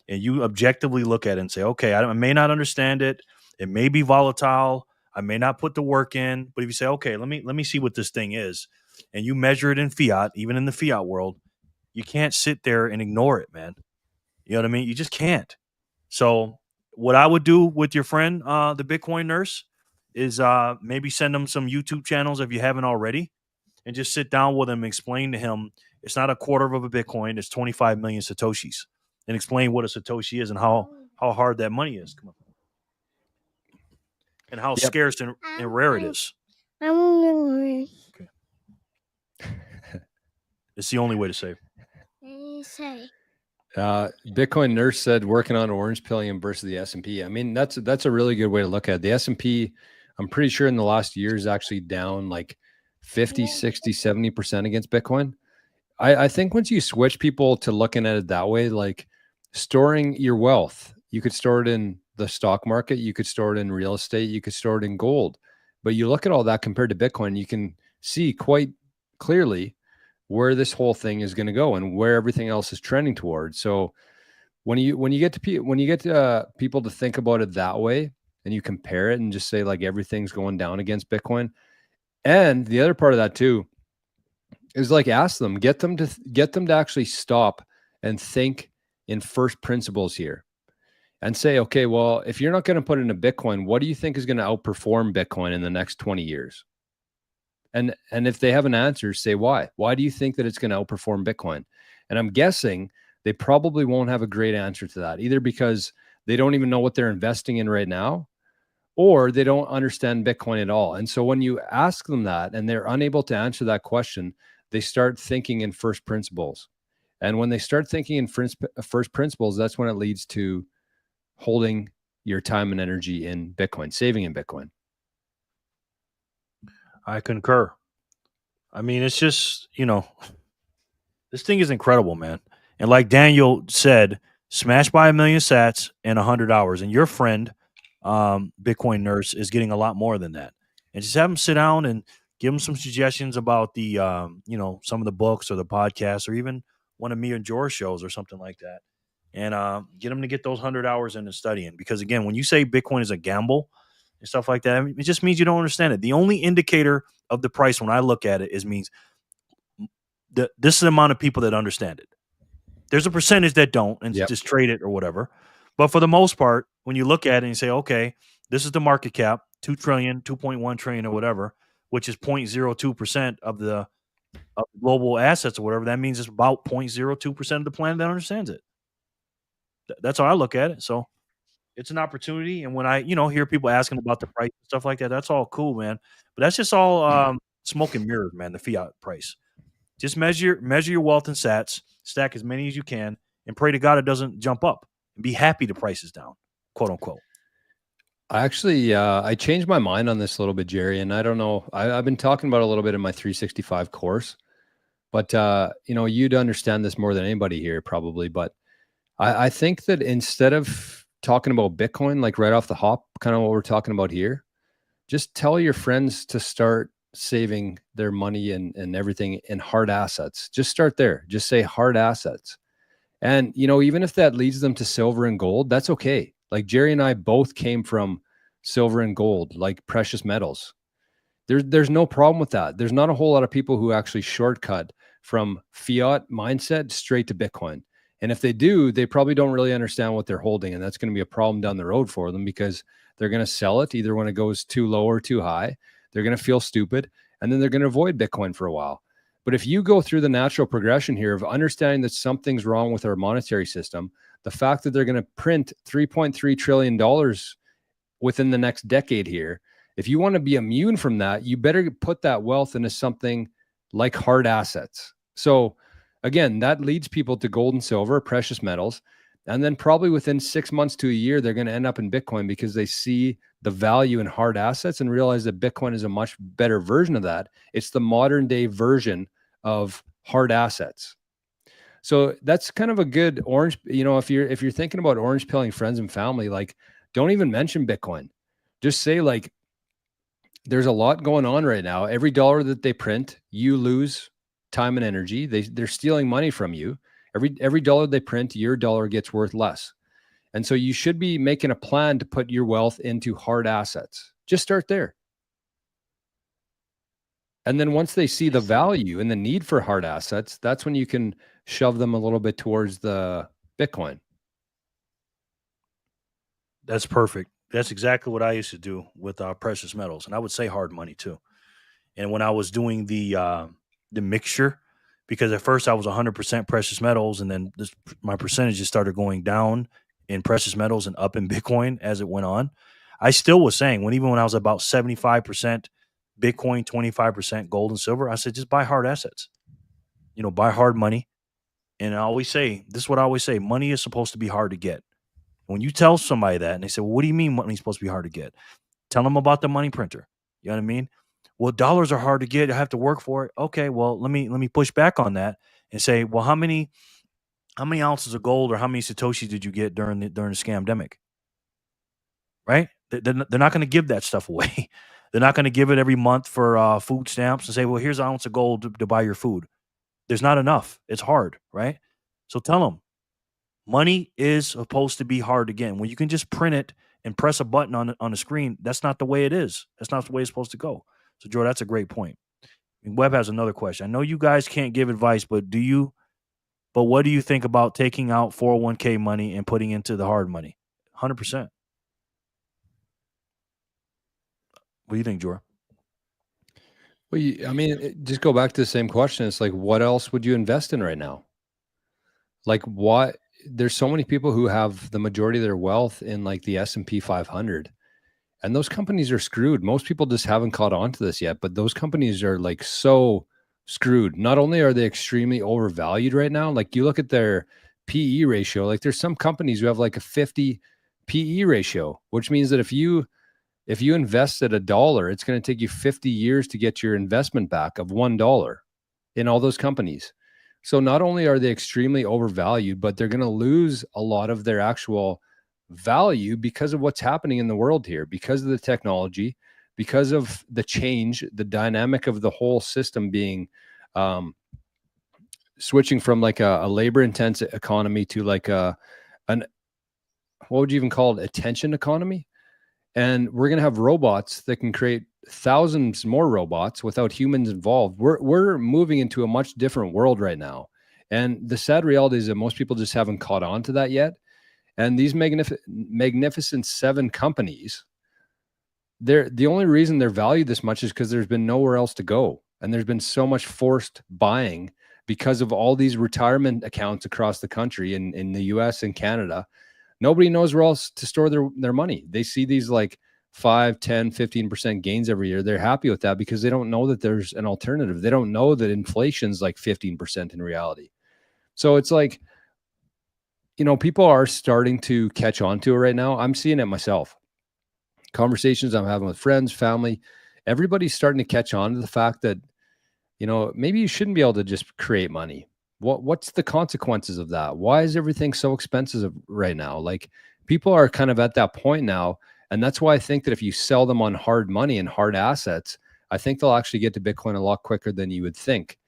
and you objectively look at it and say, okay, I may not understand it. It may be volatile. I may not put the work in, but if you say, okay, let me see what this thing is, and you measure it in fiat, even in the fiat world, you can't sit there and ignore it, man. You know what I mean? You just can't. So what I would do with your friend, the Bitcoin nurse, is maybe send him some YouTube channels if you haven't already, and just sit down with him and explain to him it's not a quarter of a Bitcoin, it's 25 million Satoshis, and explain what a Satoshi is and how hard that money is. Come on. And how scarce and rare it is. Okay. It's the only way to save. Bitcoin nurse said working on orange pilling versus the S&P. I mean, that's a really good way to look at it. The S&P, I'm pretty sure in the last year is actually down like 50, 60, 70% against Bitcoin. I think once you switch people to looking at it that way, like storing your wealth, you could store it in the stock market, you could store it in real estate, you could store it in gold. But you look at all that compared to Bitcoin, you can see quite clearly where this whole thing is going to go and where everything else is trending towards. So when you get to people to think about it that way, and you compare it and just say like everything's going down against Bitcoin, and the other part of that too is like ask them, get them to actually stop and think in first principles here, and say, okay, well, if you're not going to put in a Bitcoin, what do you think is going to outperform Bitcoin in the next 20 years? And if they have an answer, say why. Why do you think that it's going to outperform Bitcoin? And I'm guessing they probably won't have a great answer to that, either because they don't even know what they're investing in right now, or they don't understand Bitcoin at all. And so when you ask them that and they're unable to answer that question, they start thinking in first principles. And when they start thinking in first principles, that's when it leads to holding your time and energy in Bitcoin, saving in Bitcoin. I concur. I mean, it's just, this thing is incredible, man. And like Daniel said, smash by 1 million sats in 100 hours. And your friend, Bitcoin nurse, is getting a lot more than that. And just have him sit down and give him some suggestions about the, some of the books or the podcasts or even one of me and George shows or something like that. And get him to get those 100 hours into studying. Because again, when you say Bitcoin is a gamble and stuff like that, it just means you don't understand it. The only indicator of the price when I look at it means this is the amount of people that understand it. There's a percentage that don't and just trade it or whatever. But for the most part, when you look at it and you say, okay, this is the market cap, 2 trillion, 2.1 trillion or whatever, which is 0.02% of the global assets or whatever, that means it's about 0.02% of the planet that understands it. That's how I look at it. So it's an opportunity. And when I, hear people asking about the price and stuff like that, that's all cool, man. But that's just all smoke and mirrors, man, the fiat price. Just measure your wealth in sats, stack as many as you can, and pray to God it doesn't jump up. And be happy the price is down, quote unquote. I actually, I changed my mind on this a little bit, Jerry. And I don't know, I've been talking about it a little bit in my 365 course. But, you'd understand this more than anybody here probably. But I think that instead of talking about Bitcoin, like right off the hop, kind of what we're talking about here, just tell your friends to start saving their money and everything in hard assets. Just start there. Just say hard assets. And, even if that leads them to silver and gold, that's okay. Like Jerry and I both came from silver and gold, like precious metals. There's no problem with that. There's not a whole lot of people who actually shortcut from fiat mindset straight to Bitcoin. And if they do, they probably don't really understand what they're holding. And that's going to be a problem down the road for them because they're going to sell it either when it goes too low or too high. They're going to feel stupid, and then they're going to avoid Bitcoin for a while. But if you go through the natural progression here of understanding that something's wrong with our monetary system, the fact that they're going to print $3.3 trillion within the next decade here, if you want to be immune from that, you better put that wealth into something like hard assets. So again, that leads people to gold and silver, precious metals. And then probably within 6 months to a year, they're going to end up in Bitcoin because they see the value in hard assets and realize that Bitcoin is a much better version of that. It's the modern day version of hard assets. So that's kind of a good orange, if you're thinking about orange pilling friends and family, like don't even mention Bitcoin. Just say like, there's a lot going on right now. Every dollar that they print, you lose time and energy. They're stealing money from you. Every dollar they print, your dollar gets worth less. And so you should be making a plan to put your wealth into hard assets. Just start there. And then once they see the value and the need for hard assets, that's when you can shove them a little bit towards the Bitcoin. That's perfect. That's exactly what I used to do with precious metals, and I would say hard money too. And when I was doing the mixture, because at first I was 100% precious metals, and then my percentages started going down in precious metals and up in Bitcoin as it went on. I still was saying even when I was about 75% Bitcoin, 25% gold and silver, I said just buy hard assets. Buy hard money. And I always say, this is what I always say, money is supposed to be hard to get. When you tell somebody that and they say, well, what do you mean money's supposed to be hard to get? Tell them about the money printer. You know what I mean? Well, dollars are hard to get. I have to work for it. Okay, well, let me push back on that and say, well, how many ounces of gold or how many Satoshi did you get during the scamdemic? Right? They're not going to give that stuff away. They're not going to give it every month for food stamps and say, well, here's an ounce of gold to buy your food. There's not enough. It's hard, right? So tell them, money is supposed to be hard to get. When you can just print it and press a button on the screen, that's not the way it is. That's not the way it's supposed to go. So, Joe, that's a great point. Webb has another question. I know you guys can't give advice, but what do you think about taking out 401k money and putting into the hard money? 100%. What do you think, Jor? Well, just go back to the same question. It's like, what else would you invest in right now? Like what? There's so many people who have the majority of their wealth in like the S&P 500, and those companies are screwed. Most people just haven't caught on to this yet, but those companies are like so screwed. Not only are they extremely overvalued right now, like you look at their PE ratio, like there's some companies who have like a 50 PE ratio, which means that if you invest at $1, it's going to take you 50 years to get your investment back of $1 in all those companies. So not only are they extremely overvalued, but they're going to lose a lot of their actual value because of what's happening in the world here, because of the technology, because of the change, the dynamic of the whole system being switching from like a labor-intensive economy to like what would you even call it? Attention economy. And we're going to have robots that can create thousands more robots without humans involved. We're moving into a much different world right now. And the sad reality is that most people just haven't caught on to that yet. And these magnificent 7 companies, the only reason they're valued this much is because there's been nowhere else to go. And there's been so much forced buying because of all these retirement accounts across the country in the US and Canada. Nobody knows where else to store their money. They see these like 5, 10, 15% gains every year. They're happy with that because they don't know that there's an alternative. They don't know that inflation's like 15% in reality. So it's like, people are starting to catch on to it right now. I'm seeing it myself. Conversations I'm having with friends, family, everybody's starting to catch on to the fact that, maybe you shouldn't be able to just create money. What's the consequences of that? Why is everything so expensive right now? Like people are kind of at that point now. And that's why I think that if you sell them on hard money and hard assets, I think they'll actually get to Bitcoin a lot quicker than you would think.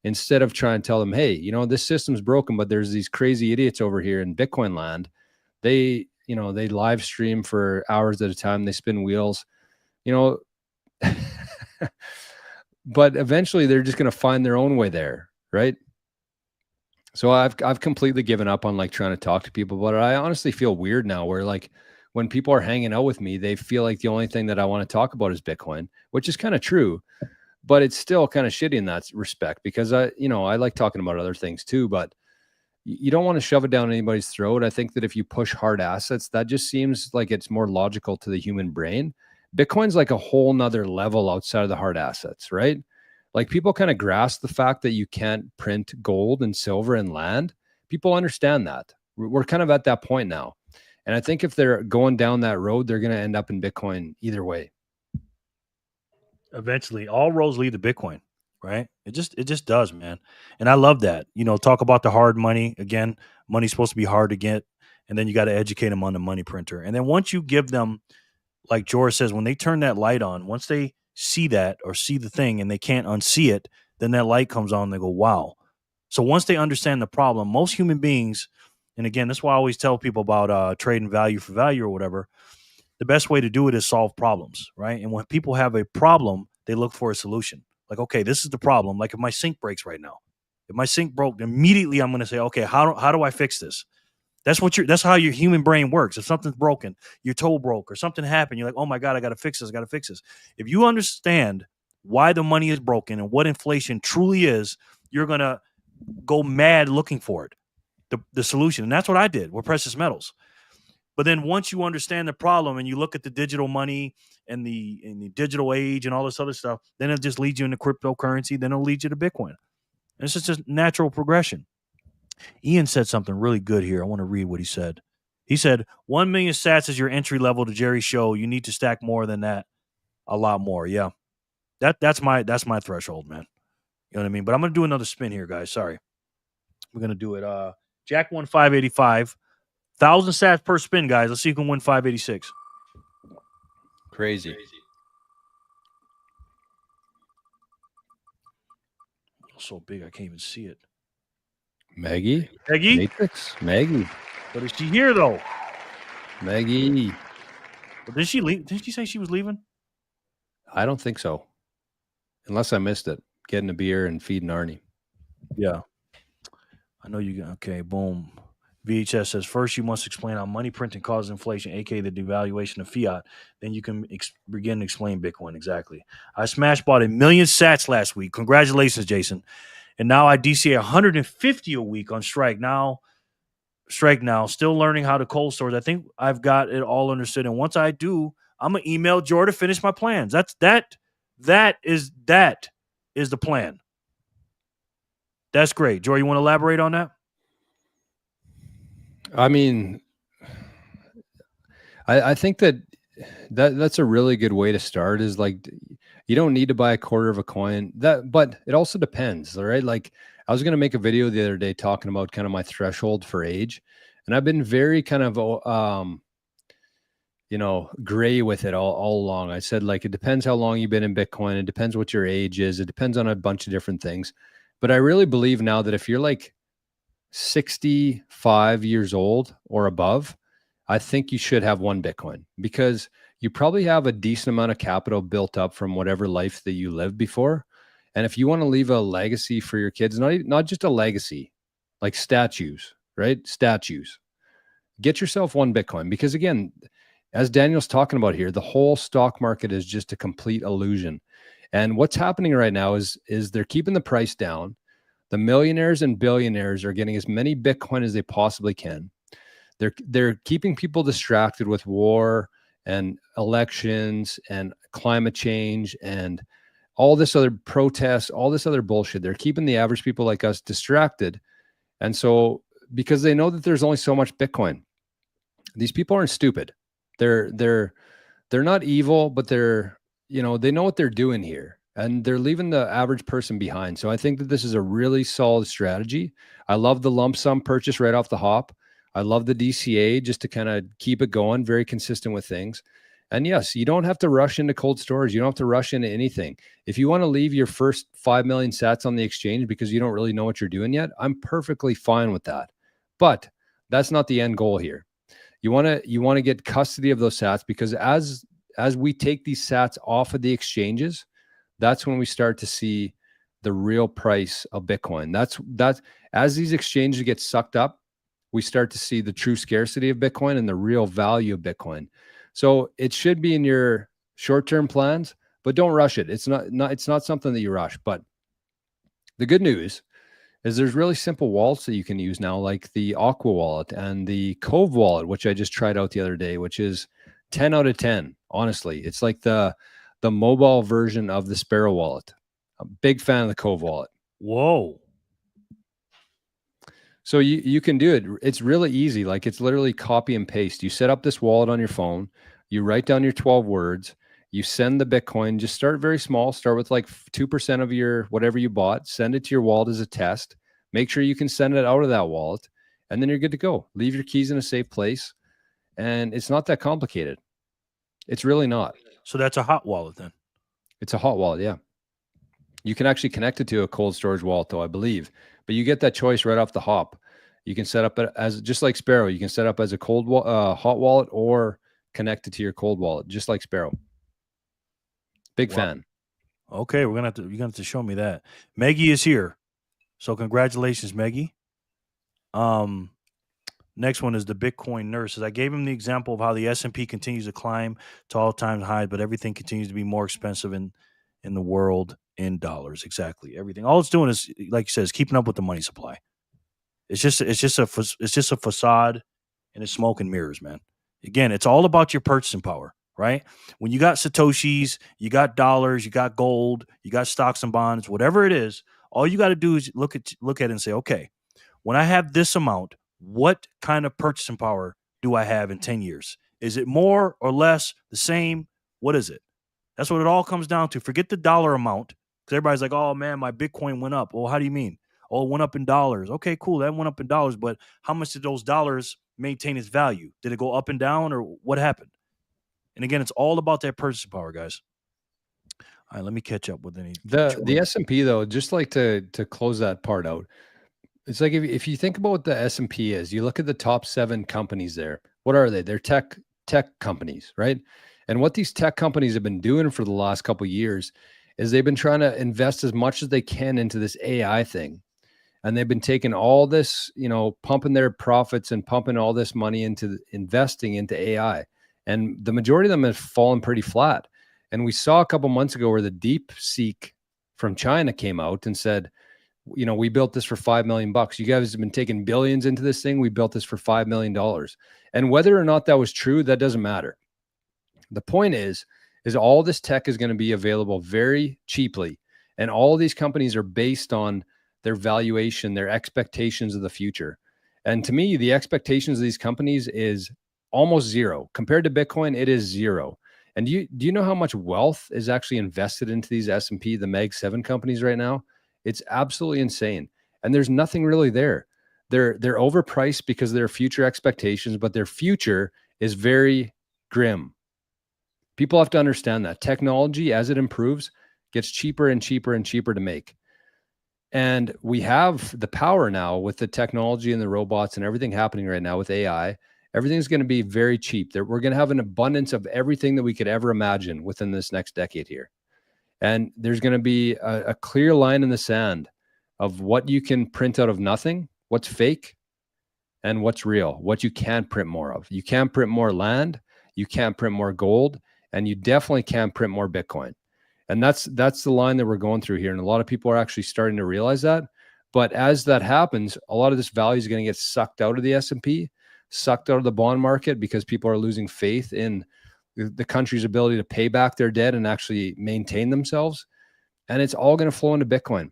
Instead of trying to tell them, hey, this system's broken, but there's these crazy idiots over here in Bitcoin land. They live stream for hours at a time. They spin wheels, but eventually they're just going to find their own way there. Right. So I've completely given up on like trying to talk to people, but I honestly feel weird now where like when people are hanging out with me, they feel like the only thing that I want to talk about is Bitcoin, which is kind of true, but it's still kind of shitty in that respect because I like talking about other things too, but you don't want to shove it down anybody's throat. I think that if you push hard assets, that just seems like it's more logical to the human brain. Bitcoin's like a whole nother level outside of the hard assets, right? Like people kind of grasp the fact that you can't print gold and silver and land. People understand that. We're kind of at that point now. And I think if they're going down that road, they're going to end up in Bitcoin either way. Eventually, all roads lead to Bitcoin, right? It just does, man. And I love that. Talk about the hard money again. Money's supposed to be hard to get, and then you got to educate them on the money printer. And then once you give them, like George says, when they turn that light on, once they see that or see the thing and they can't unsee it, then that light comes on and they go, wow. So once they understand the problem, most human beings, and again, that's why I always tell people about trading value for value or whatever, the best way to do it is solve problems, right? And when people have a problem, they look for a solution. Like, okay, this is the problem. Like if my sink breaks right now, if my sink broke, immediately I'm going to say, okay, how do I fix this? That's how your human brain works. If something's broken, your toe broke or something happened, you're like, oh my God, I got to fix this. I got to fix this. If you understand why the money is broken and what inflation truly is, you're going to go mad looking for it, the solution. And that's what I did with precious metals. But then once you understand the problem and you look at the digital money and the digital age and all this other stuff, then it just leads you into cryptocurrency. Then it'll lead you to Bitcoin. And it's just a natural progression. Ian said something really good here. I want to read what he said. He said, 1 million sats is your entry level to Jerry's show. You need to stack more than that. A lot more. Yeah. That's my threshold, man. You know what I mean? But I'm going to do another spin here, guys. Sorry. We're going to do it. Jack won 585. 1,000 sats per spin, guys. Let's see who can win 586. Crazy. So big, I can't even see it. Maggie? Matrix? Maggie. But is she here, though? Maggie. Well, did she leave? Did she say she was leaving? I don't think so. Unless I missed it. Getting a beer and feeding Arnie. Yeah. I know you got, okay, boom. VHS says, first you must explain how money printing causes inflation, aka the devaluation of fiat. Then you can begin to explain Bitcoin. Exactly. I smash bought 1 million sats last week. Congratulations, Jason. And now I DCA 150 a week on Strike now. Still learning how to cold storage. I think I've got it all understood. And once I do, I'm gonna email Joy to finish my plans. That is the plan. That's great. Joy, you want to elaborate on that? I mean, I think that's a really good way to start, is like, you don't need to buy a quarter of a coin, but it also depends. All right. Like I was going to make a video the other day talking about kind of my threshold for age. And I've been very kind of, gray with it all along. I said, like, it depends how long you've been in Bitcoin. It depends what your age is. It depends on a bunch of different things. But I really believe now that if you're like 65 years old or above, I think you should have one Bitcoin, because you probably have a decent amount of capital built up from whatever life that you lived before. And if you want to leave a legacy for your kids, not just a legacy, like statues, right? Statues. Get yourself one Bitcoin, because again, as Daniel's talking about here, the whole stock market is just a complete illusion. And what's happening right now is they're keeping the price down. The millionaires and billionaires are getting as many Bitcoin as they possibly can. They're keeping people distracted with war and elections and climate change and all this other protests, all this other bullshit. They're keeping the average people like us distracted. And so, because they know that there's only so much Bitcoin, these people aren't stupid. They're not evil, but they know what they're doing here. And they're leaving the average person behind. So I think that this is a really solid strategy. I love the lump sum purchase right off the hop. I love the DCA just to kind of keep it going, very consistent with things. And yes, you don't have to rush into cold storage. You don't have to rush into anything. If you want to leave your first 5 million sats on the exchange because you don't really know what you're doing yet, I'm perfectly fine with that. But that's not the end goal here. You want to get custody of those sats, because as we take these sats off of the exchanges, that's when we start to see the real price of Bitcoin. That's as these exchanges get sucked up, we start to see the true scarcity of Bitcoin and the real value of Bitcoin. So it should be in your short-term plans, but don't rush it. It's not something that you rush. But the good news is there's really simple wallets that you can use now, like the Aqua wallet and the Cove wallet, which I just tried out the other day, which is 10 out of 10. Honestly, it's like the mobile version of the Sparrow wallet. I'm a big fan of the Cove wallet. Whoa. So you can do it. It's really easy. Like it's literally copy and paste. You set up this wallet on your phone. You write down your 12 words. You send the Bitcoin. Just start very small. Start with like 2% of your whatever you bought. Send it to your wallet as a test. Make sure you can send it out of that wallet, and then you're good to go. Leave your keys in a safe place, and it's not that complicated. It's really not. So that's a hot wallet then. It's a hot wallet, yeah. You can actually connect it to a cold storage wallet, though, I believe. But you get that choice right off the hop. You can set up it as just like Sparrow. You can set up as a hot wallet or connect it to your cold wallet, just like Sparrow. Big fan. Okay, you're gonna have to show me that. Maggie is here, so congratulations, Maggie. Next one is the Bitcoin nurses. I gave him the example of how the S&P continues to climb to all-time highs, but everything continues to be more expensive in the world in dollars. Exactly, everything. All it's doing is, like you said, is keeping up with the money supply. It's just a facade, and it's smoke and mirrors, man. Again, it's all about your purchasing power, right? When you got Satoshis, you got dollars, you got gold, you got stocks and bonds, whatever it is, all you got to do is look at it and say, okay, when I have this amount, what kind of purchasing power do I have in 10 years? Is it more or less, the same? What is it? That's what it all comes down to. Forget the dollar amount, because everybody's like, oh man, my Bitcoin went up. Well, how do you mean? Oh, it went up in dollars. Okay, cool. That went up in dollars, but how much did those dollars maintain its value? Did it go up and down, or what happened? And again, it's all about that purchasing power, guys. All right, let me catch up with any. The S&P, though, just like to close that part out, it's like if you think about what the S&P is, you look at the top 7 companies there. What are they? They're tech companies, right? And what these tech companies have been doing for the last couple of years is they've been trying to invest as much as they can into this AI thing. And they've been taking all this, pumping their profits and pumping all this money into investing into AI. And the majority of them have fallen pretty flat. And we saw a couple months ago where the DeepSeek from China came out and said, we built this for $5 million. You guys have been taking billions into this thing. We built this for $5 million. And whether or not that was true, that doesn't matter. The point is all this tech is going to be available very cheaply. And all of these companies are based on their valuation, their expectations of the future. And to me, the expectations of these companies is almost zero. Compared to Bitcoin, it is zero. And do you know how much wealth is actually invested into these S&P, the Mag 7 companies right now? It's absolutely insane. And there's nothing really there. They're overpriced because of their future expectations, but their future is very grim. People have to understand that technology, as it improves, gets cheaper and cheaper and cheaper to make. And we have the power now with the technology and the robots and everything happening right now with AI. Everything's going to be very cheap. We're going to have an abundance of everything that we could ever imagine within this next decade here. And there's going to be a clear line in the sand of what you can print out of nothing, what's fake, and what's real, what you can't print more of. You can't print more land, you can't print more gold, and you definitely can't print more Bitcoin. And that's the line that we're going through here. And a lot of people are actually starting to realize that. But as that happens, a lot of this value is going to get sucked out of the S&P, sucked out of the bond market, because people are losing faith in the country's ability to pay back their debt and actually maintain themselves. And it's all going to flow into Bitcoin.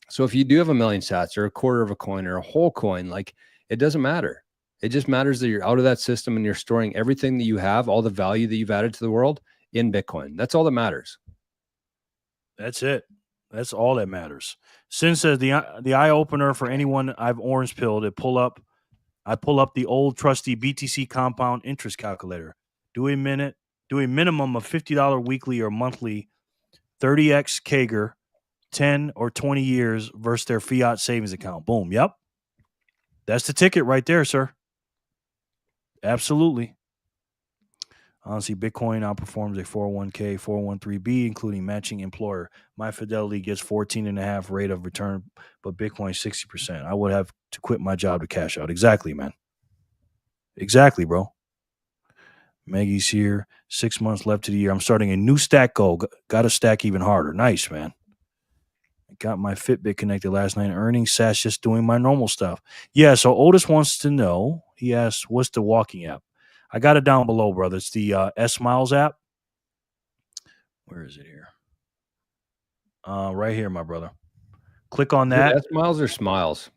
So if you do have 1 million sats or a quarter of a coin or a whole coin, like, it doesn't matter. It just matters that you're out of that system and you're storing everything that you have, all the value that you've added to the world, in Bitcoin. That's all that matters. That's it. That's all that matters. Sin says the eye opener for anyone I've orange pilled, I pull up the old trusty BTC compound interest calculator. Do a minimum of $50 weekly or monthly, 30x CAGR, 10 or 20 years versus their fiat savings account. Boom. Yep. That's the ticket right there, sir. Absolutely. Honestly, Bitcoin outperforms a 401k, 401(b), including matching employer. My Fidelity gets 14.5% rate of return, but Bitcoin 60%. I would have to quit my job to cash out. Exactly, man. Exactly, bro. Maggie's here. 6 months left to the year. I'm starting a new stack goal. Got to stack even harder. Nice, man. I got my Fitbit connected last night. Earning sats, just doing my normal stuff. Yeah, so Otis wants to know. He asked, what's the walking app? I got it down below, brother. It's the S Miles app. Where is it here? Right here, my brother. Click on that. S Miles or Smiles?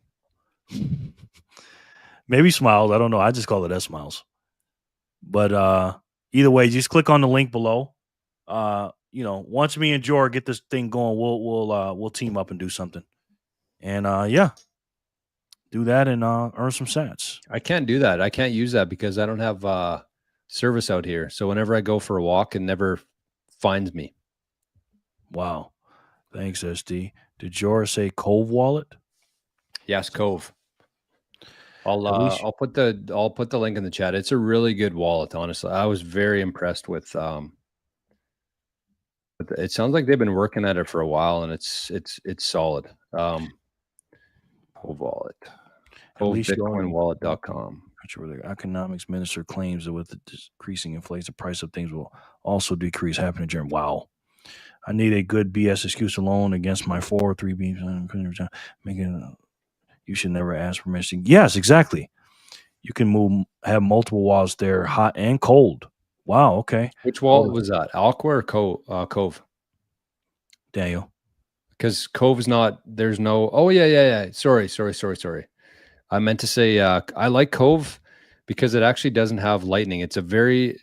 Maybe Smiles. I don't know. I just call it S Smiles. But either way, just click on the link below. Once me and Jor get this thing going, we'll team up and do something. And yeah, do that and earn some sats. I can't do that. I can't use that because I don't have service out here. So whenever I go for a walk, it never finds me. Wow. Thanks, SD. Did Jor say Cove wallet? Yes, Cove. I'll put the link in the chat. It's a really good wallet, honestly. I was very impressed with it sounds like they've been working at it for a while, and it's solid. Cove wallet. CoveBitcoinWallet.com. Where the economics minister claims that with the decreasing inflation, the price of things will also decrease. Happening in Germany. Wow. I need a good BS excuse alone against my 4 or 3 beams. You should never ask permission. Yes, exactly. You can have multiple wallets there, hot and cold. Wow. Okay. Which wallet was that? Aqua or Cove? Daniel. Because Cove is not. There's no. Oh yeah. Sorry. I meant to say I like Cove because it actually doesn't have Lightning. It's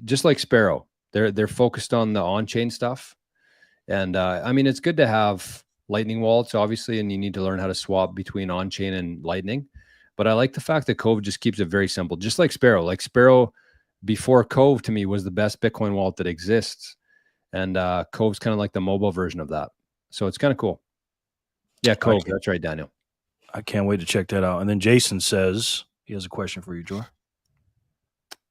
just like Sparrow. They're focused on the on-chain stuff, and I mean it's good to have Lightning wallets, obviously, and you need to learn how to swap between on-chain and Lightning. But I like the fact that Cove just keeps it very simple, just like Sparrow. Like Sparrow before Cove to me was the best Bitcoin wallet that exists, and Cove's kind of like the mobile version of that. So it's kind of cool. Yeah, Cove. That's right, Daniel. I can't wait to check that out. And then Jason says he has a question for you, Jor.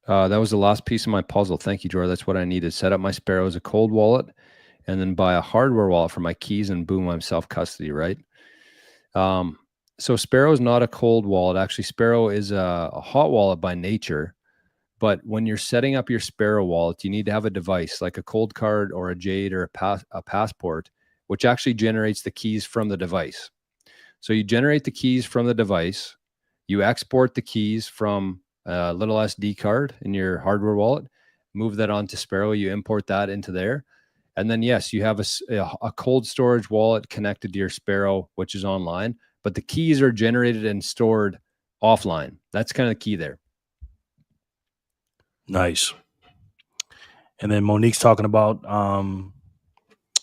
That was the last piece of my puzzle. Thank you, Jor. That's what I needed. Set up my Sparrow as a cold wallet and then buy a hardware wallet for my keys and boom, I'm self-custody, right? So Sparrow is not a cold wallet. Actually, Sparrow is a hot wallet by nature. But when you're setting up your Sparrow wallet, you need to have a device like a cold card or a Jade or a passport, which actually generates the keys from the device. So you generate the keys from the device, you export the keys from a little SD card in your hardware wallet, move that onto Sparrow, you import that into there. And then, yes, you have a cold storage wallet connected to your Sparrow, which is online, but the keys are generated and stored offline. That's kind of the key there. Nice. And then Monique's talking about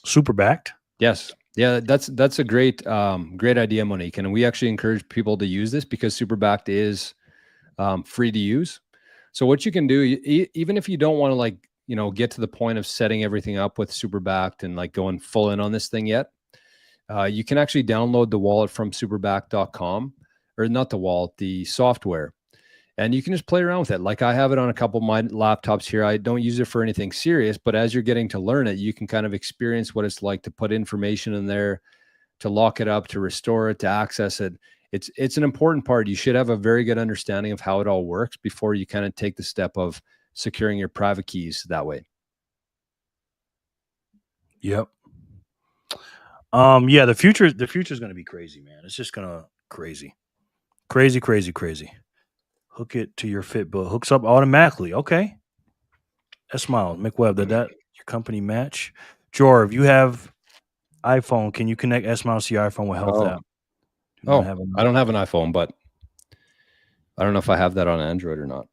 super backed. Yes. Yeah, that's a great idea, Monique. And we actually encourage people to use this because super backed is free to use. So what you can do, even if you don't want to get to the point of setting everything up with super backed and like going full in on this thing yet, you can actually download the wallet from superbacked.com, or not the wallet, the software. And you can just play around with it. Like I have it on a couple of my laptops here. I don't use it for anything serious, but as you're getting to learn it, you can kind of experience what it's like to put information in there, to lock it up, to restore it, to access it. It's an important part. You should have a very good understanding of how it all works before you kind of take the step of securing your private keys that way. Yep. Yeah, the future is going to be crazy, man. It's just going to crazy. Hook it to your Fitbit. Hooks up automatically. Okay. That's smile. McWeb, did that your company match? Jor, if you have iPhone, can you connect S-Miles to your iPhone with Health app? I don't have an iPhone, but I don't know if I have that on Android or not.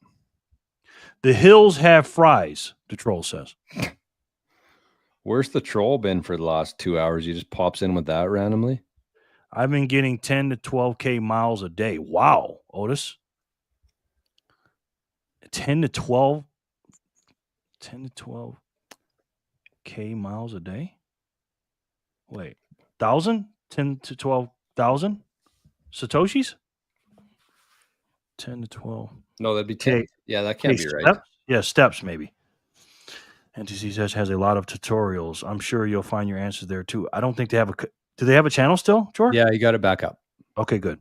The hills have fries, the troll says. Where's the troll been for the last 2 hours? He just pops in with that randomly? I've been getting 10 to 12K miles a day. Wow, Otis. 10 to 12K miles a day? Wait, 1,000? 10 to 12,000 Satoshis? 10 to 12. No, that'd be 10. Yeah, that can't be steps? right. Yeah, steps maybe. NTC has a lot of tutorials. I'm sure you'll find your answers there too. I don't think they have do they have a channel still, George? Yeah, you got to back up. Okay, good.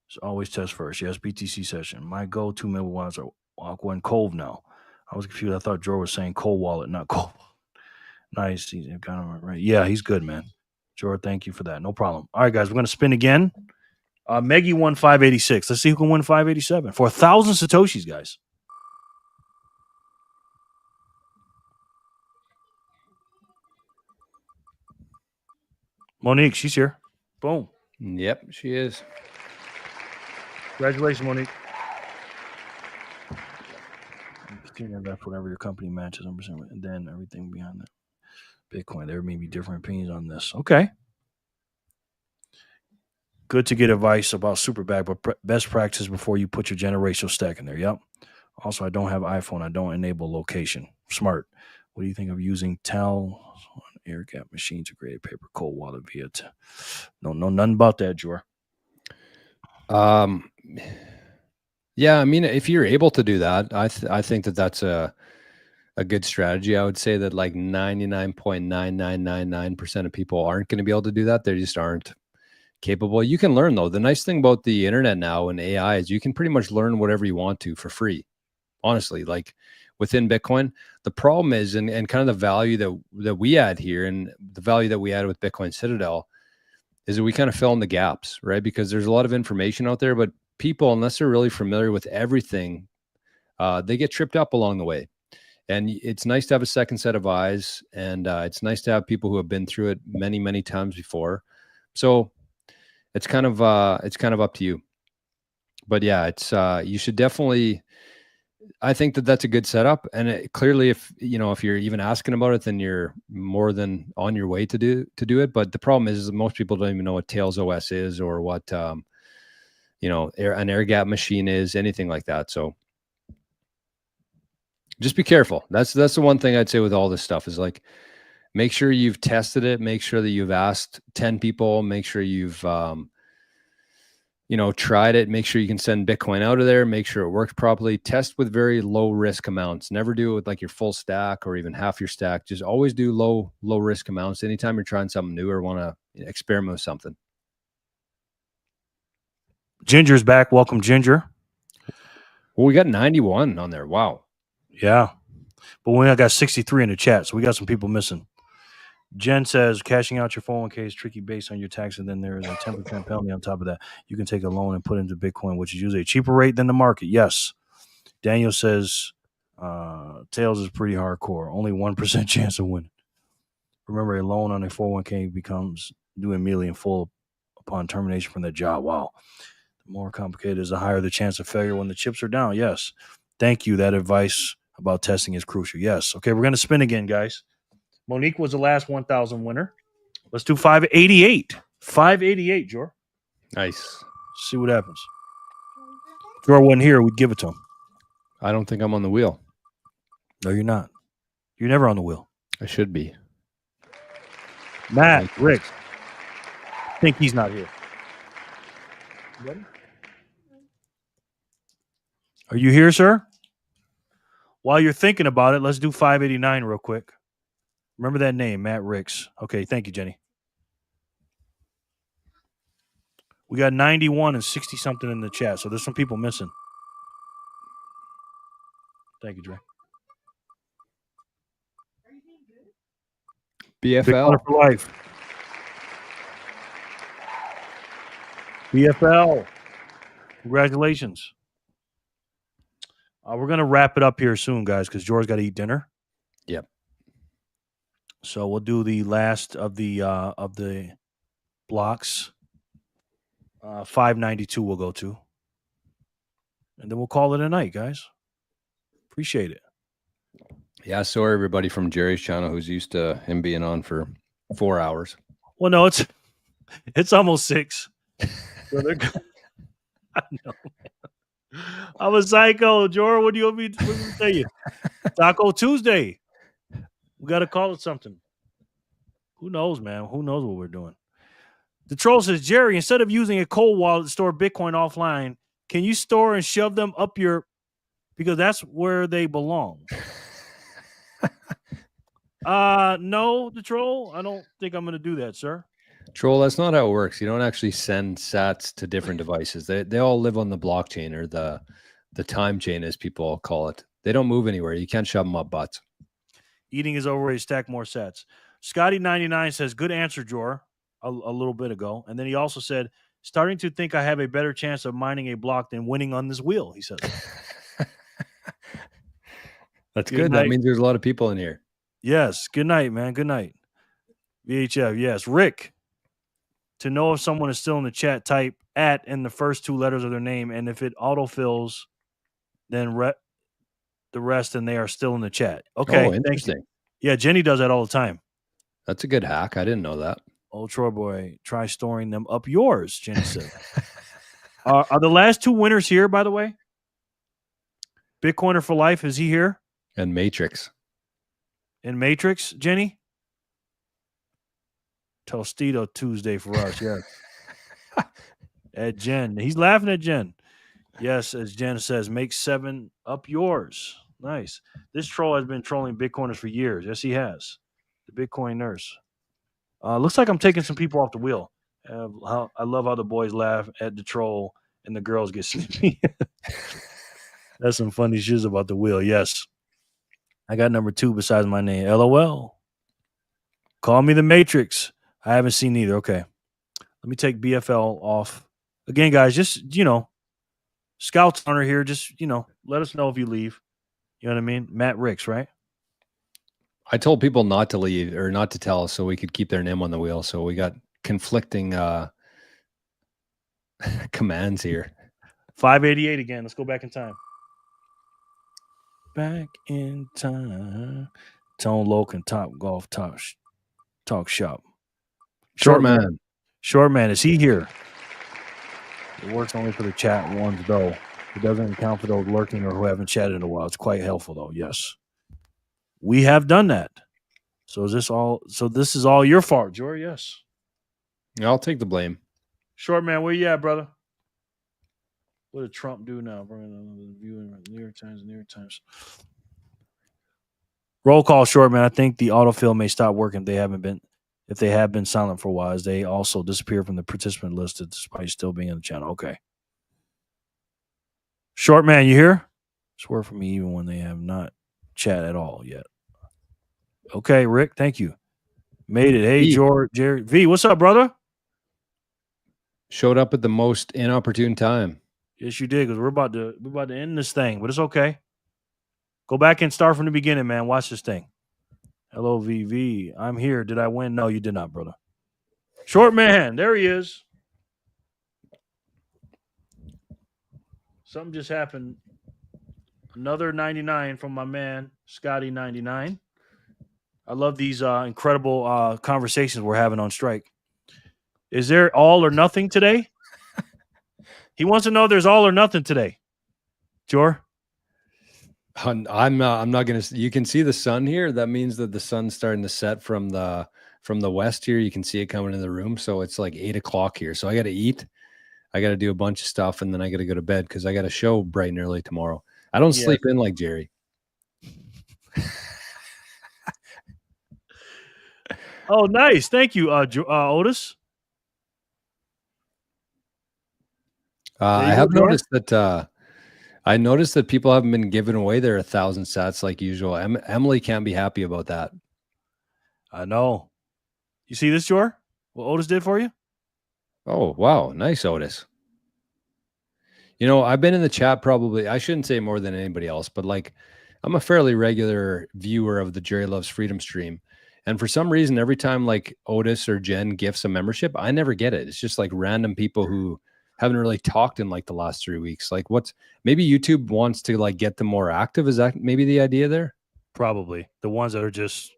So always test first. Yes, BTC session. My go-to mobile wallets are Aqua and Cove now. I was confused. I thought George was saying cold wallet, not cold. Nice. He's got him right. Yeah, he's good, man. George, thank you for that. No problem. All right, guys, we're going to spin again. Meggy won 586. Let's see who can win 587 for 1,000 Satoshis, guys. Monique, she's here. Boom. Yep, she is. Congratulations, Monique. Continue to invest whatever your company matches, and then everything beyond that. Bitcoin. There may be different opinions on this. Okay. Good to get advice about super bag, but best practice before you put your generational stack in there. Yep. Also, I don't have iPhone. I don't enable location. Smart. What do you think of using Tel air gap machine to create a paper cold wallet via? No, nothing about that, Jor. Yeah, I mean, if you're able to do that, I think that that's a good strategy. I would say that like 99.9999% of people aren't going to be able to do that. They just aren't capable. You can learn though. The nice thing about the internet now and AI is you can pretty much learn whatever you want to for free. Honestly, like within Bitcoin, the problem is, and kind of the value that we add here and the value that we add with Bitcoin Citadel is that we kind of fill in the gaps, right? Because there's a lot of information out there, but people, unless they're really familiar with everything, they get tripped up along the way. And it's nice to have a second set of eyes, and it's nice to have people who have been through it many, many times before. So it's kind of up to you. But yeah, it's you should definitely. I think that that's a good setup, and clearly, if you're even asking about it, then you're more than on your way to do it. But the problem is that most people don't even know what Tails OS is or what an air gap machine is, anything like that. So just be careful. That's the one thing I'd say with all this stuff is like, make sure you've tested it, make sure that you've asked 10 people, make sure you've tried it, make sure you can send Bitcoin out of there, make sure it works properly, test with very low risk amounts. Never do it with like your full stack or even half your stack. Just always do low risk amounts anytime you're trying something new or want to experiment with something. Ginger's back. Welcome, Ginger. Well, we got 91 on there. Wow. Yeah. But we only got 63 in the chat, so we got some people missing. Jen says, cashing out your 401k is tricky based on your tax, and then there is a 10% penalty on top of that. You can take a loan and put into Bitcoin, which is usually a cheaper rate than the market. Yes. Daniel says, Tails is pretty hardcore. Only 1% chance of winning. Remember, a loan on a 401k becomes due immediately in full upon termination from that job. Wow. The more complicated is, the higher the chance of failure when the chips are down. Yes. Thank you. That advice about testing is crucial. Yes. Okay, we're going to spin again, guys. Monique was the last 1,000 winner. Let's do 588. 588, Jor. Nice. See what happens. If Jor wasn't here, we'd give it to him. I don't think I'm on the wheel. No, you're not. You're never on the wheel. I should be. Matt, Rick. I think he's not here. You ready? Are you here, sir? While you're thinking about it, let's do 589 real quick. Remember that name, Matt Ricks. Okay, thank you, Jenny. We got 91 and 60-something in the chat, so there's some people missing. Thank you, Dre. BFL. For life. BFL. Congratulations. We're going to wrap it up here soon, guys, because George's got to eat dinner. Yep. So we'll do the last of the blocks. 592 we'll go to. And then we'll call it a night, guys. Appreciate it. Yeah, sorry everybody from Jerry's channel who's used to him being on for 4 hours. Well, no, it's almost 6. So I know. I'm a psycho, Jordan. What do you want me to tell you? Taco Tuesday. We got to call it something. Who knows, man? Who knows what we're doing? The troll says, Jerry, instead of using a cold wallet to store Bitcoin offline, can you store and shove them up your, because that's where they belong. No, the troll. I don't think I'm going to do that, sir. Troll, that's not how it works. You don't actually send sats to different devices. They all live on the blockchain or the time chain, as people call it. They don't move anywhere. You can't shove them up butts. Eating is overrated. Stack more sats. Scotty99 says, good answer, Jor, a little bit ago. And then he also said, starting to think I have a better chance of mining a block than winning on this wheel, he says. That's good. That means there's a lot of people in here. Yes. Good night, man. Good night. VHF. Yes. Rick. To know if someone is still in the chat, type @ in the first 2 letters of their name, and if it autofills, then the rest, and they are still in the chat. Okay, Oh, thank you. interesting. Yeah, Jenny does that all the time. That's a good hack. I didn't know that. Oh, Troy boy, try storing them up yours, Jenny said. Are the last 2 winners here, by the way? Bitcoiner for life, is he here? And Matrix. In Matrix, Jenny? Tostito Tuesday for us, yes. At Jen. He's laughing at Jen. Yes, as Jen says, make 7 up yours. Nice. This troll has been trolling Bitcoiners for years. Yes, he has. The Bitcoin nurse. Looks like I'm taking some people off the wheel. I love how the boys laugh at the troll and the girls get snippy. That's some funny shit about the wheel. Yes. I got number 2 besides my name. LOL. Call me the Matrix. I haven't seen either. Okay. Let me take BFL off. Again, guys, just, Scouts Hunter here. Just, let us know if you leave. You know what I mean? Matt Ricks, right? I told people not to leave or not to tell us so we could keep their name on the wheel. So we got conflicting commands here. 588 again. Let's go back in time. Back in time. Tone Loke and Top Golf Talk Shop. Short man. Short man, is he here? It works only for the chat ones, though. It doesn't account for those lurking or who haven't chatted in a while. It's quite helpful, though. Yes. We have done that. So this is all your fault, Jory? Yes. I'll take the blame. Short man, where you at, brother? What did Trump do now? Bring another view in New York Times. Roll call, short man. I think the autofill may stop working if they have been silent for a while, as they also disappear from the participant list despite still being in the channel. Okay. Short man, you here? Swear for me even when they have not chat at all yet. Okay, Rick, thank you. Made it. Hey, George, Jerry. V, what's up, brother? Showed up at the most inopportune time. Yes, you did, because we're about to end this thing, but it's okay. Go back and start from the beginning, man. Watch this thing. Hello, VV. I'm here. Did I win? No, you did not, brother. Short man. There he is. Something just happened. Another 99 from my man, Scotty 99. I love these incredible conversations we're having on Strike. Is there all or nothing today? He wants to know if there's all or nothing today. Jor? I'm not gonna. You can see the sun here. That means that the sun's starting to set from the west here. You can see it coming in the room. So it's like 8 o'clock here. So I got to eat. I got to do a bunch of stuff, and then I got to go to bed because I got a show bright and early tomorrow. I don't sleep in like Jerry. Oh, nice. Thank you, Otis. I have noticed that. I noticed that people haven't been giving away their 1,000 sats like usual. Emily can't be happy about that. I know. You see this, Jor? What Otis did for you? Oh, wow. Nice, Otis. You know, I've been in the chat probably, I shouldn't say more than anybody else, but like I'm a fairly regular viewer of the Jerry Loves Freedom stream. And for some reason, every time like Otis or Jen gifts a membership, I never get it. It's just like random people who haven't really talked in like the last 3 weeks. Like maybe YouTube wants to like get them more active. Is that maybe the idea there? Probably the ones that are just,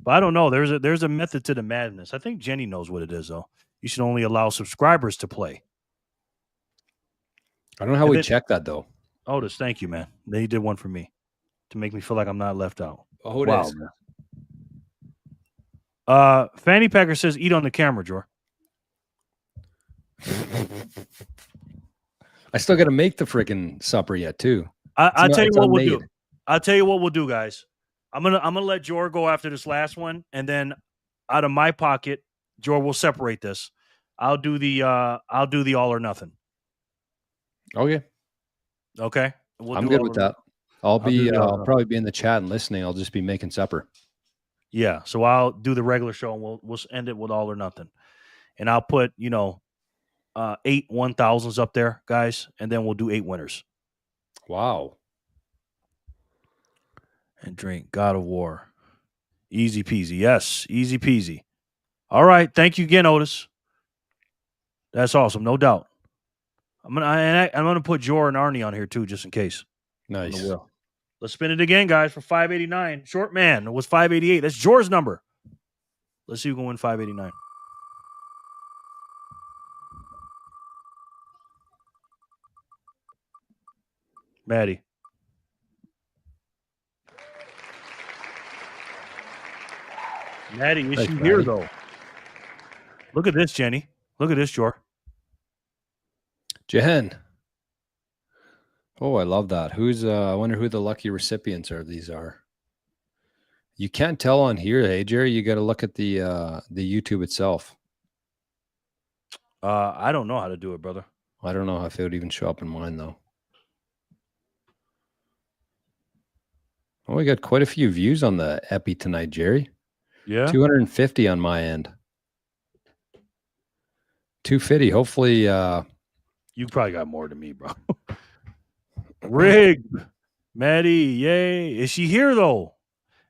but I don't know. There's a method to the madness. I think Jenny knows what it is though. You should only allow subscribers to play. I don't know how we check that though. Otis, thank you, man. They did one for me to make me feel like I'm not left out. Oh, wow. Man. Fanny Packer says, eat on the camera, Jor. I still got to make the freaking supper yet too. I'll tell you what we'll do. I'll tell you what we'll do, guys. I'm gonna let Jor go after this last one, and then out of my pocket, Jor will separate this. I'll do the all or nothing. Okay. Okay. I'm good with that. I'll probably be in the chat and listening. I'll just be making supper. Yeah. So I'll do the regular show and we'll end it with all or nothing. And I'll put, 8 1,000s up there, guys, and then we'll do 8 winners. Wow. And drink God of War. Easy peasy. Yes, easy peasy. All right. Thank you again, Otis. That's awesome, no doubt. I'm gonna put Jor and Arnie on here too, just in case. On the Nice. wheel. Let's spin it again, guys, for 589. Short man, it was 588. That's Jor's number. Let's see who can win 589. Maddie. Maddie, is Thanks, she here Maddie. though? Look at this, Jenny. Look at this, Jor. Jen. Oh, I love that. Who's I wonder who the lucky recipients are these are. You can't tell on here, hey Jerry. You got to look at the YouTube itself. I don't know how to do it, brother. I don't know if it would even show up in mine though. Oh, we got quite a few views on the Epi tonight, Jerry. Yeah. 250 on my end. 250. Hopefully, You probably got more than me, bro. Rig. Maddie, yay. Is she here though?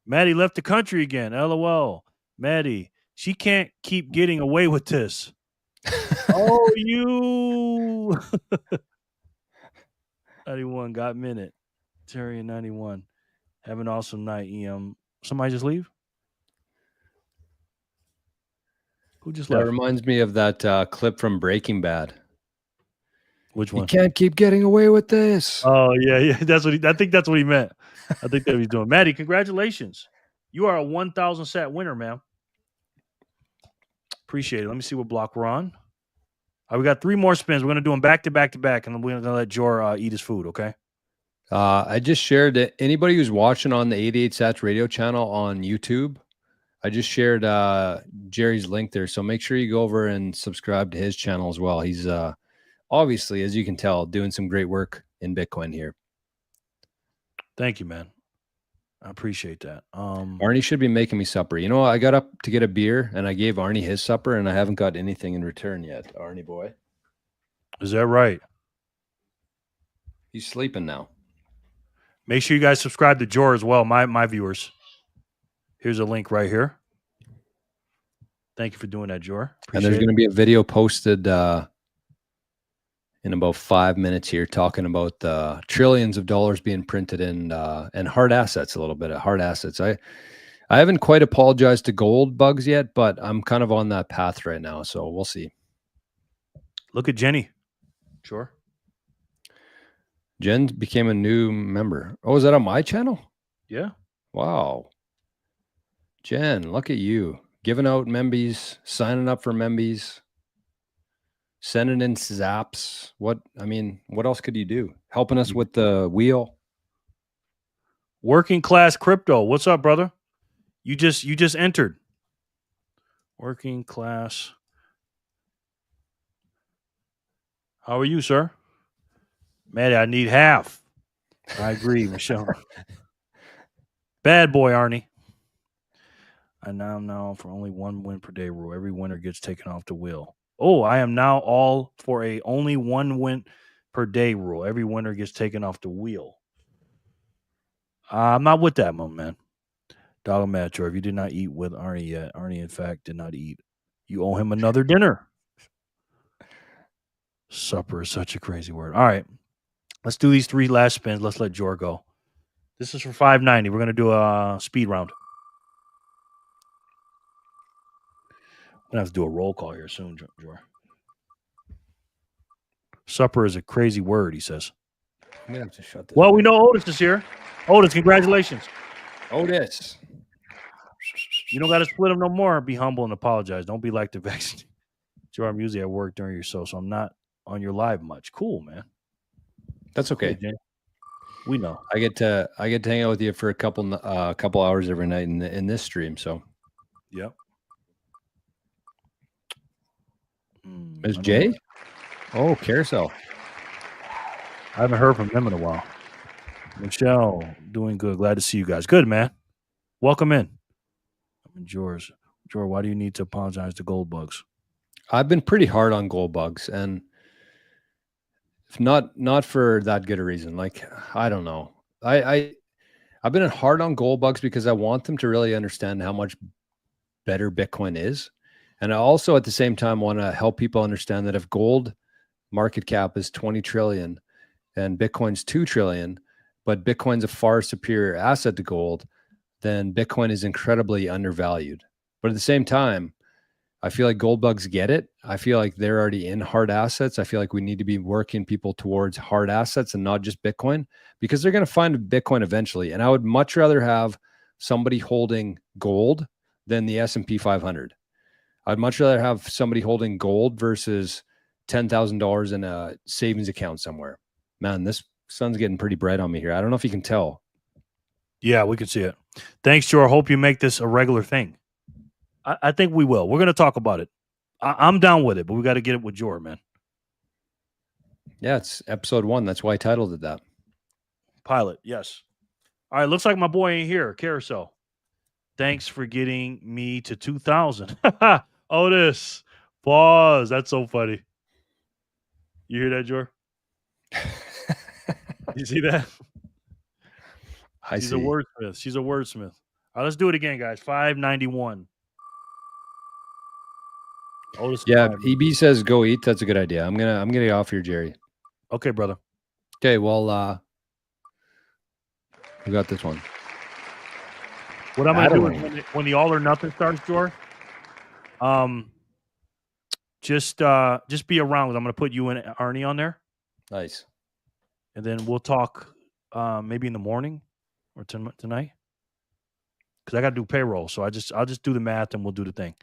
Maddie left the country again. LOL. Maddie, she can't keep getting away with this. Oh, you. 91 got minute. Terry and 91. Have an awesome night, EM. Somebody just leave? Who just that left? reminds me of that clip from Breaking Bad. Which You one? can't keep getting away with this. Oh, yeah. That's what I think that's what he meant. I think that he's doing. Maddie, congratulations. You are a 1,000 sat winner, man. Appreciate it. Let me see what block we're on. All right, we got 3 more spins. We're going to do them back to back to back, and we're going to let Jor eat his food, okay? I just shared that anybody who's watching on the 88 Sats radio channel on YouTube, I just shared Jerry's link there. So make sure you go over and subscribe to his channel as well. He's obviously, as you can tell, doing some great work in Bitcoin here. Thank you, man. I appreciate that. Arnie should be making me supper. You know, I got up to get a beer and I gave Arnie his supper and I haven't got anything in return yet. Arnie boy. Is that right? He's sleeping now. Make sure you guys subscribe to Jor as well, my viewers. Here's a link right here. Thank you for doing that, Jor. And there's going to be a video posted in about 5 minutes here talking about the trillions of dollars being printed in and hard assets, a little bit of hard assets. I haven't quite apologized to gold bugs yet, but I'm kind of on that path right now. So we'll see. Look at Jenny. Sure. Jen became a new member. Oh, is that on my channel? Yeah. Wow. Jen, look at you. Giving out membies, signing up for membies, sending in zaps. What else could you do? Helping us with the wheel. Working class crypto. What's up, brother? You just entered. Working class. How are you, sir? Maddie, I need half. I agree, Michelle. Bad boy, Arnie. I now for only 1 win per day rule. Every winner gets taken off the wheel. Oh, I am now all for a only 1 win per day rule. Every winner gets taken off the wheel. I'm not with that, my man. Dog Match, or if you did not eat with Arnie yet, Arnie, in fact, did not eat. You owe him another dinner. Supper is such a crazy word. All right. Let's do these 3 last spins. Let's let Jor go. This is for 590. We're going to do a speed round. I'm going to have to do a roll call here soon, Jor. Supper is a crazy word, he says. I'm going to have to shut this. Well, we know Otis is here. Otis, congratulations. Otis. You don't got to split them no more. Be humble and apologize. Don't be like the vaccine. Jor, I'm usually at work during your show, so I'm not on your live much. Cool, man. That's okay. Cool, we know. I get to hang out with you for a couple hours every night in this stream. So, yep. Is Jay? Oh, Carousel. I haven't heard from them in a while. Michelle, doing good. Glad to see you guys. Good, man. Welcome in. I'm George. George, why do you need to apologize to gold bugs? I've been pretty hard on gold bugs, and if not for that good a reason. Like, I don't know. I've been hard on gold bugs because I want them to really understand how much better Bitcoin is. And I also at the same time want to help people understand that if gold market cap is 20 trillion and Bitcoin's 2 trillion, but Bitcoin's a far superior asset to gold, then Bitcoin is incredibly undervalued. But at the same time, I feel like gold bugs get it. I feel like they're already in hard assets. I feel like we need to be working people towards hard assets and not just Bitcoin, because they're going to find Bitcoin eventually. And I would much rather have somebody holding gold than the S&P 500. I'd much rather have somebody holding gold versus $10,000 in a savings account somewhere. Man, this sun's getting pretty bright on me here. I don't know if you can tell. Yeah, we can see it. Thanks, Joe. I hope you make this a regular thing. I think we will. We're going to talk about it. I'm down with it, but we got to get it with Jor, man. Yeah, it's episode 1. That's why I titled it that. Pilot, yes. All right, looks like my boy ain't here. Carousel. Thanks for getting me to 2,000. Otis, pause. That's so funny. You hear that, Jor? You see that? She's a wordsmith. She's a wordsmith. All right, let's do it again, guys. 591. Otis. Yeah, EB says go eat. That's a good idea. I'm gonna get off here, Jerry. Okay, brother. Okay, well, we got this one. What I'm gonna do is when the all or nothing starts, Jor, just be around. I'm gonna put you and Arnie on there. Nice. And then we'll talk maybe in the morning or tonight. Because I got to do payroll, so I'll just do the math and we'll do the thing.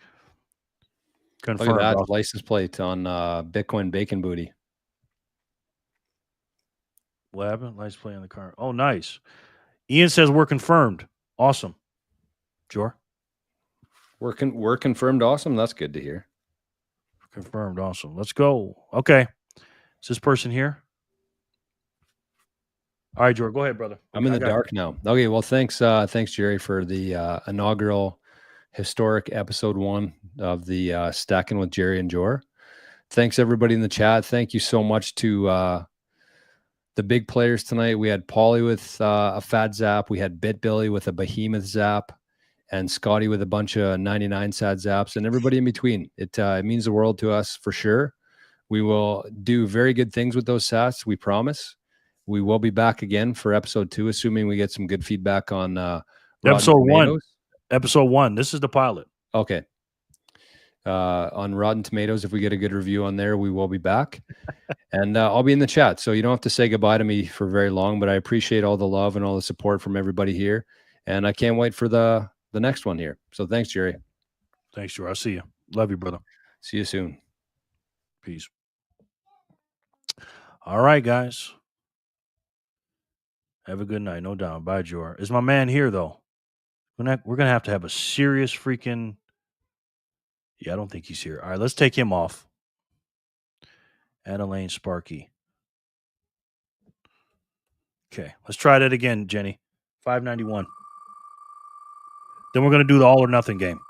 Confirm. Look at that license plate on Bitcoin Bacon Booty. What happened? License plate on the car. Oh, nice. Ian says we're confirmed. Awesome. Jor? We're confirmed. Awesome. That's good to hear. Confirmed. Awesome. Let's go. Okay. Is this person here? All right, Jor, go ahead, brother. I'm in the dark now. Okay, well, thanks, Jerry, for the inaugural historic episode 1 of the Stacking with Jerry and Jor. Thanks, everybody in the chat. Thank you so much to the big players tonight. We had Paulie with a fat zap. We had BitBilly with a behemoth zap, and Scotty with a bunch of 99 sad zaps, and everybody in between. It means the world to us for sure. We will do very good things with those sats, we promise. We will be back again for episode 2, assuming we get some good feedback on episode 1. Episode 1. This is the pilot. Okay. On Rotten Tomatoes, if we get a good review on there, we will be back. And I'll be in the chat, so you don't have to say goodbye to me for very long, but I appreciate all the love and all the support from everybody here. And I can't wait for the next one here. So thanks, Jerry. Thanks, Jor. I'll see you. Love you, brother. See you soon. Peace. All right, guys. Have a good night. No doubt. Bye, Jor. Is my man here, though? We're going to have a serious freaking... Yeah, I don't think he's here. All right, let's take him off. Adeline Sparky. Okay, let's try that again, Jenny. 591. Then we're going to do the all or nothing game.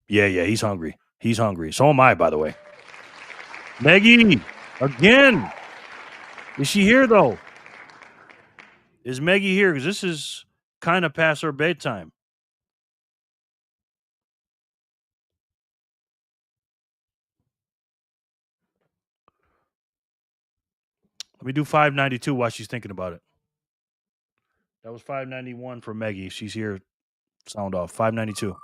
Yeah, he's hungry. He's hungry. So am I, by the way. Maggie, again. Is she here, though? Is Maggie here? Because this is kind of past her bedtime. Let me do 592 while she's thinking about it. That was 591 for Maggie. She's here. Sound off. 592.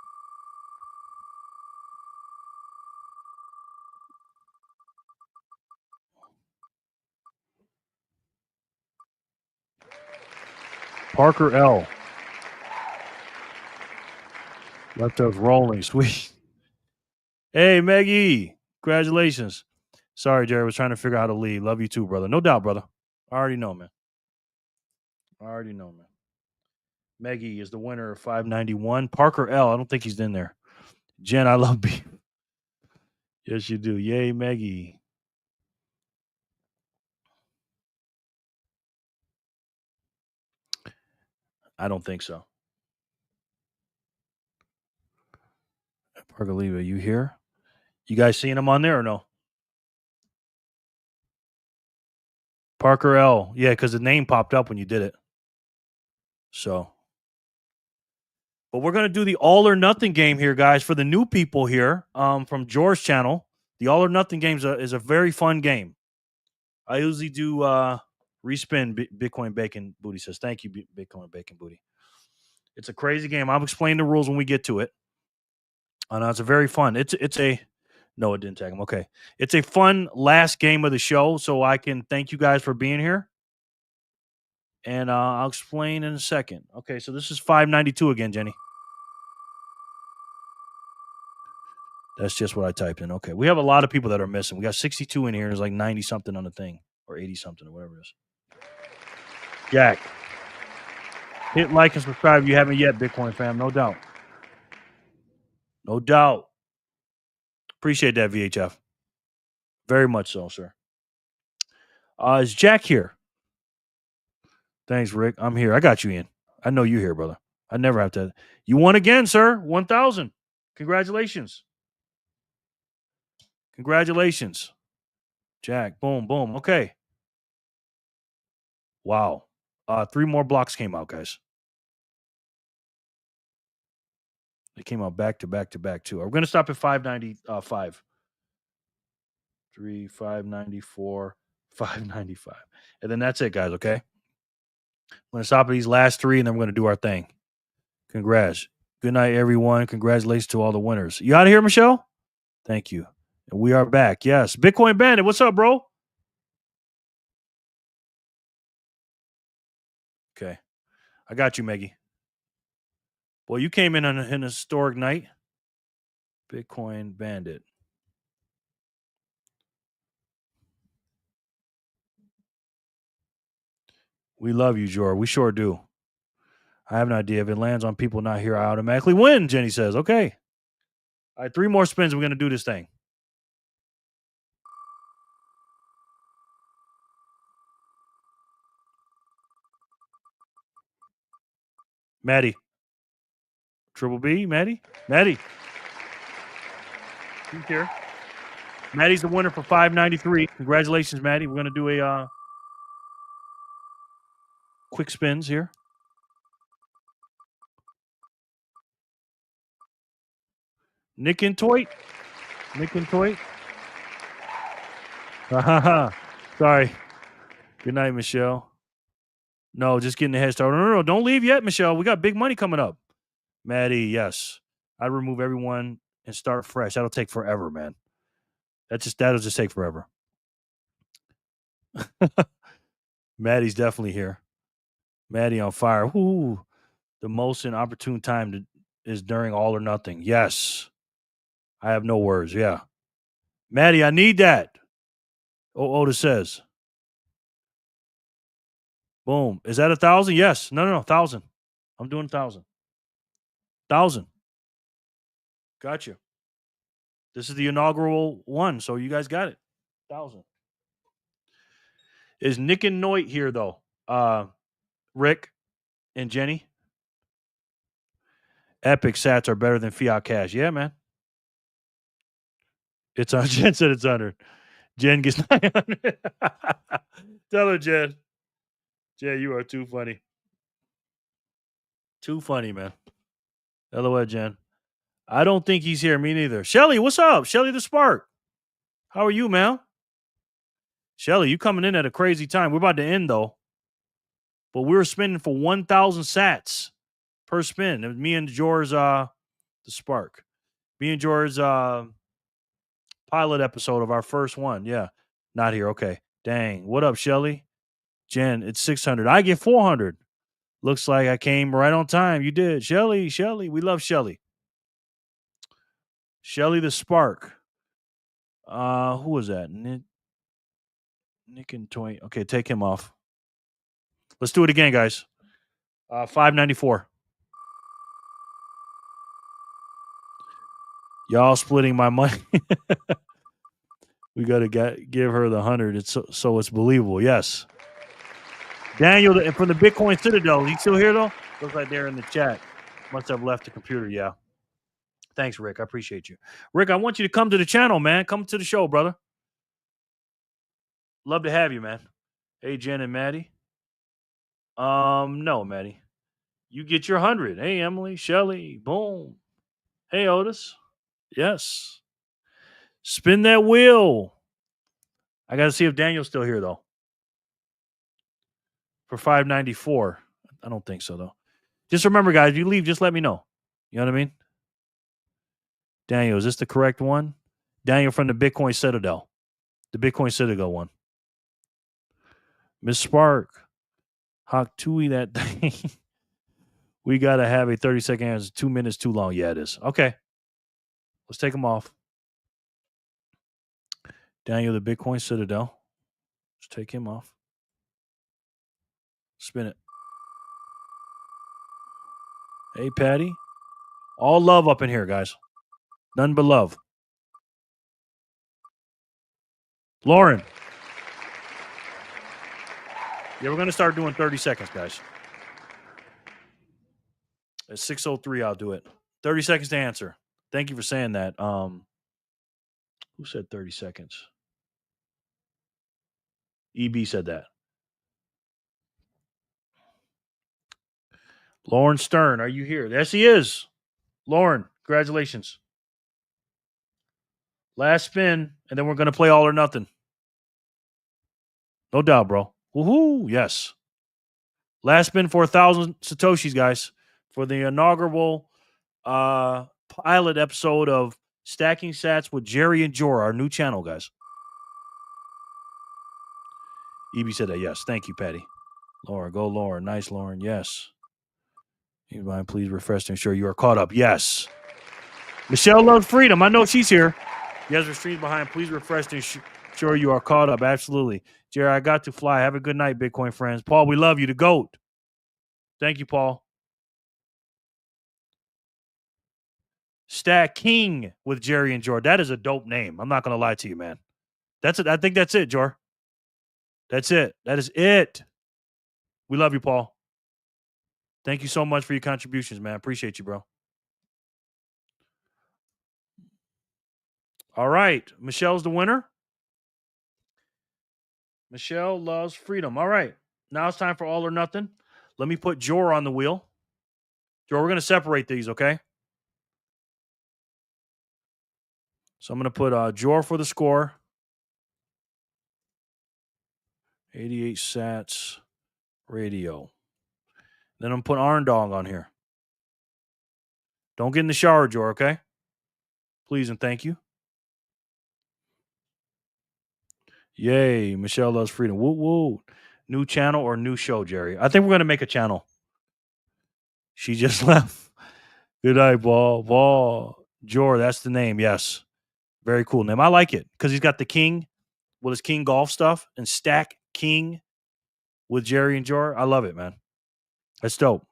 Parker L. Left us rolling. Sweet. Hey, Maggie. Congratulations. Sorry, Jerry. Was trying to figure out how to leave. Love you too, brother. No doubt, brother. I already know, man. Maggie is the winner of 591. Parker L. I don't think he's in there. Jen, I love beef. Yes, you do. Yay, Maggie. I don't think so. Parker Leva, you here? You guys seeing him on there or no? Parker L. Yeah, because the name popped up when you did it. So But we're going to do the all or nothing game here, guys, for the new people here from George's channel. The all or nothing game is a very fun game. I usually do respin Bitcoin Bacon Booty says. Thank you, Bitcoin Bacon Booty. It's a crazy game. I'll explain the rules when we get to it. It's a very fun. No, it didn't tag him. Okay. It's a fun last game of the show, so I can thank you guys for being here. And I'll explain in a second. Okay, so this is 592 again, Jenny. That's just what I typed in. Okay. We have a lot of people that are missing. We got 62 in here. There's like 90 something on the thing, or 80 something, or whatever it is. Jack. Hit like and subscribe if you haven't yet, Bitcoin fam. No doubt. No doubt. Appreciate that, VHF. Very much so, sir. Is Jack here? Thanks, Rick. I'm here. I got you in. I know you here, brother. I never have to. You won again, sir. 1,000. Congratulations. Congratulations. Jack. Boom, boom. Okay. Wow. 3 more blocks came out, guys. They came out back to back to back, too. We're going to stop at 595. 3, 594, 595. And then that's it, guys, okay? I'm going to stop at these last 3, and then we're going to do our thing. Congrats. Good night, everyone. Congratulations to all the winners. You out of here, Michelle? Thank you. And we are back. Yes. Bitcoin Bandit, what's up, bro? Okay. I got you, Maggie. Boy, you came in on an historic night. Bitcoin Bandit. We love you, Jor. We sure do. I have an idea. If it lands on people not here, I automatically win, Jenny says. Okay. All right, 3 more spins. We're going to do this thing. Maddie. Triple B, Maddie? Maddie. He's here. Maddie's the winner for 593. Congratulations, Maddie. We're going to do a quick spins here. Nick and Toit. Sorry. Good night, Michelle. No, just getting the head start. No. Don't leave yet, Michelle. We got big money coming up. Maddie, yes. I'd remove everyone and start fresh. That'll take forever, man. That'll just take forever. Maddie's definitely here. Maddie on fire. Ooh, the most inopportune time is during all or nothing. Yes. I have no words. Yeah. Maddie, I need that. Otis says. Boom. Is that 1,000? Yes. No. 1,000. I'm doing 1,000. 1,000. Gotcha. This is the inaugural one, so you guys got it. 1,000. Is Nick and Noit here, though? Rick and Jenny? Epic sats are better than fiat cash. Yeah, man. It's on. Jen said it's 100. Jen gets 900. Tell her, Jen. Jen, you are too funny. Too funny, man. LOL, Jen. I don't think he's here. Me neither. Shelly, what's up? Shelly the Spark. How are you, man? Shelly, you coming in at a crazy time. We're about to end, though. But we were spending for 1,000 sats per spin. It was me and George, the Spark. Me and George, pilot episode of our first one. Yeah. Not here. Okay. Dang. What up, Shelly? Jen, it's 600. I get 400. Looks like I came right on time. You did. Shelly. We love Shelly. Shelly the Spark. Who was that? Nick and Toy. Okay, take him off. Let's do it again, guys. 594. Y'all splitting my money. We got to give her the 100 so it's believable. Yes. Daniel from the Bitcoin Citadel. He still here, though? Looks like they're in the chat. Must have left the computer, yeah. Thanks, Rick. I appreciate you. Rick, I want you to come to the channel, man. Come to the show, brother. Love to have you, man. Hey, Jen and Maddie. No, Maddie. You get your 100. Hey, Emily, Shelly, boom. Hey, Otis. Yes. Spin that wheel. I got to see if Daniel's still here, though. For $5.94. I don't think so, though. Just remember, guys, if you leave, just let me know. You know what I mean? Daniel, is this the correct one? Daniel from the Bitcoin Citadel. The Bitcoin Citadel one. Miss Spark. Hawk Tui that thing. We got to have a 30-second answer. 2 minutes too long. Yeah, it is. Okay. Let's take them off. Daniel, the Bitcoin Citadel. Let's take him off. Spin it. Hey, Patty. All love up in here, guys. None but love. Lauren. Yeah, we're going to start doing 30 seconds, guys. At 6:03, I'll do it. 30 seconds to answer. Thank you for saying that. Who said 30 seconds? EB said that. Lauren Stern, are you here? Yes, he is. Lauren, congratulations. Last spin, and then we're going to play all or nothing. No doubt, bro. Woohoo, yes. Last spin for 1,000 Satoshis, guys, for the inaugural pilot episode of Stacking Sats with Jerry and Jor, our new channel, guys. EB said that, yes. Thank you, Patty. Laura, go Laura. Nice, Lauren. Yes. Mind, please refresh to ensure you are caught up. Yes. Michelle loves freedom. I know she's here. Yes, her stream's behind. Please refresh to ensure you are caught up. Absolutely. Jerry, I got to fly. Have a good night, Bitcoin friends. Paul, we love you. The GOAT. Thank you, Paul. Stack King with Jerry and Jor. That is a dope name. I'm not going to lie to you, man. That's it. I think that's it, Jor. That's it. That is it. We love you, Paul. Thank you so much for your contributions, man. Appreciate you, bro. All right. Michelle's the winner. Michelle loves freedom. All right. Now it's time for all or nothing. Let me put Jor on the wheel. Jor, we're going to separate these, okay? So I'm going to put Jor for the score. 88 sats radio. Then I'm putting Arndong on here. Don't get in the shower, Jor, okay? Please and thank you. Yay, Michelle loves freedom. Woo woo. New channel or new show, Jerry? I think we're going to make a channel. She just left. Good night, Ball. Jor, that's the name. Yes. Very cool name. I like it because he's got the king with his king golf stuff and Stack King with Jerry and Jor. I love it, man. That's dope.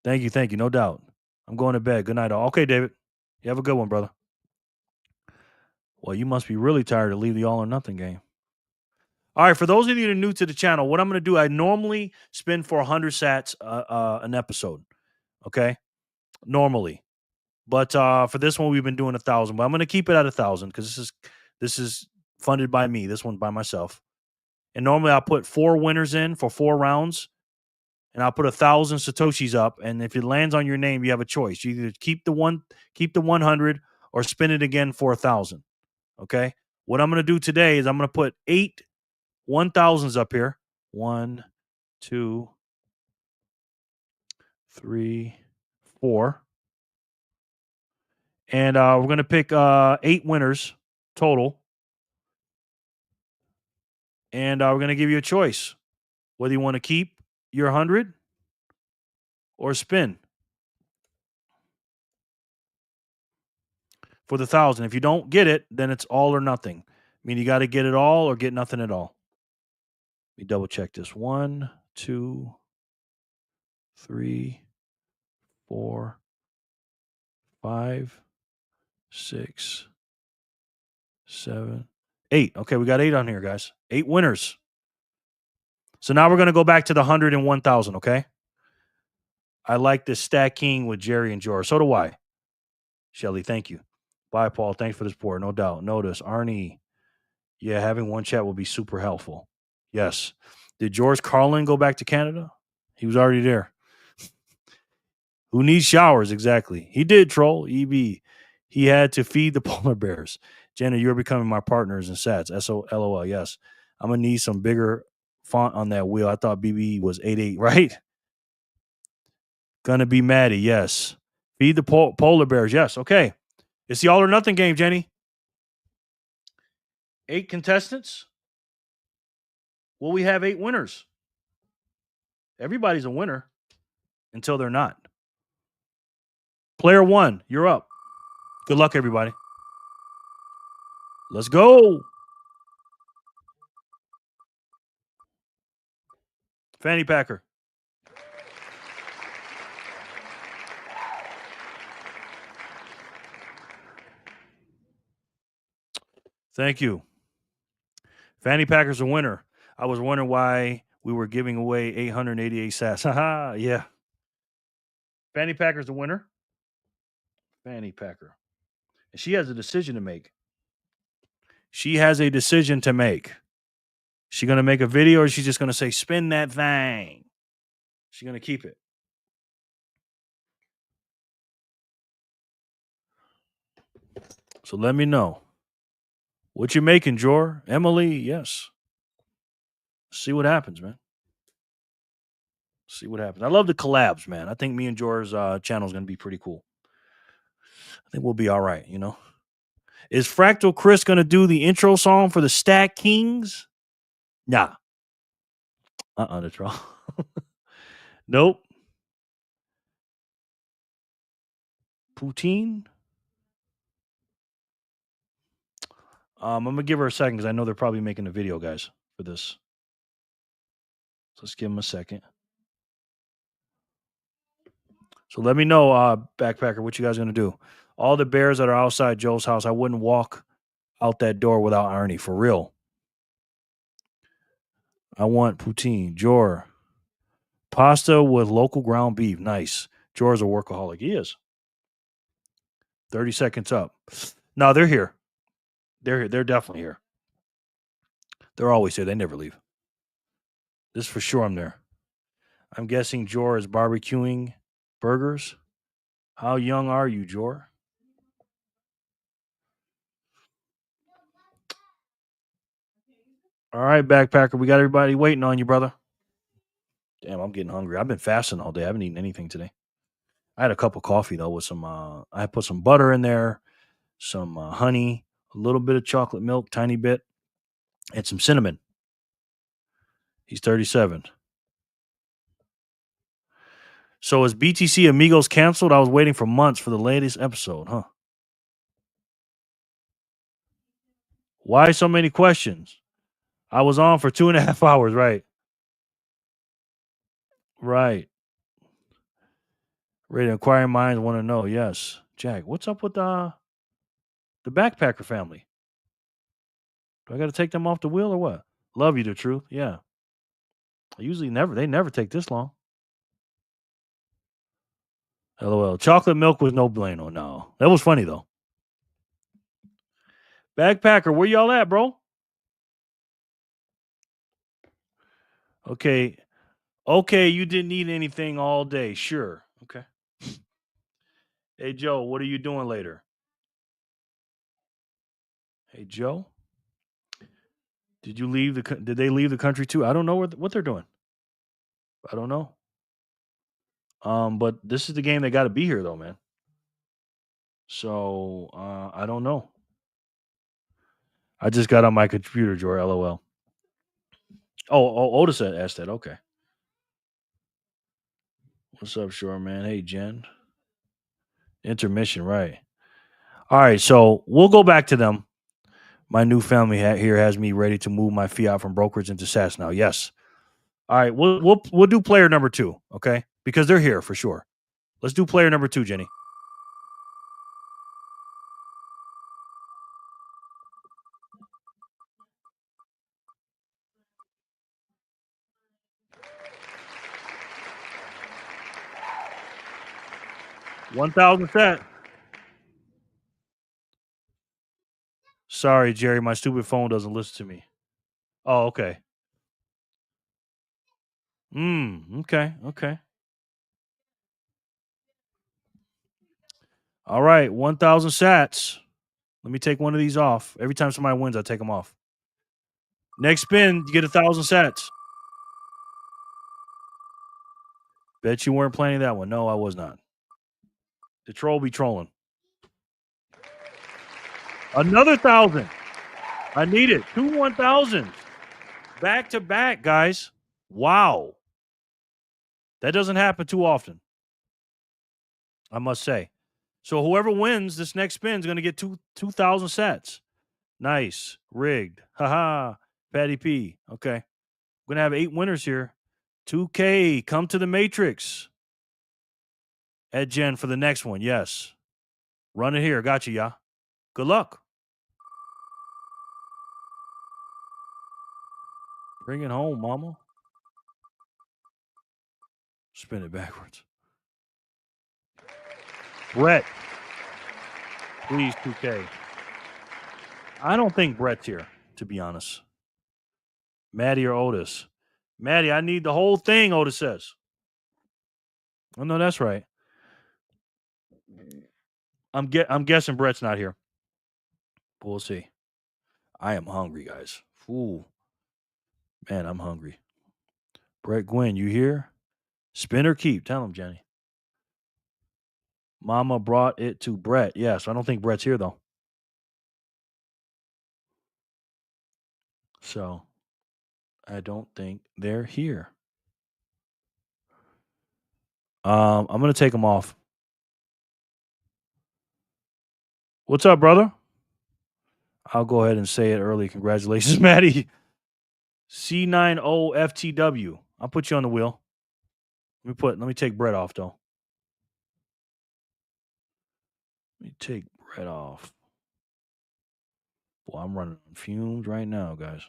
Thank you. No doubt. I'm going to bed. Good night, all. Okay, David. You have a good one, brother. Well, you must be really tired to leave the all or nothing game. All right, for those of you that are new to the channel, what I'm going to do, I normally spin for 100 sats an episode, okay? Normally. But for this one, we've been doing 1,000. But I'm going to keep it at 1,000 because this is funded by me. This one by myself. And normally I'll put 4 winners in for 4 rounds. And I'll put 1,000 Satoshis up. And if it lands on your name, you have a choice. You either keep the 100 or spin it again for 1,000. Okay? What I'm going to do today is I'm going to put 8 1,000s up here. 1, 2, 3, 4. And we're going to pick 8 winners total. And we're going to give you a choice. Whether you want to keep your 100 or spin for the 1,000. If you don't get it, then it's all or nothing. I mean, you got to get it all or get nothing at all. Let me double check this. 1, 2, 3, 4, 5, 6, 7, 8. Okay, we got 8 on here, guys. 8 winners. So now we're going to go back to the 100 and 1,000, okay? I like this Stack King with Jerry and Jor. So do I. Shelly, thank you. Bye, Paul. Thanks for the support. No doubt. Notice, Arnie. Yeah, having one chat will be super helpful. Yes. Did George Carlin go back to Canada? He was already there. Who needs showers? Exactly. He did troll. EB. He had to feed the polar bears. Jenna, you're becoming my partners in sats. LOL. Yes. I'm going to need some bigger font on that wheel. I thought BB was 88, right? Gonna be Maddie. Yes. Feed the polar bears. Yes. Okay. It's the all or nothing game, Jenny. 8 contestants. Will we have 8 winners? Everybody's a winner until they're not. Player 1, you're up. Good luck, everybody. Let's go. Fanny Packer. Thank you. Fanny Packer's a winner. I was wondering why we were giving away 888 sats. Haha, yeah. Fanny Packer's a winner. Fanny Packer. And she has a decision to make. She has a decision to make. She going to make a video or she's just going to say, spin that thing? She's going to keep it. So let me know. What you making, Jor? Emily, yes. See what happens, man. See what happens. I love the collabs, man. I think me and Jor's channel is going to be pretty cool. I think we'll be all right, you know. Is Fractal Chris going to do the intro song for the Stack Kings? Nah. That's wrong. Nope. Poutine? I'm going to give her a second because I know they're probably making a video, guys, for this. So let's give them a second. So let me know, Backpacker, what you guys going to do. All the bears that are outside Joe's house, I wouldn't walk out that door without Arnie, for real. I want poutine. Jor. Pasta with local ground beef. Nice. Jor's a workaholic. He is. 30 seconds up. No, they're here. They're here. They're definitely here. They're always here. They never leave. This for sure I'm there. I'm guessing Jor is barbecuing burgers. How young are you, Jor? All right, Backpacker. We got everybody waiting on you, brother. Damn, I'm getting hungry. I've been fasting all day. I haven't eaten anything today. I had a cup of coffee, though, with some, I put some butter in there, some honey, a little bit of chocolate milk, tiny bit, and some cinnamon. He's 37. So is BTC Amigos canceled? I was waiting for months for the latest episode, huh? Why so many questions? I was on for 2.5 hours, right? Right. Ready, inquiring minds want to know. Yes. Jack, what's up with the Backpacker family? Do I got to take them off the wheel or what? Love you, the truth. Yeah. They never take this long. LOL. Chocolate milk was no bueno. No. That was funny, though. Backpacker, where y'all at, bro? Okay. Okay, you didn't eat anything all day. Sure. Okay. Hey, Joe, what are you doing later? Hey, Joe. Did they leave the country too? I don't know what they're doing. I don't know. But this is the game. They got to be here though, man. So I don't know. I just got on my computer, Jor. LOL. Oh, Otis asked that. Okay. What's up, Shore Man? Hey, Jen. Intermission, right? All right, so we'll go back to them. My new family here has me ready to move my fiat from brokerage into SaaS now. Yes. All right, we'll do player number 2, okay? Because they're here for sure. Let's do player number 2, Jenny. $1,000. Sorry, Jerry, my stupid phone doesn't listen to me. Oh, okay. Okay. All right, 1,000 sats. Let me take one of these off. Every time somebody wins, I take them off. Next spin, you get 1,000 sats. Bet you weren't planning that one. No, I was not. The troll be trolling. Another 1,000. I need it. 2 1,000s. Back to back, guys. Wow. That doesn't happen too often, I must say. So whoever wins this next spin is going to get 2,000 sats. Nice. Rigged. Haha. Patty P. Okay. We're going to have 8 winners here. 2K. Come to the Matrix. Ed Jen for the next one. Yes. Run it here. Got you, yeah. Good luck. Bring it home, mama. Spin it backwards. Brett. Please, 2K. I don't think Brett's here, to be honest. Maddie or Otis. Maddie, I need the whole thing, Otis says. Oh, no, that's right. I'm guessing Brett's not here. But we'll see. I am hungry, guys. Ooh. Man, I'm hungry. Brett Gwynn, you here? Spin or keep? Tell him, Jenny. Mama brought it to Brett. Yes, I don't think Brett's here, though. So, I don't think they're here. I'm going to take them off. What's up, brother? I'll go ahead and say it early. Congratulations, Maddie. C90FTW. I'll put you on the wheel. Let me take Brett off, though. Let me take Brett off. Boy, I'm running on fumes right now, guys.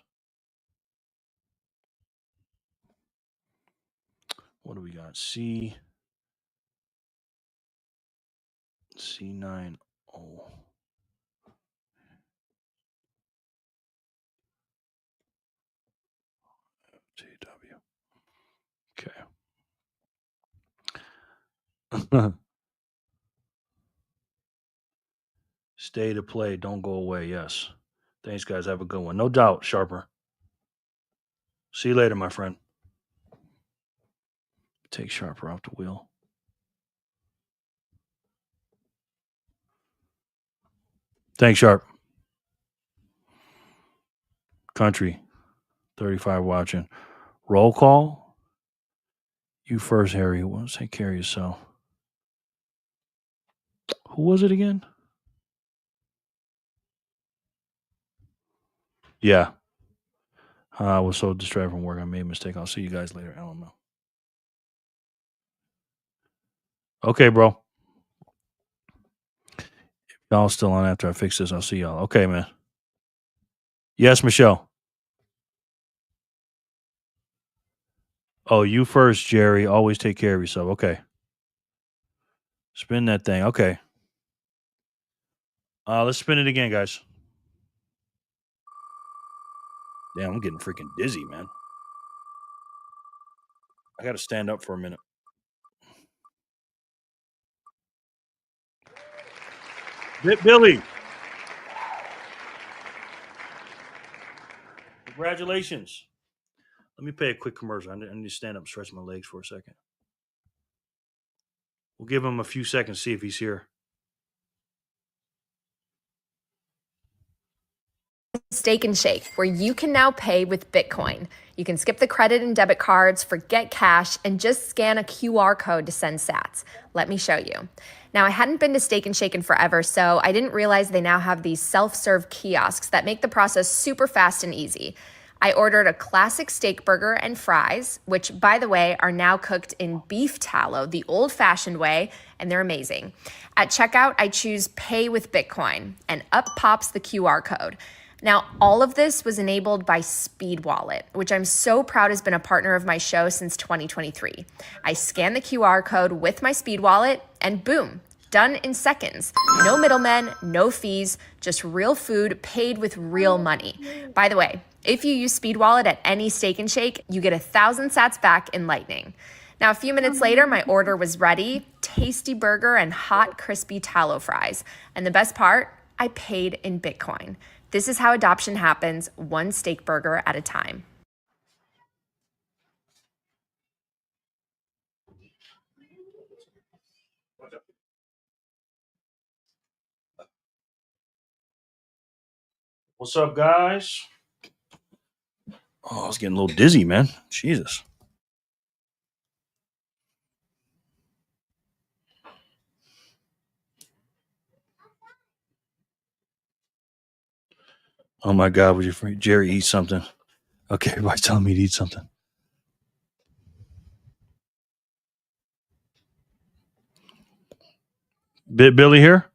What do we got? C90. FTW. Okay. Stay to play. Don't go away. Yes. Thanks, guys. Have a good one. No doubt, Sharper. See you later, my friend. Take Sharper off the wheel. Thanks, Sharp. Country. 35 watching. Roll call. You first, Harry. Well, take care of yourself. Who was it again? Yeah. I was so distracted from work. I made a mistake. I'll see you guys later. I don't know. Okay, bro. If y'all still on after I fix this, I'll see y'all. Okay, man. Yes, Michelle. Oh, you first, Jerry. Always take care of yourself. Okay. Spin that thing. Okay. Let's spin it again, guys. Damn, I'm getting freaking dizzy, man. I got to stand up for a minute. Billy. Congratulations. Let me pay a quick commercial. I need to stand up and stretch my legs for a second. We'll give him a few seconds, see if he's here. Steak and Shake, where you can now pay with Bitcoin. You can skip the credit and debit cards, forget cash, and just scan a QR code to send sats. Let me show you. Now, I hadn't been to Steak and Shake in forever, so I didn't realize they now have these self-serve kiosks that make the process super fast and easy. I ordered a classic steak burger and fries, which, by the way, are now cooked in beef tallow, the old-fashioned way, and they're amazing. At checkout, I choose Pay with Bitcoin, and up pops the QR code. Now, all of this was enabled by Speed Wallet, which I'm so proud has been a partner of my show since 2023. I scan the QR code with my Speed Wallet, and boom, done in seconds. No middlemen, no fees, just real food paid with real money. By the way, if you use Speed Wallet at any Steak and Shake, you get 1,000 sats back in Lightning. Now, a few minutes later, my order was ready. tasty burger and hot, crispy tallow fries. And the best part, I paid in Bitcoin. This is how adoption happens, one steak burger at a time. What's up, guys? Oh, I was getting a little dizzy, man. Jesus. Oh my God, would you Jerry eat something? Okay, everybody's telling me to eat something. Billy here?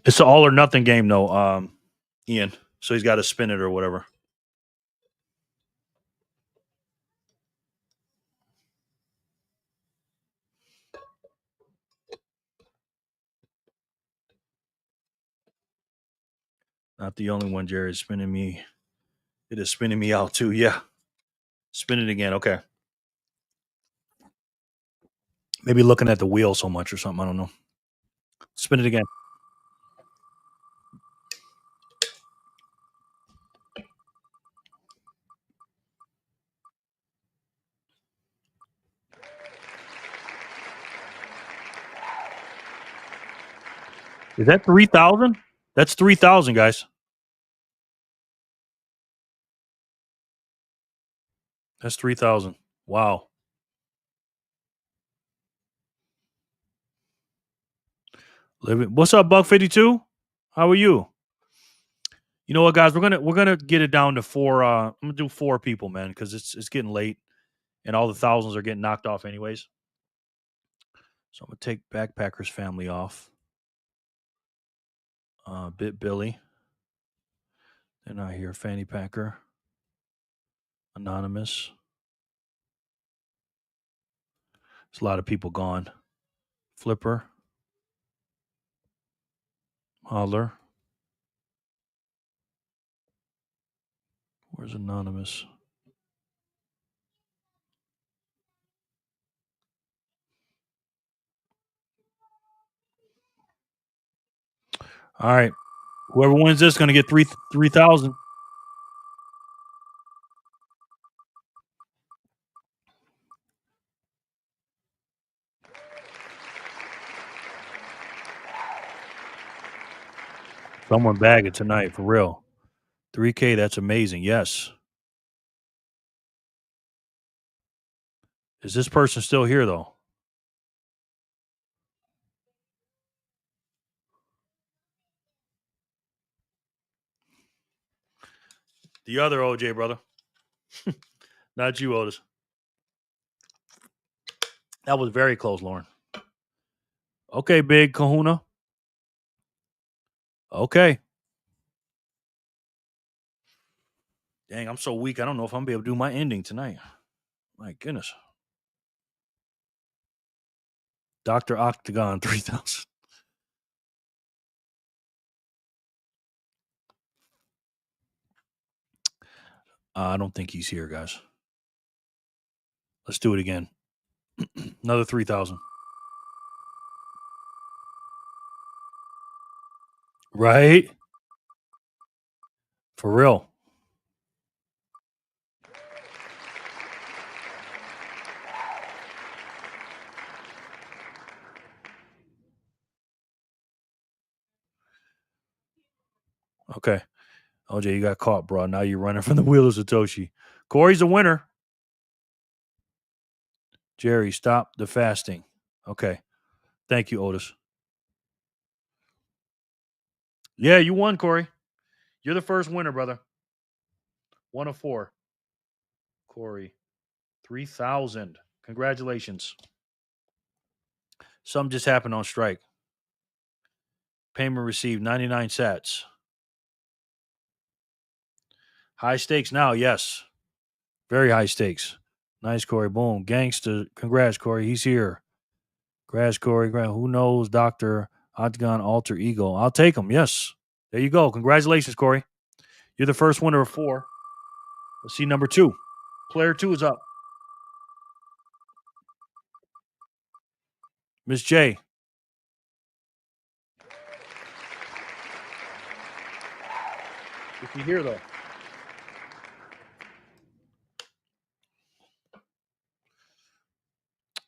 It's an all or nothing game, though, Ian. So he's got to spin it or whatever. Not the only one, Jerry, is spinning me. It is spinning me out too. Yeah. Spin it again. Okay. Maybe looking at the wheel so much or something. I don't know. Spin it again. Is that 3,000? That's 3,000, guys. That's 3,000. Wow. What's up, Buck 52? How are you? You know what, guys? We're gonna get it down to 4. I'm gonna do 4 people, man, because it's getting late, and all the thousands are getting knocked off anyways. So I'm gonna take Backpacker's family off. Bit Billy. They're not here. Fanny Packer. Anonymous. There's a lot of people gone. Flipper. Holler. Where's Anonymous? All right. Whoever wins this is going to get 3,000. Someone bag it tonight, for real. 3K, that's amazing. Yes. Is this person still here, though? The other OJ, brother. Not you, Otis. That was very close, Lauren. Okay, Big Kahuna. Okay. Dang, I'm so weak. I don't know if I'm going to be able to do my ending tonight. My goodness. Dr. Octagon, 3,000. I don't think he's here, guys. Let's do it again. Another 3,000. Right? For real. Okay. OJ, you got caught, bro. Now you're running from the wheel of Satoshi. Corey's the winner. Jerry, stop the fasting. Okay. Thank you, Otis. Yeah, you won, Corey. You're the first winner, brother. 1 of 4. Corey, 3,000. Congratulations. Something just happened on strike. Payment received 99 sats. High stakes now, yes. Very high stakes. Nice, Corey. Boom. Gangster. Congrats, Corey. He's here. Congrats, Corey. Who knows, Dr. Octagon Alter Ego? I'll take him. Yes. There you go. Congratulations, Corey. You're the first winner of 4. Let's see number 2. Player 2 is up. Miss J. Is she here though?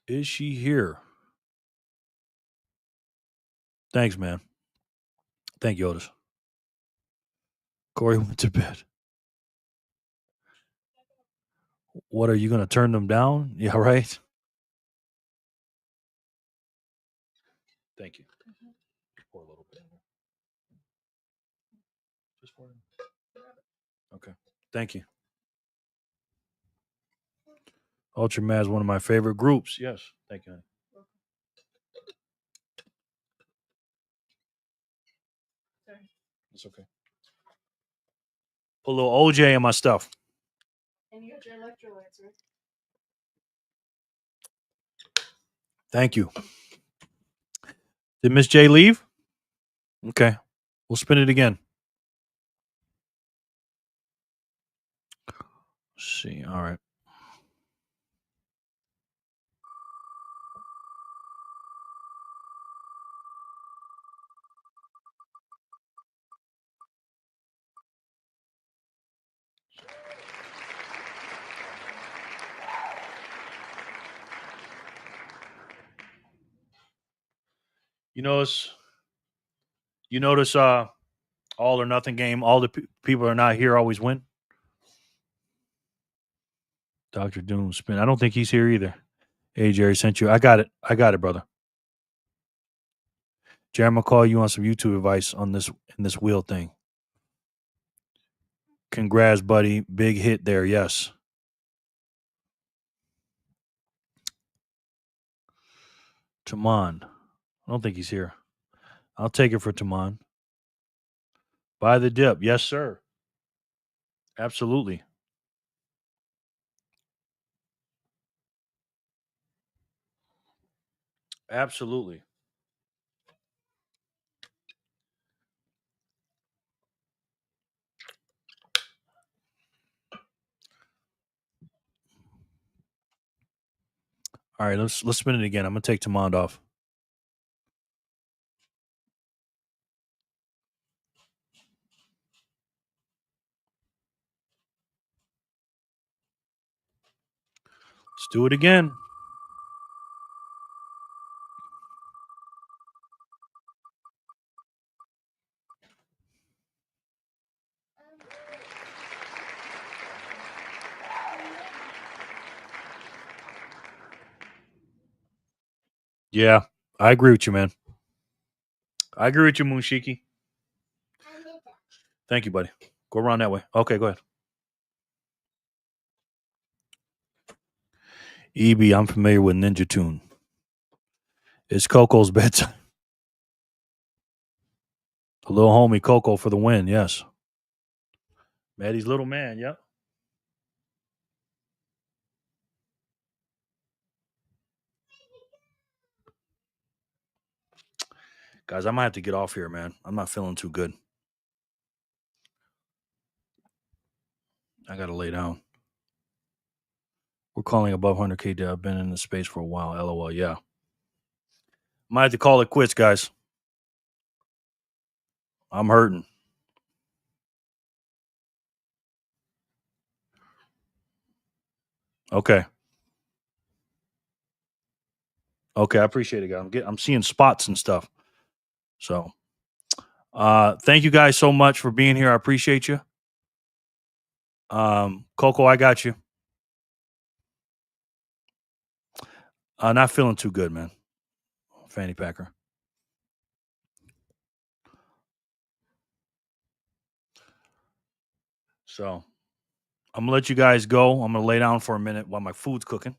Is she here? Thanks, man. Thank you, Otis. Corey went to bed. What, are you going to turn them down? Yeah, right. Thank you. Pour a little bit. Just pour it. Okay. Thank you. Ultra Mad is one of my favorite groups. Yes. Thank you, honey. Sorry. It's okay. Put a little OJ in my stuff. And you got your electrolytes, right? Thank you. Did Miss J leave? Okay. We'll spin it again. Let's see. All right. You notice all or nothing game, all the people are not here always win. Dr. Doom spin. I don't think he's here either. Hey, Jerry sent you. I got it, brother. Jerry, I'm gonna call you on some YouTube advice on this wheel thing. Congrats, buddy. Big hit there. Yes. Taman. I don't think he's here. I'll take it for Taman. Buy the dip. Yes, sir. Absolutely. Absolutely. All right, let's spin it again. I'm gonna take Taman off. Let's do it again. Yeah, I agree with you, man. I agree with you, Moonshiki. Thank you, buddy. Go around that way. Okay, go ahead. EB, I'm familiar with Ninja Tune. It's Coco's bedtime. A little homie Coco for the win, yes. Maddie's little man, yep. Guys, I might have to get off here, man. I'm not feeling too good. I got to lay down. We're calling above 100K. I've been in the space for a while. LOL, yeah. Might have to call it quits, guys. I'm hurting. Okay. Okay, I appreciate it, guys. I'm seeing spots and stuff. So, thank you guys so much for being here. I appreciate you. Coco, I got you. Not feeling too good, man. Fanny Packer. So, I'm gonna let you guys go. I'm gonna lay down for a minute while my food's cooking,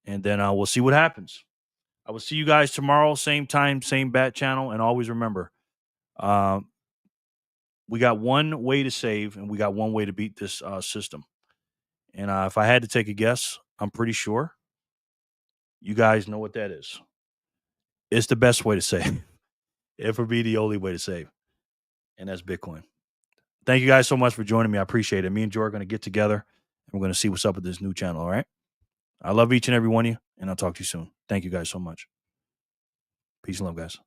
and then we'll see what happens. I will see you guys tomorrow, same time, same bat channel, and always remember, we got one way to save, and we got one way to beat this system. And if I had to take a guess, I'm pretty sure you guys know what that is. It's the best way to save. It would be the only way to save, and that's Bitcoin. thank you guys so much for joining me. I appreciate it. Me and Joe are going to get together and we're going to see what's up with this new channel. All right. I love each and every one of you, and I'll talk to you soon. Thank you guys so much. Peace and love, guys.